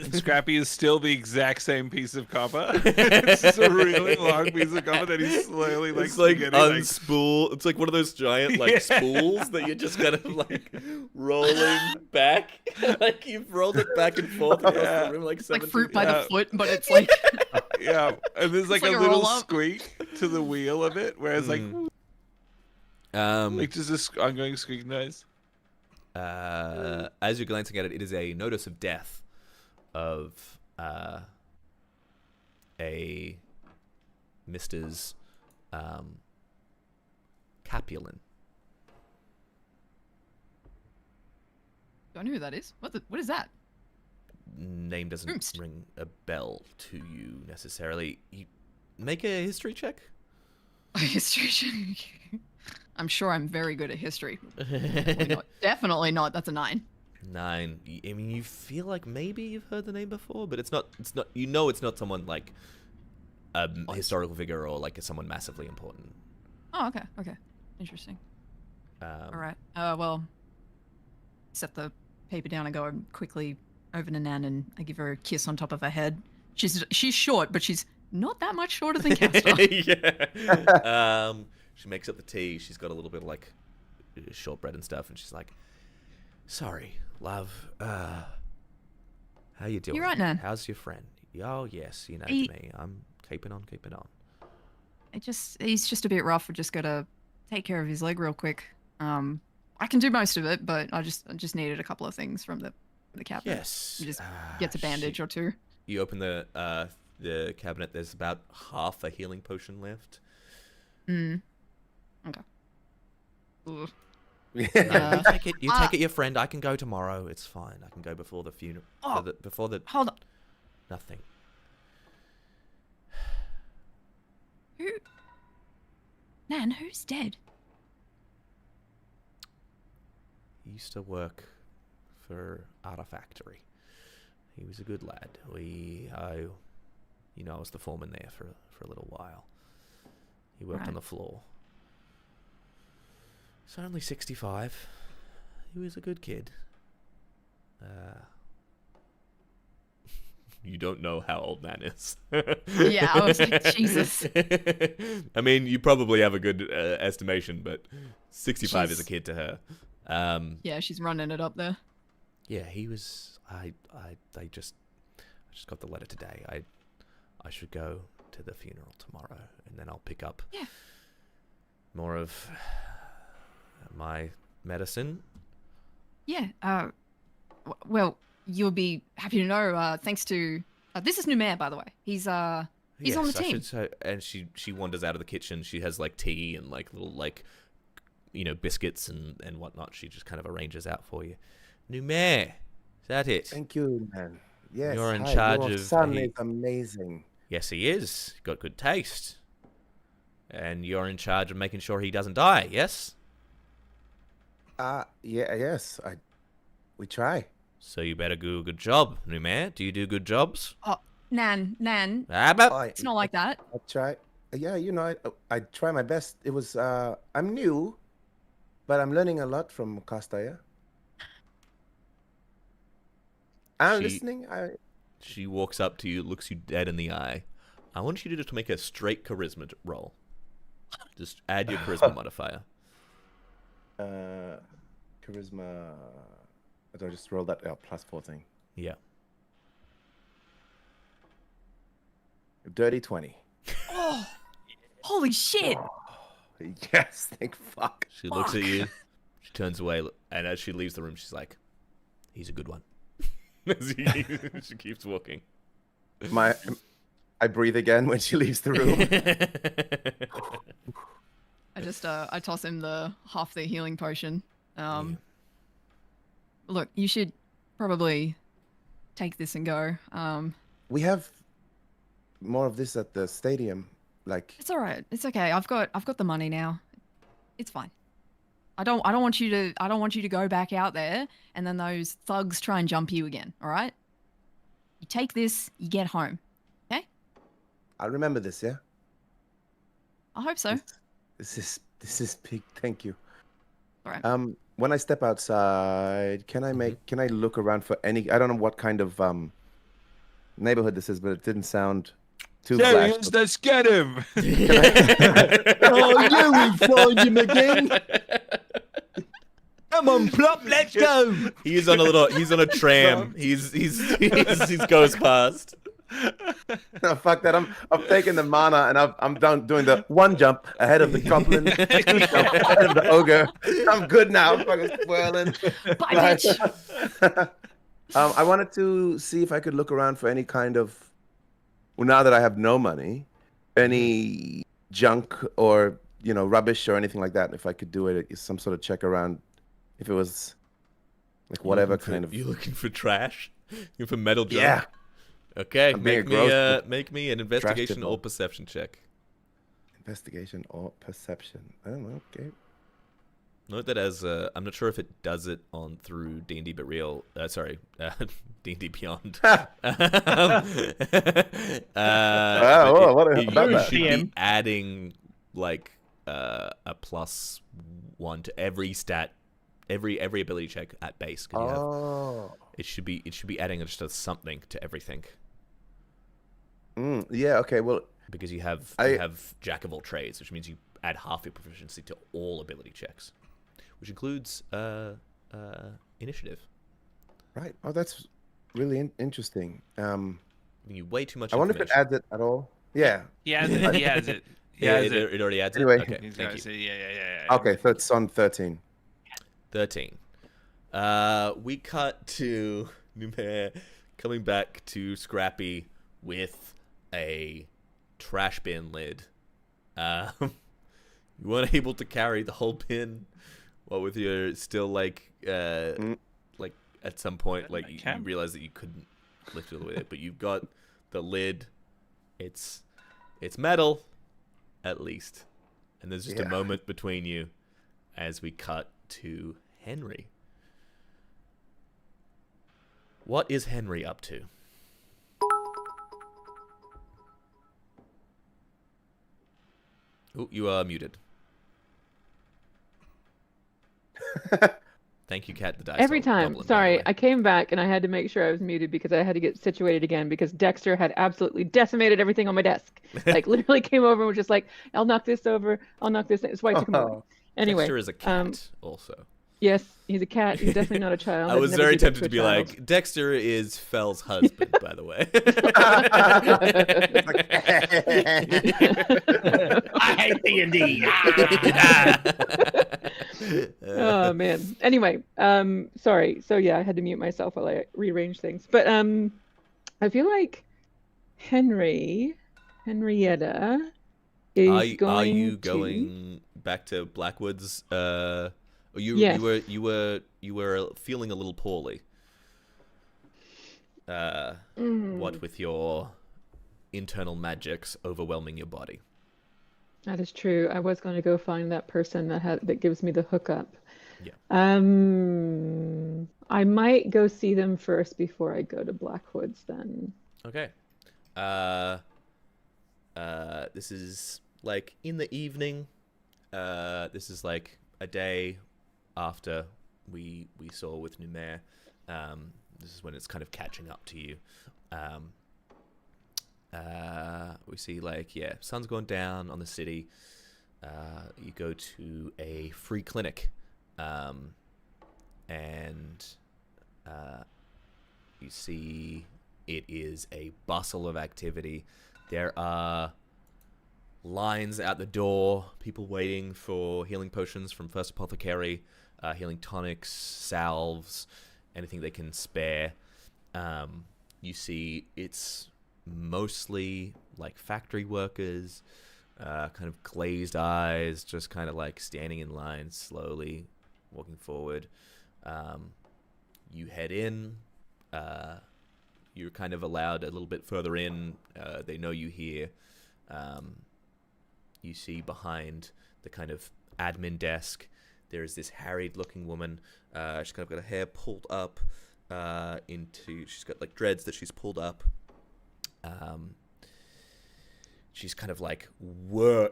And Scrappy is still the exact same piece of copper. It's just a really long piece of copper that he's slowly like It's like getting, like, unspool. It's like one of those giant like Yeah. spools that you're just kind of like rolling back. Like you've rolled it back and forth across Yeah. the room like It's like 17 fruit by the Yeah. foot, but it's like yeah, and there's like like a a little roll-up. squeak to the wheel of it, where it's like Like just this ongoing squeak noise. as you're glancing at it, it is a notice of death of a Mr.'s Capulan. don't know who that is. What is that? Name doesn't Oops. ring a bell to you necessarily. You make a history check. History check. I'm sure I'm very good at history. Definitely not. That's a 9. 9. I mean, you feel like maybe you've heard the name before, but it's not. It's not. You know, it's not someone like a historical figure or like someone massively important. Oh, okay. Okay. Interesting. All right. Well, set the paper down and go quickly over to Nan and I give her a kiss on top of her head. She's short, but she's not that much shorter than Castor. Yeah. She makes up the tea. She's got a little bit of like shortbread and stuff, and she's like, "Sorry, love. How you doing? You right, Nan? How's your friend? Oh yes, you know He- me. I'm keeping on, keeping on. He's just a bit rough. I just gotta take care of his leg real quick. I can do most of it, but I just needed a couple of things from the cabinet. Yes. He just gets a bandage or two. You open the the cabinet. There's about half a healing potion left. Okay. Ugh. Yeah. Take it. You take it, your friend. I can go tomorrow. It's fine. I can go before the funeral. Oh, before the hold on. nothing. Who? Nan, who's dead? He used to work for Artifactory. He was a good lad. I was the foreman there for a little while. He worked on the floor. He's only 65. He was a good kid. You don't know how old Nan is. Yeah, I was like, Jesus. I mean, you probably have a good estimation, but 65 is a kid to her. Yeah, she's running it up there. Yeah, he was. I just got the letter today. I should go to the funeral tomorrow, and then I'll pick up more of my medicine. Yeah. Well, you'll be happy to know. Thanks to this is Numair, by the way. He's on the team. And she wanders out of the kitchen. She has like tea and like little like biscuits and whatnot. She just kind of arranges out for you. Numair, is that it? Thank you, man. Yes. You're in hi, charge your of. son is amazing. Yes, he is. Got good taste. And you're in charge of making sure he doesn't die. Yes. Yes. We try. So you better do a good job, Numair. Do you do good jobs? Oh, Nan. But It's not like that. I try. Yeah, I try my best. It was. I'm new, but I'm learning a lot from Castaya. I'm listening. She walks up to you, looks you dead in the eye. I want you to just make a straight charisma roll. Just add your charisma modifier. Charisma. Do I just roll that +4 thing? Yeah. Dirty 20. Oh, holy shit! Yes, thank fuck. She looks at you. She turns away, and as she leaves the room, she's like, "He's a good one." She keeps walking. I breathe again when she leaves the room. I just I toss him half the healing potion. Look, you should probably take this and go. We have more of this at the stadium. Like It's all right. It's okay. I've got the money now. It's fine. I don't want you to go back out there and then those thugs try and jump you again, all right? You take this, you get home. Okay? I'll remember this, yeah? I hope so. This is big. Thank you. All right. When I step outside, can I look around for any? I don't know what kind of neighborhood this is, but it didn't sound too There flash. he is, let's get him. Oh, you will find him again. Come on, Plop, let's go. He's on a tram. He's goes past. No, fuck that. I'm taking the mana and I'm down doing the one jump ahead of the goblin, two jump ahead of the ogre. I'm good now. I'm fucking spoiling. Bye, bitch. I wanted to see if I could look around for any kind of. Well, now that I have no money, any junk or rubbish or anything like that. If I could do it, some sort of check around. If it was like whatever kind of. You looking for trash? You looking for metal junk? Yeah. Okay, I'm being make me an investigation dipper. or perception check. Investigation or perception. I don't know. Okay. Note that as I'm not sure if it does it on through D&D but real. D&D Beyond. What about you that? should be adding like a +1 to every stat, every ability check at base. 'Cause it should be adding just a something to everything. Yeah. Okay. Well, Because you have Jack of all trades, which means you add half your proficiency to all ability checks, which includes initiative. right. Oh, that's really interesting. Giving you way too much. I wonder if it adds it at all. Yeah. He has it. He has it. It already adds Anyway. it. Okay, He's thank got you. it. So, yeah. Okay. So it's on 13. 13. We cut to Numair coming back to Scrappy with a trash bin lid. You weren't able to carry the whole bin. What with your still like at some point like you realize that you couldn't lift it with it, but you've got the lid. It's metal, at least. And there's just a moment between you as we cut to Henry. What is Henry up to? Oh, you are muted. Thank you, Kat the Dice. Every time. Goblin, by the Sorry, way. I came back and I had to make sure I was muted because I had to get situated again because Dexter had absolutely decimated everything on my desk. Like literally came over and was just like, "I'll knock this over. I'll knock this." That's why I took him away. Anyway, Dexter is a cat, also. Yes, he's a cat. He's definitely not a child. I I'd was never very do that tempted a to be child. like, Dexter is Fell's husband, by the way. I hate D&D. Oh man. Anyway, sorry. So yeah, I had to mute myself while I rearranged things. But I feel like Henrietta is Are you to... going back to Blackwoods? Yes. You were feeling a little poorly. What with your internal magics overwhelming your body? That is true. I was going to go find that person that gives me the hookup. Yeah. I might go see them first before I go to Blackwoods then. Okay. This is like in the evening. This is like a day after we saw with Numair. This is when it's kind of catching up to you. We see like, sun's going down on the city. You go to a free clinic. And you see it is a bustle of activity. There are lines out the door, people waiting for healing potions from First Apothecary, healing tonics, salves, anything they can spare. You see it's mostly like factory workers, kind of glazed eyes, just kind of like standing in line slowly, walking forward. You head in. You're kind of allowed a little bit further in. They know you here. You see behind the kind of admin desk, there's this harried-looking woman. She's kind of got her hair pulled up she's got like dreads that she's pulled up. She's kind of like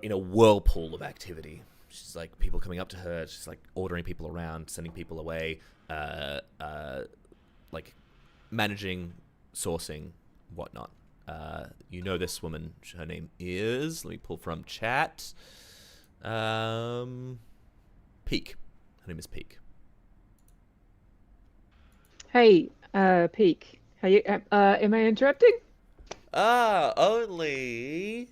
in a whirlpool of activity. She's like people coming up to her. She's like ordering people around, sending people away, like managing, sourcing, whatnot. You know this woman. Her name is, let me pull from chat. Peak. Her name is Peak. Hey, Peak. How you? Am I interrupting? Only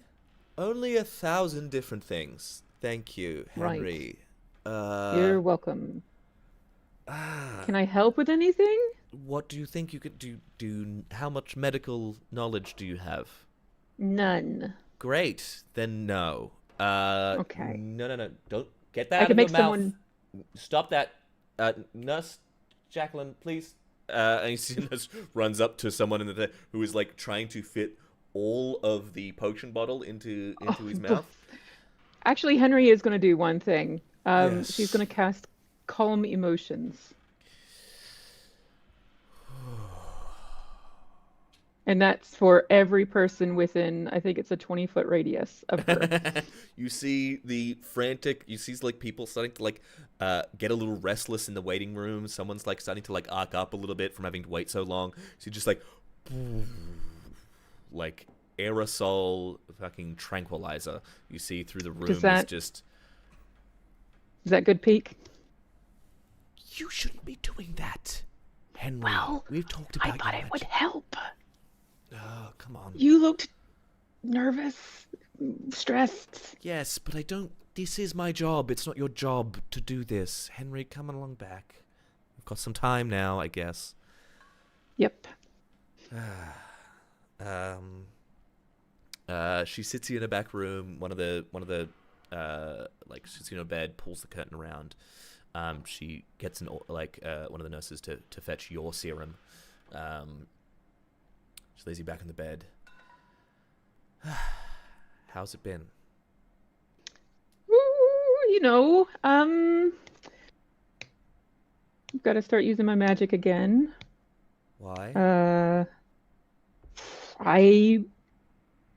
1,000 different things. Thank you, Right. Henry. You're welcome. Can I help with anything? What do you think you could do? How much medical knowledge do you have? None. Great. Then no. Okay. No. Don't get that I out can of make your mouth. someone. Stop that. Nurse Jacqueline, please. And you see nurse runs up to someone who is like trying to fit all of the potion bottle into his mouth. Actually, Henry is going to do one thing. Yes. She's going to cast Calm Emotions. And that's for every person within, I think it's a 20-foot radius of her. You see like people starting to like get a little restless in the waiting room. Someone's like starting to like arc up a little bit from having to wait so long. So just like aerosol fucking tranquilizer you see through the room. Is Is that good, Peak? You shouldn't be doing that, Henry. Well, we've talked about I thought it would help. Oh, come on. You looked nervous, stressed. Yes, but I don't. This is my job. It's not your job to do this. Henry, come along back. We've got some time now, I guess. Yep. She sits you in a back room. One of the like sits you in a bed, pulls the curtain around. She gets one of the nurses to fetch your serum. She lays you back in the bed. How's it been? Ooh, I've got to start using my magic again. Why?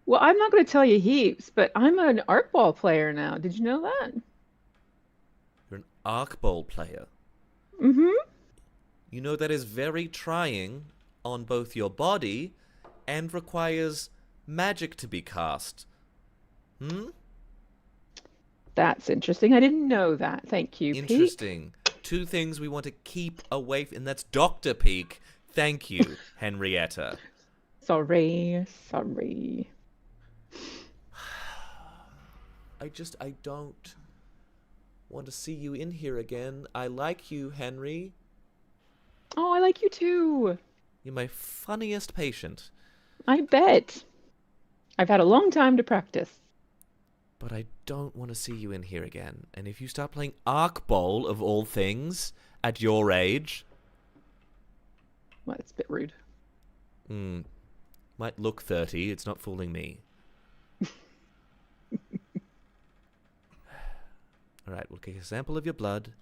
Well, I'm not going to tell you heaps, but I'm an art ball player now. Did you know that? You're an arc bowl player. Mm-hmm. You know that is very trying on both your body and requires magic to be cast. That's interesting. I didn't know that. Thank you, Pete. Interesting. Two things we want to keep away from, and that's Dr. Peak. Thank you, Henrietta. Sorry. I don't want to see you in here again. I like you, Henry. Oh, I like you too. You're my funniest patient. I bet. I've had a long time to practice. But I don't want to see you in here again. And if you start playing Arc Bowl, of all things, at your age... Well, that's a bit rude. Might look 30. It's not fooling me. All right, we'll take a sample of your blood.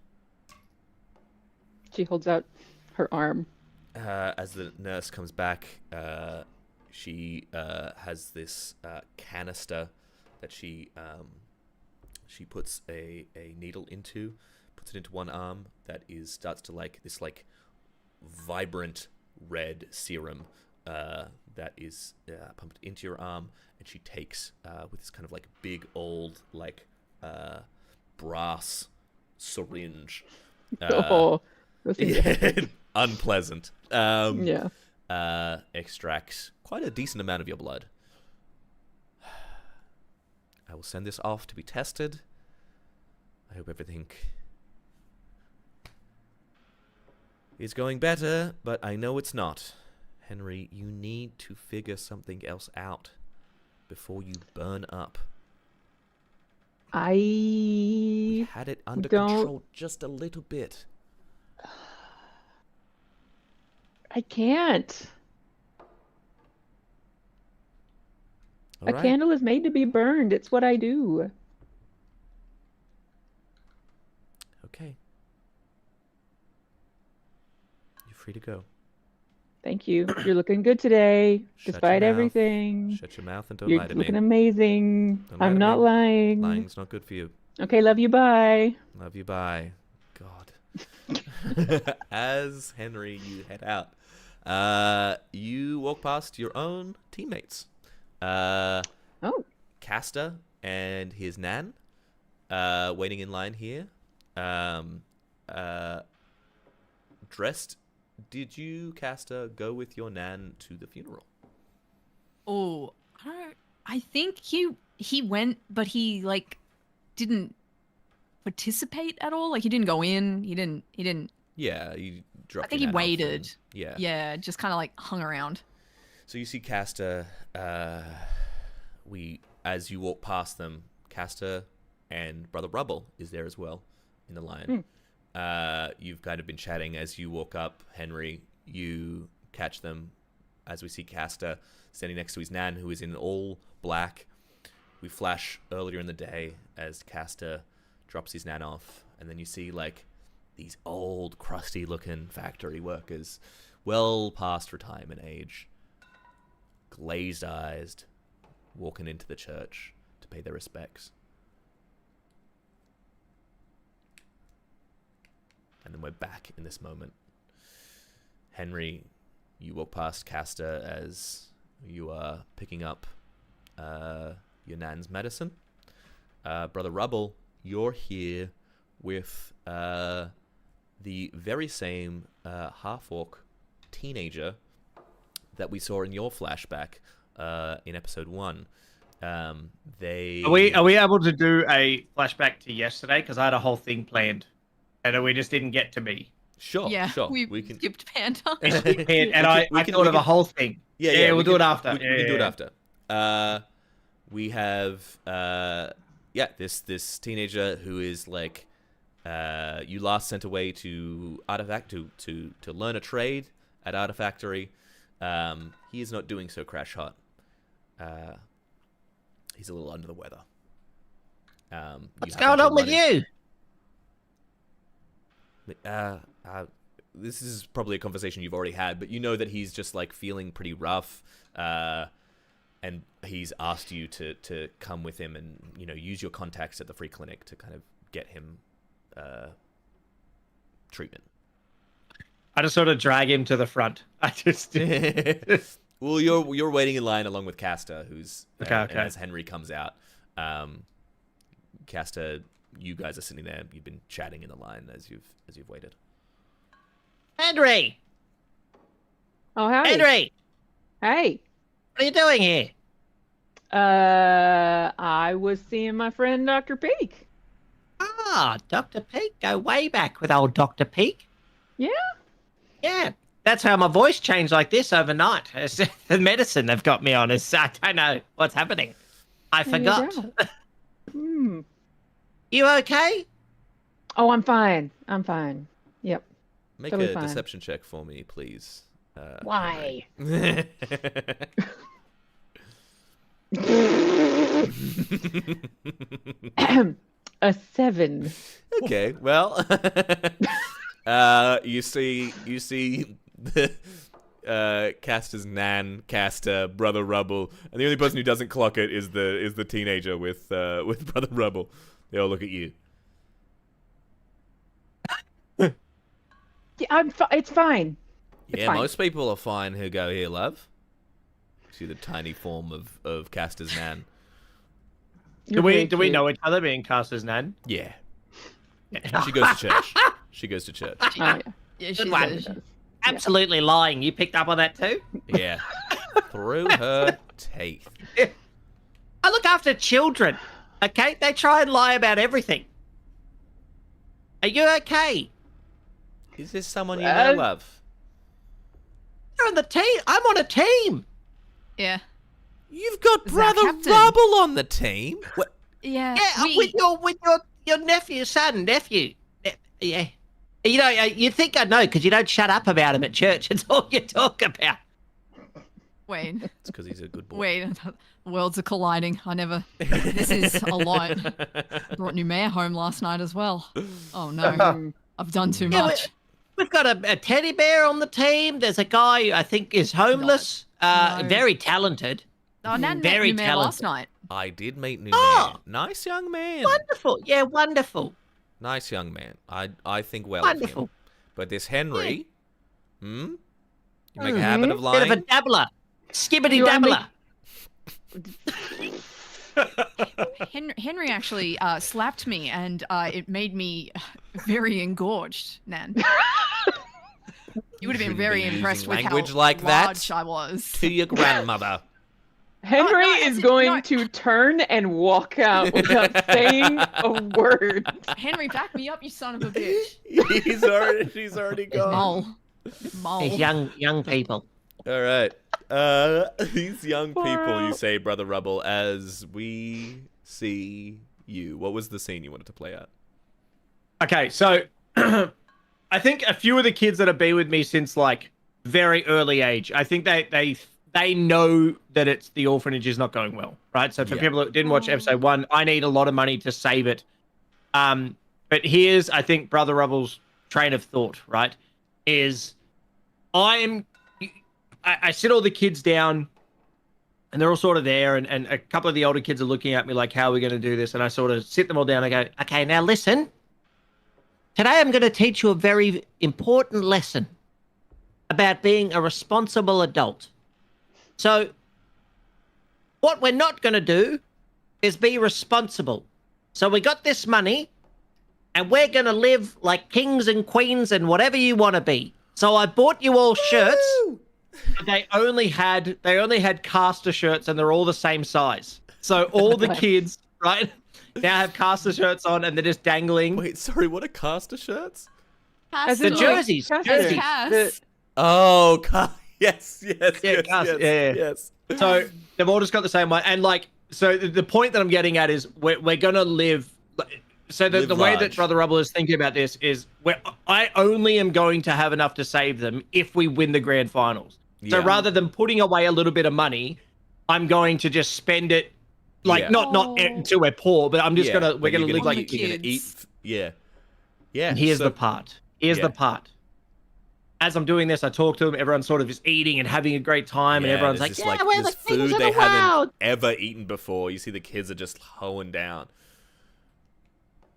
She holds out her arm. As the nurse comes back, she has this canister that she puts a needle into, puts it into one arm that starts to this vibrant red serum that is pumped into your arm, and she takes with this kind of big old brass syringe. Unpleasant. Extracts quite a decent amount of your blood. I will send this off to be tested. I hope everything is going better, but I know it's not. Henry, you need to figure something else out before you burn up. We had it under control just a little bit. I can't. All A right. candle is made to be burned. It's what I do. Okay. You're free to go. Thank you. You're looking good today, Shut your despite mouth. everything. Shut your mouth and don't You're lie to looking me. amazing. Don't lie I'm to not me. lying. Lying's not good for you. Okay, love you. Bye. Love you, bye. God. As Henry, you head out. You walk past your own teammates. Castor and his nan, waiting in line here. Dressed. Did you, Castor, go with your nan to the funeral? Oh, I think he went, but he didn't participate at all. He didn't go in. He didn't. Yeah, you dropped. I think your he nan off waited. and- Yeah, just kind of hung around. So you see Castor, as you walk past them, Castor and Brother Rubble is there as well in the line. You've kind of been chatting as you walk up, Henry. You catch them as we see Castor standing next to his nan, who is in all black. We flash earlier in the day as Castor drops his nan off, and then you see these old, crusty-looking factory workers, well past retirement age, glazed-eyed, walking into the church to pay their respects. And then we're back in this moment. Henry, you walk past Castor as you are picking up your nan's medicine. Brother Rubble, you're here with the very same half-orc teenager that we saw in your flashback in episode 1. Are we able to do a flashback to yesterday? Because I had a whole thing planned, and we just didn't get to me. Sure, Yeah, sure. we can. skipped Panda. And I thought of a whole thing. Yeah, we'll do it after. We can do it after. we have this teenager who is like you last sent away to Artifact to learn a trade at Artifactory. He is not doing so crash hot. He's a little under the weather. What's going on with you? This is probably a conversation you've already had, but you know that he's just like feeling pretty rough, and he's asked you to come with him and use your contacts at the free clinic to kind of get him treatment. I just sort of drag him to the front. I just. Well, you're waiting in line along with Castor, who's okay. And as Henry comes out, Castor, you guys are sitting there. You've been chatting in the line as you've waited. Henry! Oh, hi. Henry! Hey. What are you doing here? I was seeing my friend Dr. Peak. Ah, Dr. Peak. Go way back with old Dr. Peak. Yeah? Yeah. That's how my voice changed like this overnight. It's the medicine they've got me on. I don't know what's happening. I forgot. You okay? Oh, I'm fine. Yep. Make totally a fine. deception check for me, please. Why? A 7. Okay, well, you see Castor's nan, Castor, Brother Rubble, and the only person who doesn't clock it is the teenager with Brother Rubble. They all look at you. Yeah, it's fine. It's Yeah, fine. most people are fine who go here, love. See the tiny form of Castor's nan. You're Do very we cute. know each other being Castor's nan? Yeah. She goes to church. She goes to church. Oh, yeah. Yeah, Good one. she's Absolutely lying. You picked up on that too? Yeah. Through her teeth. I look after children. Okay? They try and lie about everything. Are you okay? Is this someone you know, love? You're on the team. I'm on a team. yeah. You've got Is that Brother Captain? Rubble on the team. What? Yeah. Yeah, with your nephew. Yeah. You know, you think I know because you don't shut up about him at church. It's all you talk about. Wait. It's because he's a good boy. Wait. Worlds are colliding. This is a lot. I brought new mayor home last night as well. Oh no. I've done too Yeah, much. We've got a teddy bear on the team. There's a guy who I think is homeless. No. Very talented. Oh, Nan met very new mayor last talented. night. I did meet new Oh. man. Nice young man. Wonderful. Yeah, wonderful. Nice young man. I think well of Wonderful. him. But this Henry, you make a habit of Bit lying. of a dabbler. Skibbity You wanna dabbler. Henry actually slapped me, and it made me very engorged, Nan. You would have been shouldn't very be impressed using with how language like that. large I was. To your grandmother. Henry no, is it's- going no. to turn and walk out without saying a word. Henry, back me up, you son of a bitch. She's already gone. Mole. These young people. All right. These young people, you say, Brother Rubble, as we see you. What was the scene you wanted to play out? Okay, so I think a few of the kids that have been with me since like very early age, I think they know that the orphanage is not going well, right? So for Yeah. people that didn't watch episode 1, I need a lot of money to save it. But here's, I think, Brother Rubble's train of thought, right? Is I sit all the kids down and they're all sort of there, and a couple of the older kids are looking at me like, how are we going to do this? And I sort of sit them all down and I go, okay, now listen. Today I'm going to teach you a very important lesson about being a responsible adult. So what we're not going to do is be responsible. So we got this money and we're going to live like kings and queens and whatever you want to be. So I bought you all shirts. They only had caster shirts and they're all the same size. So all the kids, right, now have caster shirts on and they're just dangling. Wait, sorry, what are caster shirts? As The in, like, jerseys. Cass- Jerseys. Cass. Oh, yes. Yeah, Cass, yeah. Yes. So they've all just got the same one. And like So the point that I'm getting at is we're gonna live. So the way that large. Brother Rubble is thinking about this is I only am going to have enough to save them if we win the grand finals. So Yeah. rather than putting away a little bit of money, I'm going to just spend it, like Yeah. not until we're poor, but I'm just Yeah, we're but gonna you're live On like. the you're gonna eat. kids. Yeah. Yeah. And here's so- the part. Here's yeah. the part. As I'm doing this, I talk to them. Everyone's sort of just eating and having a great time, and everyone's there's like, just, "Yeah, we're the there's kings food of they the world." haven't ever eaten before. You see the kids are just hoeing down.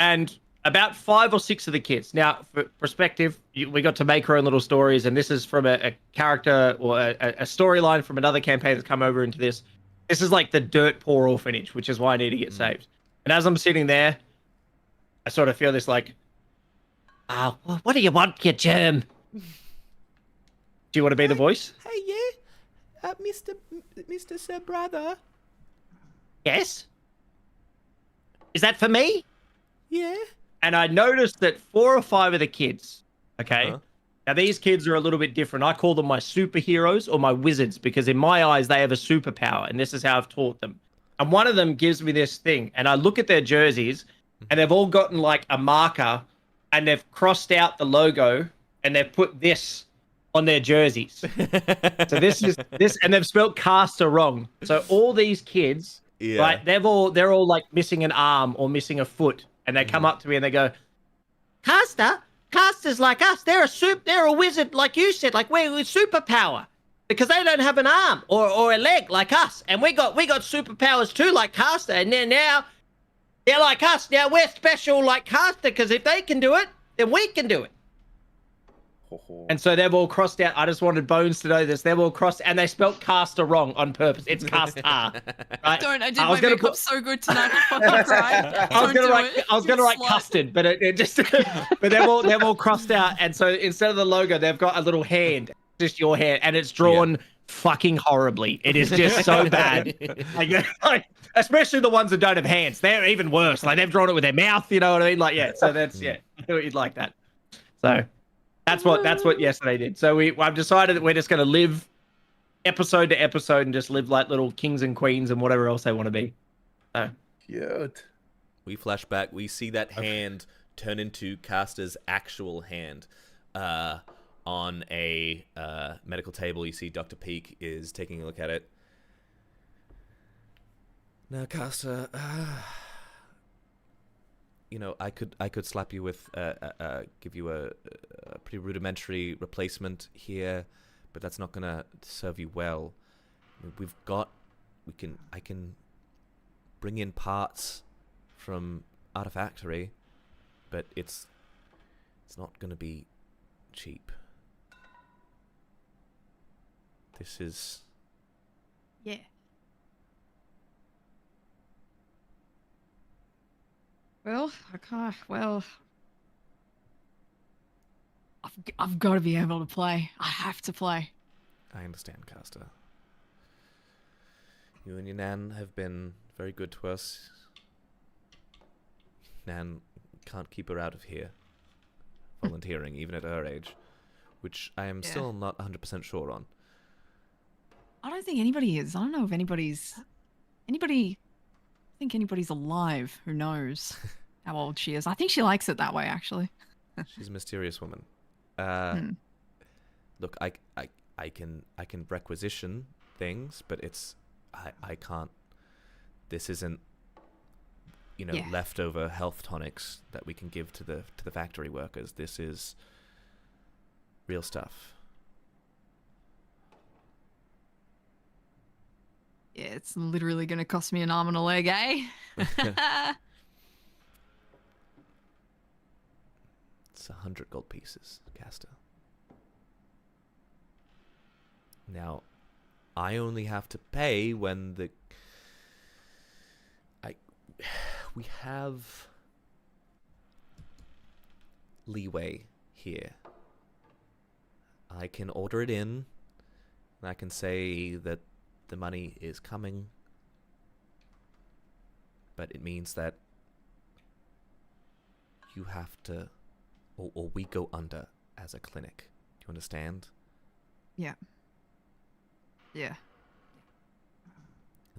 And about 5 or 6 of the kids. Now, for perspective, we got to make our own little stories, and this is from a character or a storyline from another campaign that's come over into this. This is like the dirt poor orphanage, which is why I need to get saved. And as I'm sitting there, I sort of feel this like, what do you want, you germ? Do you want to be the voice? Hey, yeah, Mr. Sir Brother. Yes. Is that for me? Yeah. And I noticed that 4 or 5 of the kids, okay, Uh-huh. now these kids are a little bit different. I call them my superheroes or my wizards because in my eyes, they have a superpower, and this is how I've taught them. And one of them gives me this thing, and I look at their jerseys, and they've all gotten like a marker, and they've crossed out the logo, and they've put this on their jerseys. So this is this, and they've spelled caster wrong. So all these kids, Yeah. right? They're all like missing an arm or missing a foot, and they come up to me and they go, "Caster's like us. They're a wizard, like you said. Like we're superpower because they don't have an arm or a leg like us, and we got superpowers too, like Caster. And then now they're like us. Now we're special like Caster because if they can do it, then we can do it." And so they've all crossed out. I just wanted Bones to know this. They've all crossed, and they spelt caster wrong on purpose. It's caster. Right? I did I my was gonna makeup put- so good tonight. I fucking cried. I was Don't gonna do it. write You slut. custard, but it just but they've all crossed out, and so instead of the logo, they've got a little hand, just your hand, and it's drawn fucking horribly. It is just so bad. Like, especially the ones that don't have hands. They're even worse. Like they've drawn it with their mouth, you know what I mean? Like, yeah, so that's I thought you'd like that. So that's what yesterday did. So I've decided that we're just gonna live episode to episode and just live like little kings and queens and whatever else they want to be. So Cute. We flash back. We see that hand turn into Caster's actual hand. On a medical table, you see Dr. Peak is taking a look at it. Now, Caster, I could slap you with, give you a pretty rudimentary replacement here, but that's not gonna serve you well. I can bring in parts from Artifactory, but it's not gonna be cheap. This is... Yeah. Well, I can't. Well, I've got to be able to play. I have to play. I understand, Caster. You and your Nan have been very good to us. Nan can't keep her out of here, volunteering, even at her age, which I am still not 100% sure on. I don't think anybody is. I don't know if anybody's I think anybody's alive. Who knows how old she is? I think she likes it that way, actually. She's a mysterious woman. Look, I can requisition things, but I can't. This isn't leftover health tonics that we can give to the factory workers. This is real stuff. Yeah, it's literally going to cost me an arm and a leg, eh? It's 100 gold pieces, Caster. Now, I only have to pay when we have leeway here. I can order it in, and I can say that the money is coming, but it means that you have to, or we go under as a clinic. Do you understand? Yeah. Yeah.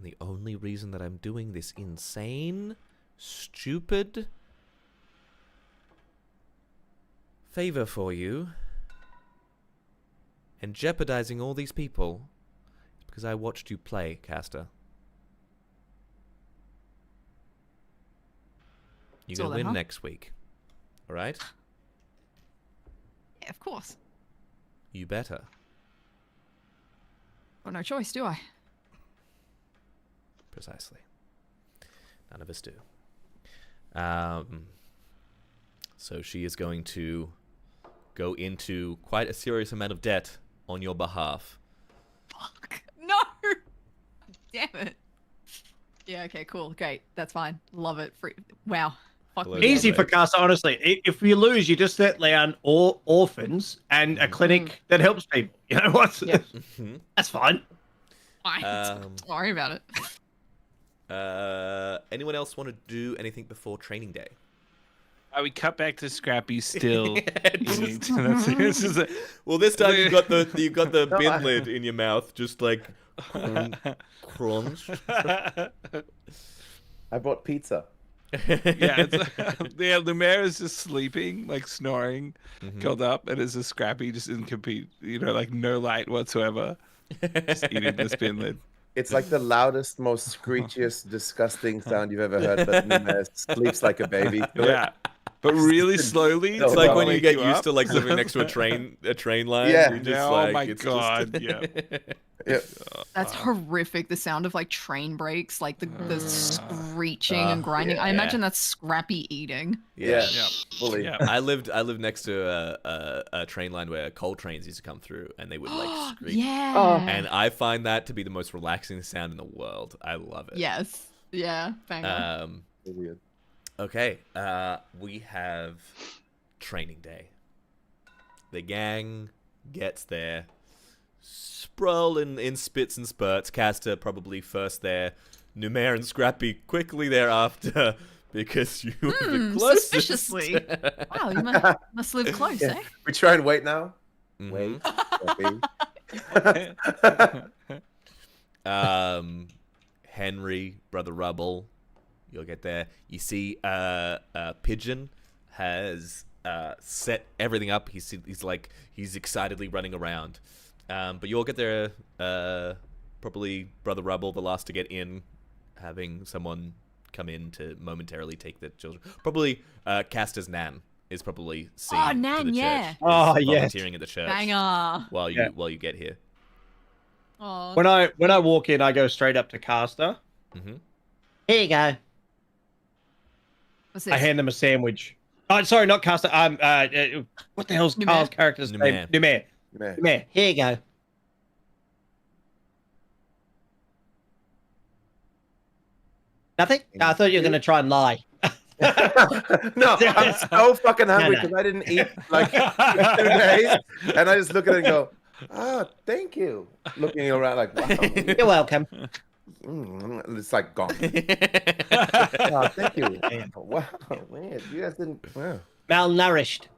And the only reason that I'm doing this insane, stupid favor for you and jeopardizing all these people is because I watched you play, Caster. You're So going to then, win huh? next week. All right? Yeah, of course. You better. Got no choice, do I? Precisely. None of us do. So she is going to go into quite a serious amount of debt on your behalf. Fuck. No! Damn it. Yeah, okay, cool. Great. That's fine. Love it. Wow. Fuck Hello, me. Easy for Lovely. Casa, honestly. If you lose, you just let down orphans and a clinic that helps people. You know what? Yeah. That's fine. Fine. Um, Don't worry about it. Anyone else want to do anything before training day? We cut back to Scrappy still. eating. This is a, Well, this time you got the No, bin I- lid in your mouth, just like crunch. I bought pizza. yeah, Lumiere is just sleeping, like snoring, Mhm. curled up, and it's a Scrappy just in complete, like no light whatsoever, just eating the spin lid. It's like the loudest, most screechiest, disgusting sound you've ever heard, but Numes sleeps like a baby. through it. Yeah, but really slowly. It's It's like when you wake get used up. to like living next to a train line. Yeah. You just, Yeah, oh like, my it's God, Just... yeah. Yeah. That's horrific. The sound of like train brakes, like the screeching and grinding. I yeah. imagine that's Scrappy eating. Yeah. Yeah. Fully. Yeah. I lived next to a train line where coal trains used to come through, and they would like screech. Yeah. Oh. And I find that to be the most relaxing sound in the world. I love it. Yes. Yeah. Banger. Weird. Okay. We have training day. The gang gets there, sprawl in spits and spurts. Caster probably first there. Numair and Scrappy quickly thereafter because you were the closest. Suspiciously. Wow, you must live close, Yeah. eh? We try and wait now. Mhm. Wait. Henry, Brother Rubble, you'll get there. You see, Pigeon has set everything up. He's excitedly running around. But you all get there. Probably Brother Rubble, the last to get in, having someone come in to momentarily take the children. Probably Caster's Nan is probably seen to Nan, the yeah. church. Oh, is yes. volunteering at the church Banger. while you get here. Oh, When I walk in, I go straight up to Caster. Mm-hmm. Here you go. what's I this? hand them a sandwich. Oh, sorry, not Caster. What the hell's Numair. Carl's character's name? Numair. Man. Numair. Here you go. Nothing? No, I thought you were going to try and lie. No, I'm so fucking hungry No. because I didn't eat like 2 days, and I just look at it and go, "Ah, thank you." Looking around like, "Wow," You're welcome. and it's like gone. Oh, thank you. Wow, man, you guys didn't. Wow. Malnourished.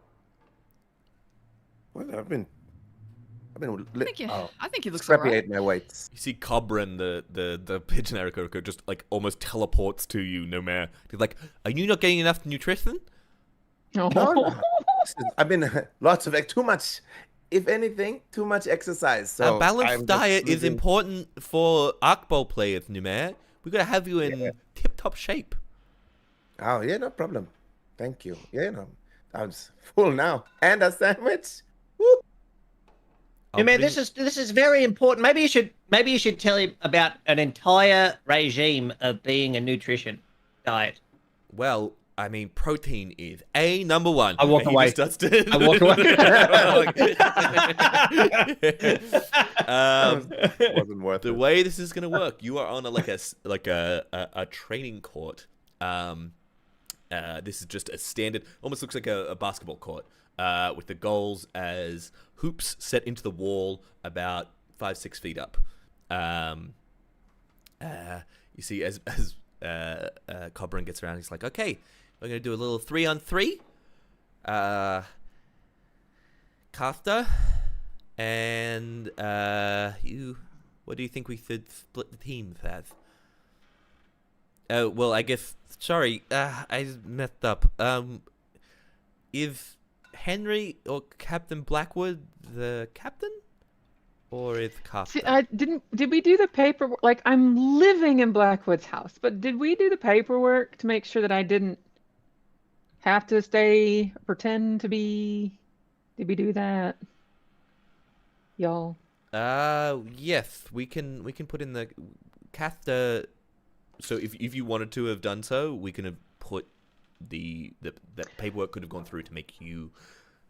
Well, I've been. I think he looks Scrappy alright. ate my weights. You see Cobran, the pigeon Arikoko, just like almost teleports to you, no matter. He's like, "Are you not getting enough nutrition?" No, no. I've been lots of too much. If anything, too much exercise. So A balanced I'm just diet is losing- important for Arkball players, Numair. We gotta have you in tip-top shape. Oh yeah, no problem. Thank you. Yeah, no, I'm full now, and a sandwich. Woo. I'll Man, bring- this is very important. Maybe you should tell him about an entire regime of being a nutrition diet. Well, I mean, protein is number one. I walk And he away. just starts to- I walk Wasn't worth The it. way this is gonna work, you are on a training court. This is just a standard, almost looks like a basketball court, with the goals as hoops set into the wall about 5-6 feet up. You see, as Cobran gets around, he's like, "Okay, we're gonna do a little 3-on-3. Kafta, and you. What do you think we should split the teams as?" Oh, well, I guess. Sorry, I messed up. Is Henry or Captain Blackwood the captain? Or is Costa? See, did we do the paperwork? Like, I'm living in Blackwood's house, but did we do the paperwork to make sure that I didn't have to pretend to be? Did we do that? Y'all. Yes, we can put in the Casta. So if you wanted to have done so, we can have put the paperwork could have gone through to make you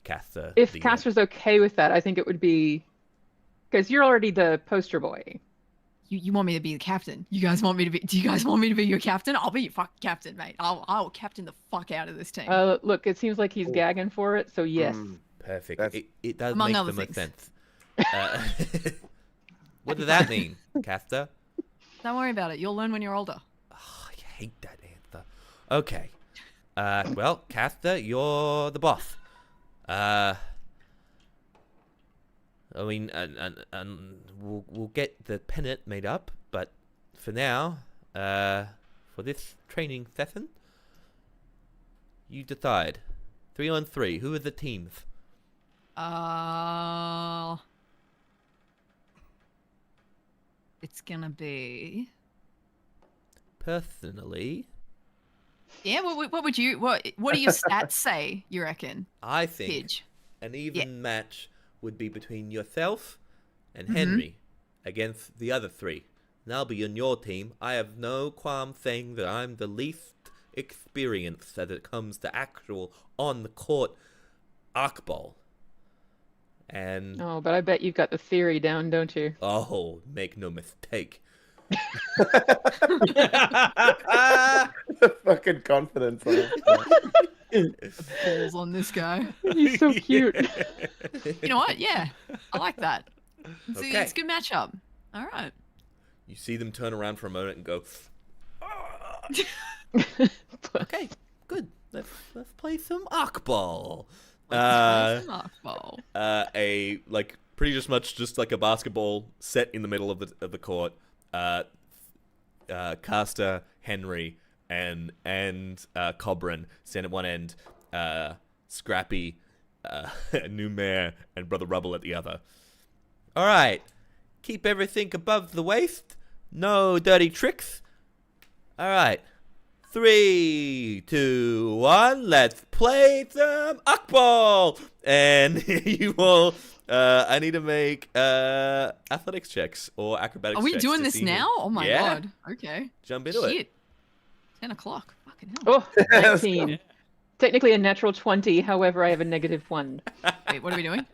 Casta. If Casper's okay with that, I think it would be because you're already the poster boy. You want me to be the captain? You guys want me to be? Do you guys want me to be your captain? I'll be your fucking captain, mate. I'll captain the fuck out of this team. Look, it seems like he's gagging for it, so yes. Perfect. It does Among make other the most things. sense. What does that mean, Casta? Don't worry about it. You'll learn when you're older. Oh, I hate that answer. Okay. Well, Casta, you're the boss. I mean, and we'll get the pennant made up, but for now, for this training session, you decide. 3-on-3. Who are the teams? It's gonna be. Personally, Yeah. What would you? What do your stats say? You reckon? I think Pidge. an even match would be between yourself and Henry against the other three. And I'll be on your team. I have no qualm saying that I'm the least experienced as it comes to actual on the court arcball. And Oh, but I bet you've got the theory down, don't you? oh, make no mistake. Fucking confidence. On it. Balls on this guy. He's so cute. You know what? Yeah, I like that. Okay. It's a good matchup. All right. You see them turn around for a moment and go, okay, good. Let's play some arcball. A like pretty much just like a basketball set in the middle of the court. Casta, Henry, and Cobran stand at one end. Scrappy, Numair, and Brother Rubble at the other. All right, keep everything above the waist. No dirty tricks. All right. 3, 2, 1, let's play some Akball! And you all, I need to make athletics checks or acrobatics Are we checks. doing to this see now? Oh my Yeah. god. Okay. Jump into it. Shit. 10 o'clock. Fucking hell. Oh, 19. Technically a natural 20, however, I have a -1. Wait, what are we doing?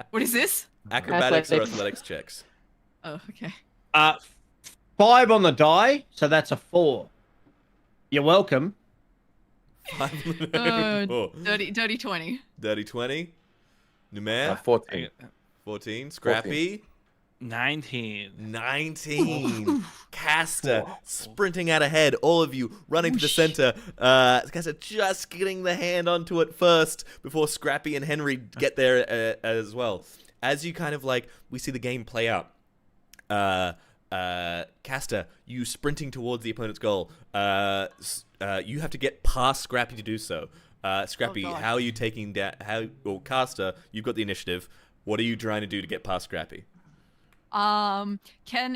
What is this? Acrobatics or Athletics. athletics checks. Oh, okay. 5 on the die, so that's a 4. You're welcome. Dirty 20. Dirty 20. Numair, 14. 14. Scrappy, 19. 19. Casta sprinting out ahead. All of you running to the center. Casta just getting the hand onto it first before Scrappy and Henry get there as well. As you kind of like, we see the game play out. Casta, you sprinting towards the opponent's goal. You have to get past Scrappy to do so. Scrappy, God. how are you taking down? Casta, you've got the initiative. What are you trying to do to get past Scrappy?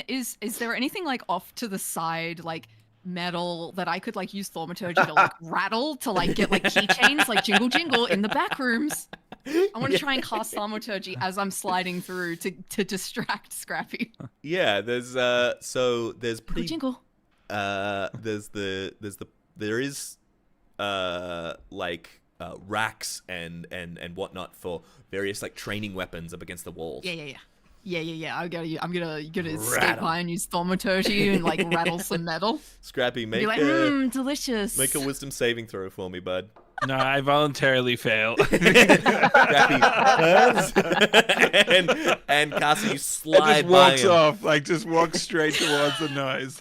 Is there anything like off to the side, like metal that I could like use thaumaturgy to like rattle to like get like keychains, like jingle jingle in the back rooms? I want to try and cast thaumaturgy as I'm sliding through to distract Scrappy. Yeah, there's pretty Jingle. there is racks and whatnot for various like training weapons up against the walls. Yeah. I'm gonna escape Rattle. by and use thaumaturgy and like rattle some metal. Scrappy, Be like, delicious. make a wisdom saving throw for me, bud. No, I voluntarily fail. Scrappy turns and Casta, you It slide just by walks him. off, like just walks straight towards the noise.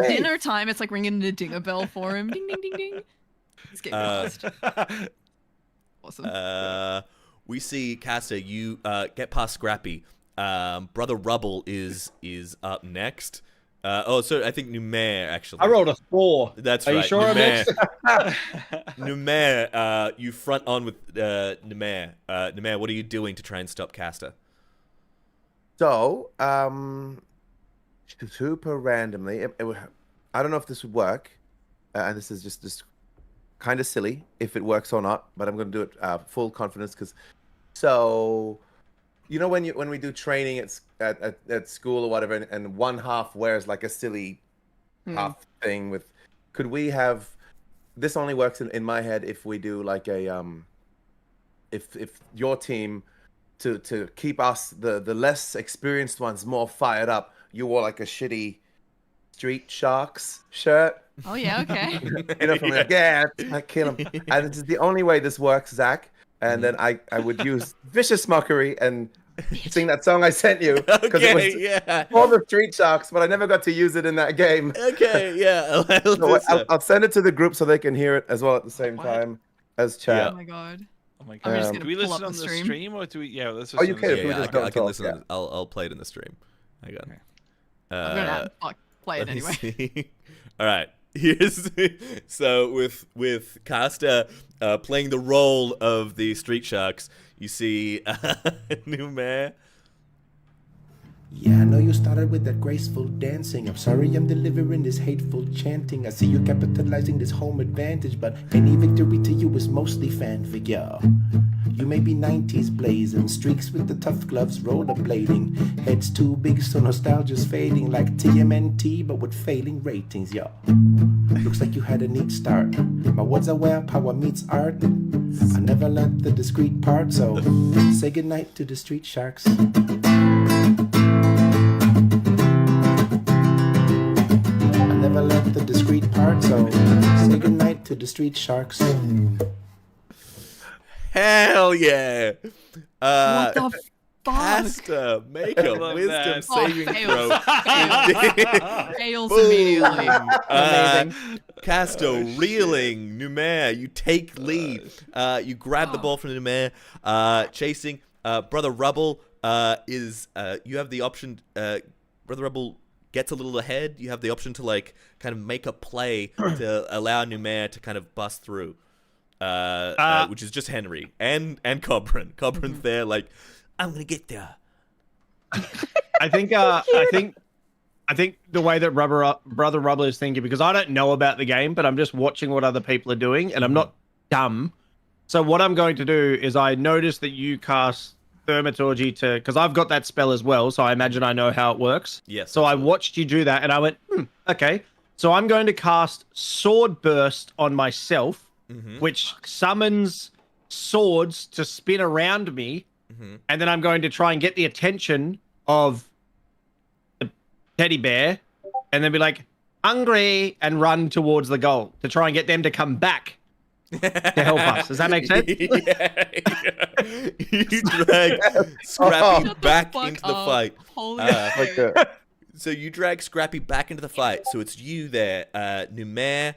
Dinner time. It's like ringing a dinger bell for him. Ding ding ding ding. Let's get lost. Awesome. We see Casta, you get past Scrappy. Brother Rubble is up next. So I think Numair, actually. I rolled a 4. That's Are right. you sure I'm Numair. next? Numair, you front on with Numair. Numair, what are you doing to try and stop Caster? So, super randomly, I don't know if this would work, and this is just kind of silly if it works or not, but I'm going to do it full confidence because. So, you know when we do training at school or whatever, and one half wears like a silly half thing with, could we have? This only works in my head if we do like a if your team. To keep us the less experienced ones more fired up, you wore like a shitty Street Sharks shirt. Oh yeah, okay. You know, from like, I kill him. And this is the only way this works, Zach. And then I would use vicious mockery and sing that song I sent you because it was for the Street Sharks, but I never got to use it in that game. Okay, yeah. I'll send it to the group so they can hear it as well at the same time as chat. Oh my god. Oh my I'm god. just Do gonna we pull listen up on the the stream. stream or do we? Yeah, let's Oh, you listen can. on the Yeah, stream. I can talk, listen. yeah. I'll play it in the stream. Hang on. I'm gonna play it Let me anyway. see. All right. Here's so with Caster playing the role of the Street Sharks, you see Numair. Yeah, I know you started with that graceful dancing. I'm sorry I'm delivering this hateful chanting. I see you capitalizing this home advantage, but any victory to you is mostly fanfic, yeah. You may be 90s blazing, streaks with the tough gloves, rollerblading. Heads too big, so nostalgia's fading like TMNT, but with failing ratings, yeah. Looks like you had a neat start. My words are where power meets art. I never learned the discreet part, so say goodnight to the Street Sharks. Never learned the discreet part, so say goodnight to the Street Sharks. Hell yeah! What the fuck? Caster, make a love wisdom that. saving fails. throw. Fails Boom. immediately. Amazing. Caster reeling. Numair, you take lead. You grab the ball from Numair. Chasing. Brother Rubble is. You have the option. Brother Rubble gets a little ahead. You have the option to like kind of make a play to allow Numair to kind of bust through. Which is just Henry and Cobran. Cobran's there like, I'm gonna get there. I think the way that Brother Rubble is thinking, because I don't know about the game, but I'm just watching what other people are doing, and I'm not dumb. So what I'm going to do is I noticed that you cast Thaumaturgy because I've got that spell as well, so I imagine I know how it works. Yes. So I watched you do that, and I went, okay. So I'm going to cast Sword Burst on myself, which summons swords to spin around me, and then I'm going to try and get the attention of the teddy bear, and then be like, hungry, and run towards the goal to try and get them to come back to help us. Does that make sense? Yeah. You drag Scrappy Shut the back fuck into the up. fight. Holy Like shit. So you drag Scrappy back into the fight. So it's you there, Numair.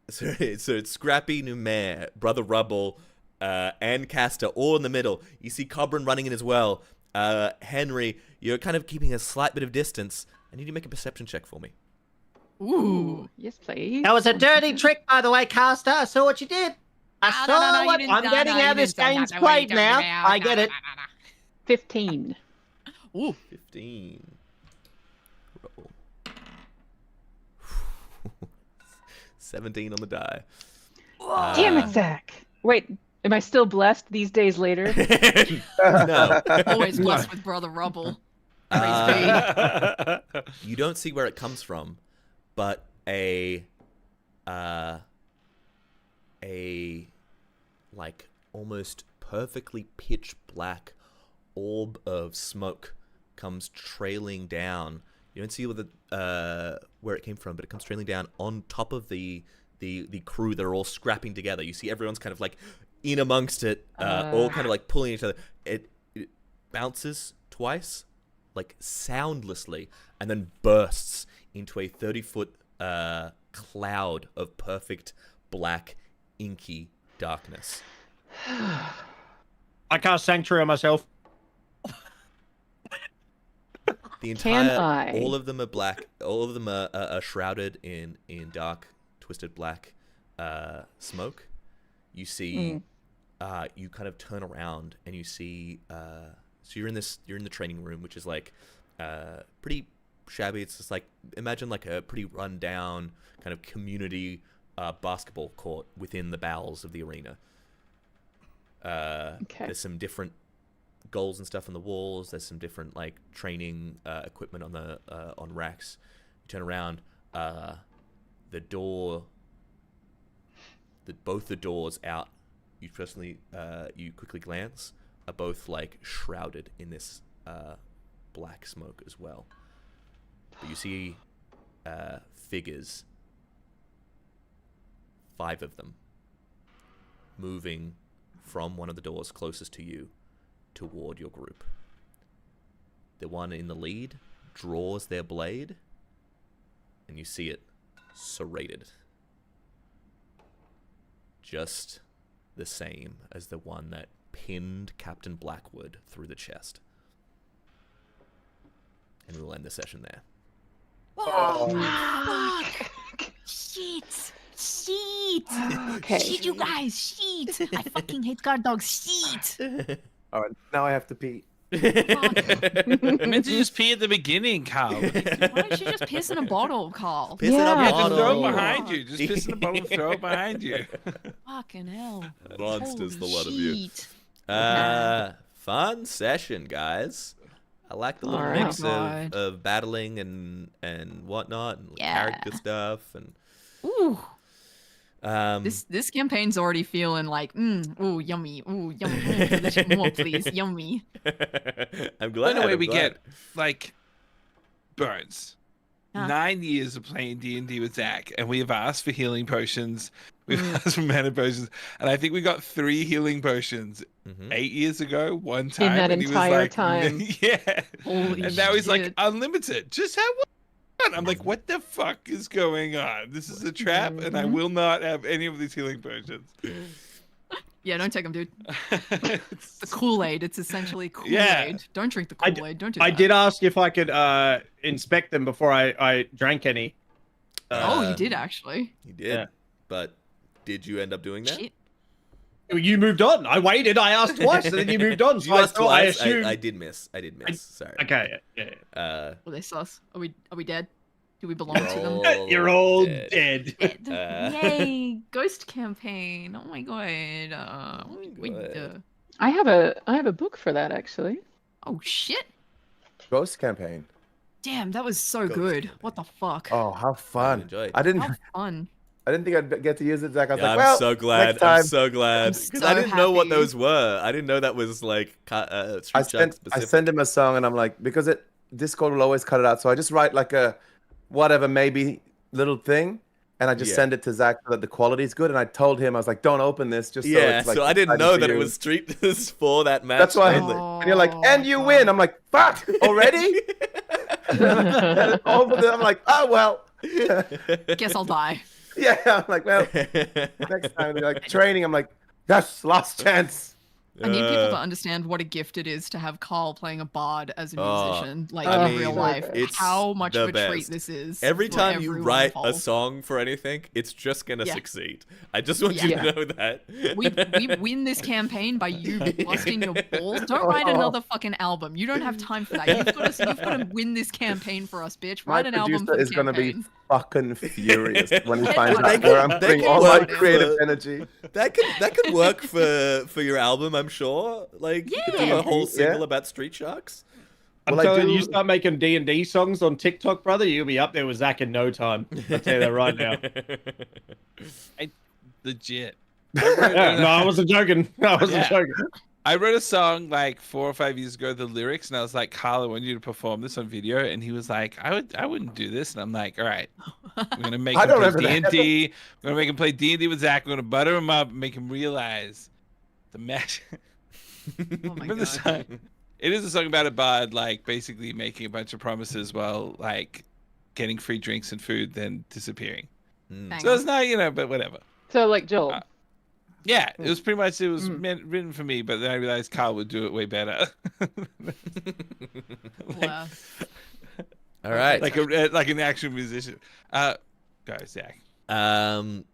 So it's Scrappy, Numair, Brother Rubble, and Caster all in the middle. You see Cobran running in as well. Henry, you're kind of keeping a slight bit of distance. I need you to make a perception check for me. Ooh. Yes, please. That was a dirty trick, by the way, Caster. I saw what you did. I No, saw you what didn't- I'm getting how this game's played now. I get it. 15. Ooh. 15. Roll. 17 on the die. Damn it, Zach. Wait, am I still blessed these days later? No. Always blessed with Brother Rubble. You don't see where it comes from, but a like almost perfectly pitch black orb of smoke comes trailing down. You don't see where it came from, but it comes trailing down on top of the crew that are all scrapping together. You see everyone's kind of like in amongst it, all kind of like pulling each other. It bounces twice, like soundlessly, and then bursts into a 30-foot cloud of perfect black, inky darkness. I cast Sanctuary on myself. The Can entire, I? all of them are black. All of them are shrouded in dark, twisted black smoke. You see, you kind of turn around and you see. So you're in the training room, which is like pretty shabby. It's just like, imagine like a pretty rundown kind of community basketball court within the bowels of the arena. Okay. There's some different goals and stuff on the walls. There's some different like training equipment on the on racks. You turn around, the door, both the doors out. You quickly glance, are both like shrouded in this black smoke as well. But you see figures, 5 of them, moving from one of the doors closest to you toward your group. The one in the lead draws their blade, and you see it serrated. Just the same as the one that pinned Captain Blackwood through the chest. And we'll end the session there. Oh, fuck! Shit! Shit! Okay. Shit, you guys! Shit! I fucking hate guard dogs! Shit! All right, now I have to pee. I meant to just pee at the beginning, Carl. Why don't you just piss in a bottle, Carl? Piss in a Yeah, Yeah, bottle. just throw it behind you. Just piss in the bottle and throw it behind you. Fucking hell. Monsters, the Holy lot of you. shit. Fun session, guys. I like the little All right. mix God. of battling and whatnot, and Yeah. character stuff, and Ooh. um, This campaign's already feeling like, ooh, yummy, delicious, more please, yummy. I'm glad. Anyway, I'm we glad. get like Burns. Huh. 9 years of playing D&D with Zach, and we have asked for healing potions. We've asked for mana potions, and I think we got 3 healing potions Mhm. 8 years ago. One time, that and he was entire like, time. yeah. Holy And now he's like shit. unlimited. Just have one. I'm like, what the fuck is going on? This is a trap, and I will not have any of these healing potions. Yeah, don't take them, dude. The Kool-Aid. It's essentially Kool-Aid. Yeah. Don't drink the I Kool-Aid. Don't do that. I did ask if I could inspect them before I drank any. Oh, you did actually. You did, Yeah. but did you end up doing that? Shit. You moved on. I waited. I asked twice, and then you moved on. So You I asked thought I twice. assumed. I did miss. Sorry. Okay. Yeah. Are they sus? Are we dead? Do we belong to them? All You're all dead. dead. Dead. Yay! Ghost campaign. Oh my god. I have a book for that actually. Oh shit! Ghost campaign. Damn, that was so Ghost good. campaign. What the fuck? Oh, how fun! enjoyed. I didn't. How fun. I didn't think I'd get to use it, Zach. I was Yeah, like, I'm well, so glad. next time. I'm so glad I'm because so I didn't know what happy. those were. I didn't know that was like Street I Shark specific. sent him a song, and I'm like, because Discord will always cut it out, so I just write like a whatever maybe little thing, and I just Yeah. send it to Zach so that the quality is good. And I told him, I was like, don't open this, just so Yeah, it's like. so I didn't exciting know for that it you. was Street for that match. That's why. only. And you're like, and you win. I'm like, fuck, already? And I'm like, oh well. Guess I'll die. Yeah, I'm like, well, next time they're like training. I'm like, yes, last chance. I need people to understand what a gift it is to have Carl playing a bard as a Oh, musician, like I in mean, real life. it's How much the of a treat best. this is. Every for time you everyone write a involved. song for anything, it's just gonna Yeah. succeed. I just want you Yeah. to know that. We win this campaign by you busting your balls. Don't write another fucking album. You don't have time for that. You've got to win this campaign for us, bitch. My Write an album producer for the is gonna be campaign. fucking furious when he They finds can- out where I'm they putting can all my work creative for- energy. That could work for your album, I'm sure. Like you could do Yeah. a whole single Yeah. about Street Sharks. I'm Well, I telling you, do- you start making D&D songs on TikTok, brother, you'll be up there with Zach in no time. I'll tell you that right now. Legit. No, I wasn't joking. I wasn't Yeah. joking. I wrote a song like 4 or 5 years ago, the lyrics, and I was like, Carl, I want you to perform this on video. And he was like, I wouldn't do this. And I'm like, all right, we're gonna make I him don't play remember that. D&D. We're gonna make him play D&D with Zach. We're gonna butter him up and make him realize the match. Oh my Remember the god. song? It is a song about a bard, like basically making a bunch of promises while like getting free drinks and food, then disappearing. Hang So on. it's not, but whatever. So like Joel. Yeah, it was pretty much written for me, but then I realized Carl would do it way better. Wow. All right. like an actual musician. Go, Zach.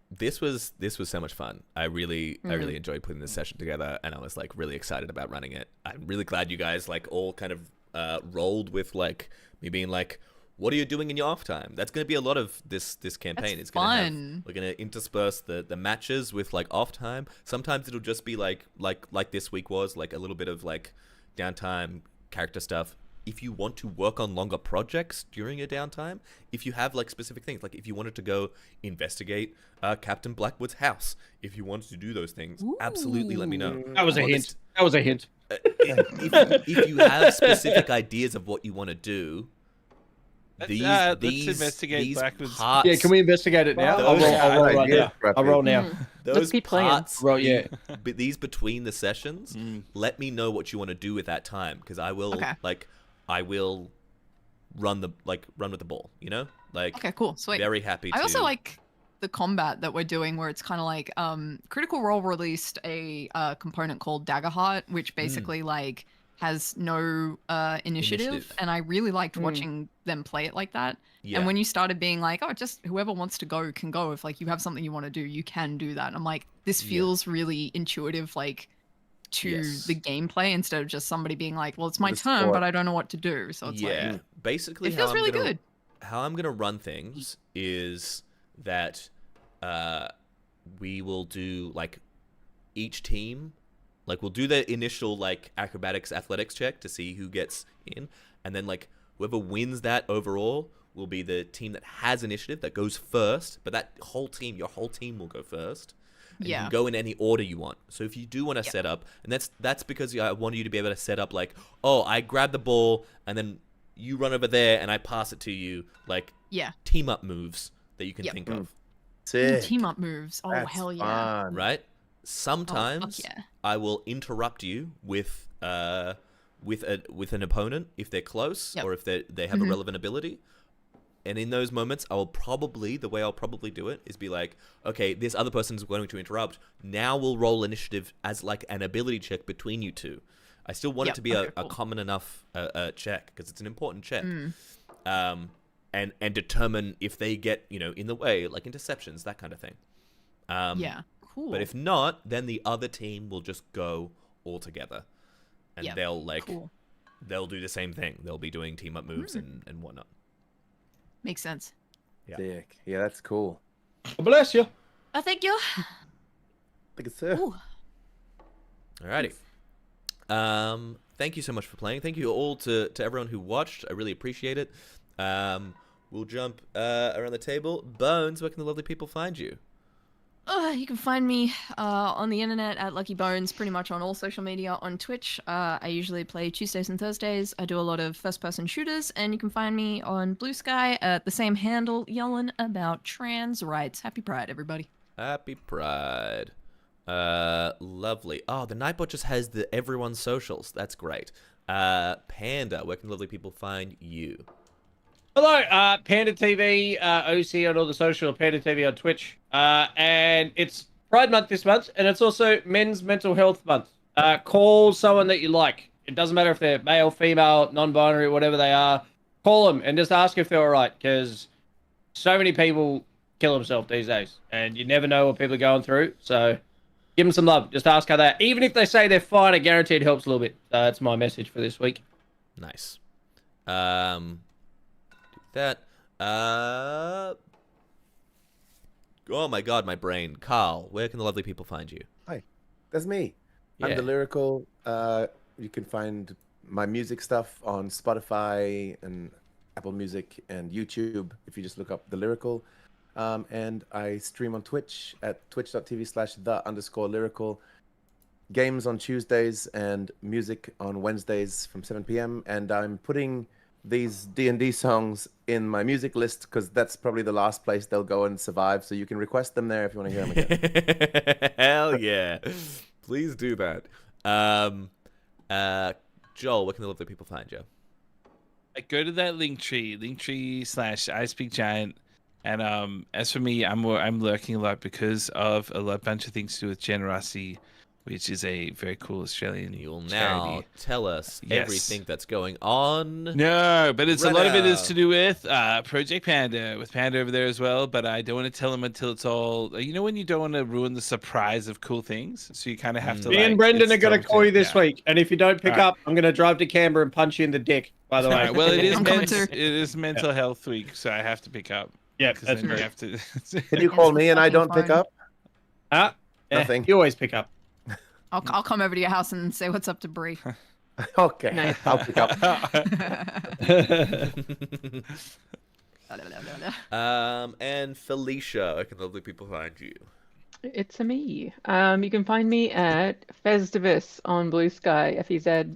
This was so much fun. I really enjoyed putting this session together, and I was like really excited about running it. I'm really glad you guys like all kind of rolled with like me being like, what are you doing in your off time? That's going to be a lot of this campaign. That's It's going to have, fun. we're going to intersperse the matches with like off time. Sometimes it'll just be like this week was like a little bit of like downtime character stuff. If you want to work on longer projects during your downtime, if you have like specific things, like if you wanted to go investigate Captain Blackwood's house, if you wanted to do those things, absolutely let me know. That was a hint. That was a hint. If you have specific ideas of what you want to do, Let's investigate these Blackwood's. parts, Yeah, can we investigate it now? Those I'll roll right ideas, now. I'll roll now. those Let's keep playing. parts, Right, yeah. these between the sessions, let me know what you want to do with that time, because I will I will run with the ball, you know? Like, Okay, cool. Sweet. very happy to. I also like the combat that we're doing where it's kind of like Critical Role released a component called Daggerheart, which basically like has no initiative, and I really liked watching them play it like that. Yeah. And when you started being like, oh, just whoever wants to go can go. If like you have something you want to do, you can do that. I'm like, this feels really intuitive, like to the gameplay, instead of just somebody being like, well, it's my turn, but I don't know what to do. So it's like, basically it feels really good. How I'm gonna run things is that we will do like each team, like we'll do the initial like acrobatics athletics check to see who gets in, and then like whoever wins that overall will be the team that has initiative that goes first. But that whole team, your whole team will go first. And you can go in any order you want. So if you do want to set up, and that's because I want you to be able to set up like, oh, I grab the ball and then you run over there and I pass it to you, like team up moves that you can think of. Ooh, team up moves. Oh, That's hell yeah. fun. Right? Sometimes yeah. I will interrupt you with an opponent if they're close or if they have a relevant ability. And in those moments, the way I'll probably do it is be like, okay, this other person is going to interrupt. Now we'll roll initiative as like an ability check between you two. I still want it to be a common enough check, because it's an important check. And determine if they get, in the way, like interceptions, that kind of thing. Cool. But if not, then the other team will just go all together. And they'll they'll do the same thing. They'll be doing team up moves and whatnot. Makes sense. Sick. Yeah, that's cool. Bless you. Oh, thank you. Thank you, sir. Alrighty. Thank you so much for playing. Thank you all to everyone who watched. I really appreciate it. We'll jump around the table. Bones, where can the lovely people find you? You can find me on the internet at Lucky Bones, pretty much on all social media. On Twitch, I usually play Tuesdays and Thursdays. I do a lot of first-person shooters, and you can find me on Blue Sky at the same handle, yelling about trans rights. Happy Pride, everybody. Happy Pride. Lovely. Oh, the Nightbot just has everyone's socials. That's great. Panda, where can lovely people find you? Hello, Panda TV, OC on all the social, Panda TV on Twitch. And it's Pride Month this month, and it's also Men's Mental Health Month. Call someone that you like. It doesn't matter if they're male, female, non-binary, whatever they are. Call them and just ask if they're all right, because so many people kill themselves these days, and you never know what people are going through. So give them some love. Just ask how they are. Even if they say they're fine, I guarantee it helps a little bit. That's my message for this week. Nice. That oh my god, my brain. Carl, where can the lovely people find you? Hi, that's me. I'm the Lyrical. You can find my music stuff on Spotify and Apple Music and YouTube if you just look up the Lyrical. And I stream on Twitch at twitch.tv/the_lyrical. Games on Tuesdays and music on Wednesdays from 7 p.m. And I'm putting these D&D songs in my music list because that's probably the last place they'll go and survive. So you can request them there if you want to hear them again. Hell yeah. Please do that. Joel, where can the lovely people find you? Go to that linktree/iSpeakGiant. And as for me, I'm lurking a lot because of a bunch of things to do with generosity. which is a very cool Australian You'll now charity. tell us Yes. everything that's going on. No, but it's a lot of it is Right to do with Project Panda, with Panda over there as well. But I don't want to tell him until it's all. You know when you don't want to ruin the surprise of cool things, so you kind of have to. Me and Brendan it's are going to call you this yeah. week, and if you don't pick All right. up, I'm going to drive to Canberra and punch you in the dick. By the All way, right, well, I'm coming too. it is mental health week, so I have to pick up. yeah, Because that's then you true. have to. Can you call me and I don't pick Fucking up? Huh? Nothing. You always pick up. I'll come over to your house and say what's up to Bree. Okay, Nice. I'll pick up. And Felicia, where can lovely people find you? It's a me. You can find me at Festivus on Blue Sky, FEZTIVUS.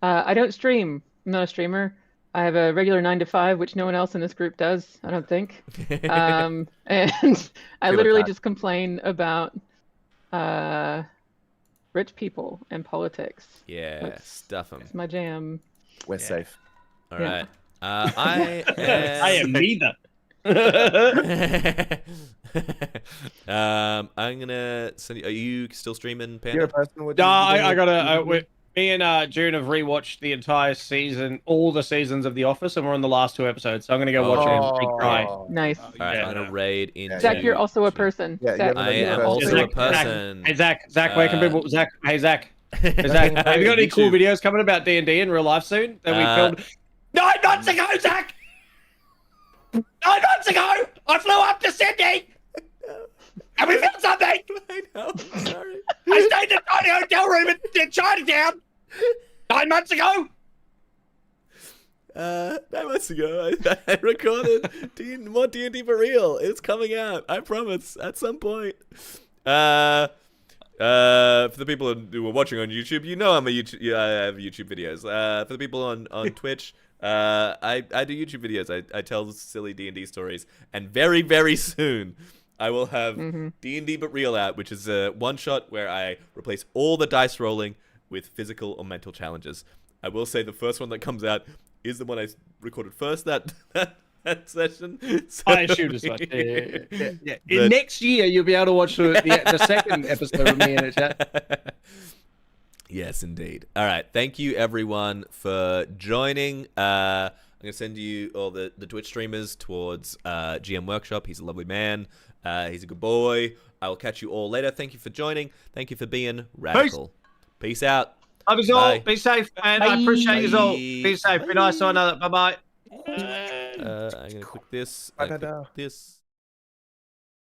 I don't stream. I'm not a streamer. I have a regular 9 to 5, which no one else in this group does, I don't think. And I literally just complain about rich people and politics. Yeah, That's- stuff them. It's my jam. We're safe. All Yeah. right. I am. I am neither. I'm gonna send you. Are you still streaming, Panda? You're a person with. No, I gotta. Me and June have rewatched the entire season, all the seasons of The Office, and we're on the last 2 episodes. So I'm gonna go watch it and big cry. Nice. All right, I'm gonna raid into. Zach, you're also a person. Yeah, Zach, you're I you're am a also person. a person. Hey Zach, where can people? Zach, hey Zach, have you got any cool YouTube. videos coming about D&D in real life soon that we filmed 9 months ago, Zach? 9 months ago, I flew up to Sydney, and we filmed something. I know. Sorry. I stayed in a tiny hotel room in Chinatown 9 months ago. 9 months ago, I recorded more D&D for real. It's coming out. I promise. At some point. For the people who are watching on YouTube, you know I'm a YouTube. Yeah, I have YouTube videos. For the people on Twitch, I do YouTube videos. I tell silly D&D stories, and very very soon I will have D&D but real out, which is a one shot where I replace all the dice rolling with physical or mental challenges. I will say the first one that comes out is the one I recorded first that session. So I assumed as much. Yeah. Next year, you'll be able to watch the second episode of me in a chat. Yes, indeed. All right. Thank you, everyone, for joining. I'm going to send you all the Twitch streamers towards GM Workshop. He's a lovely man. He's a good boy. I will catch you all later. Thank you for joining. Thank you for being radical. Peace out. Love us all. Bye. Be safe, and I appreciate you all. Be safe. Be nice to one another. Bye bye. I'm going to click this. Ba-da-da. Click this.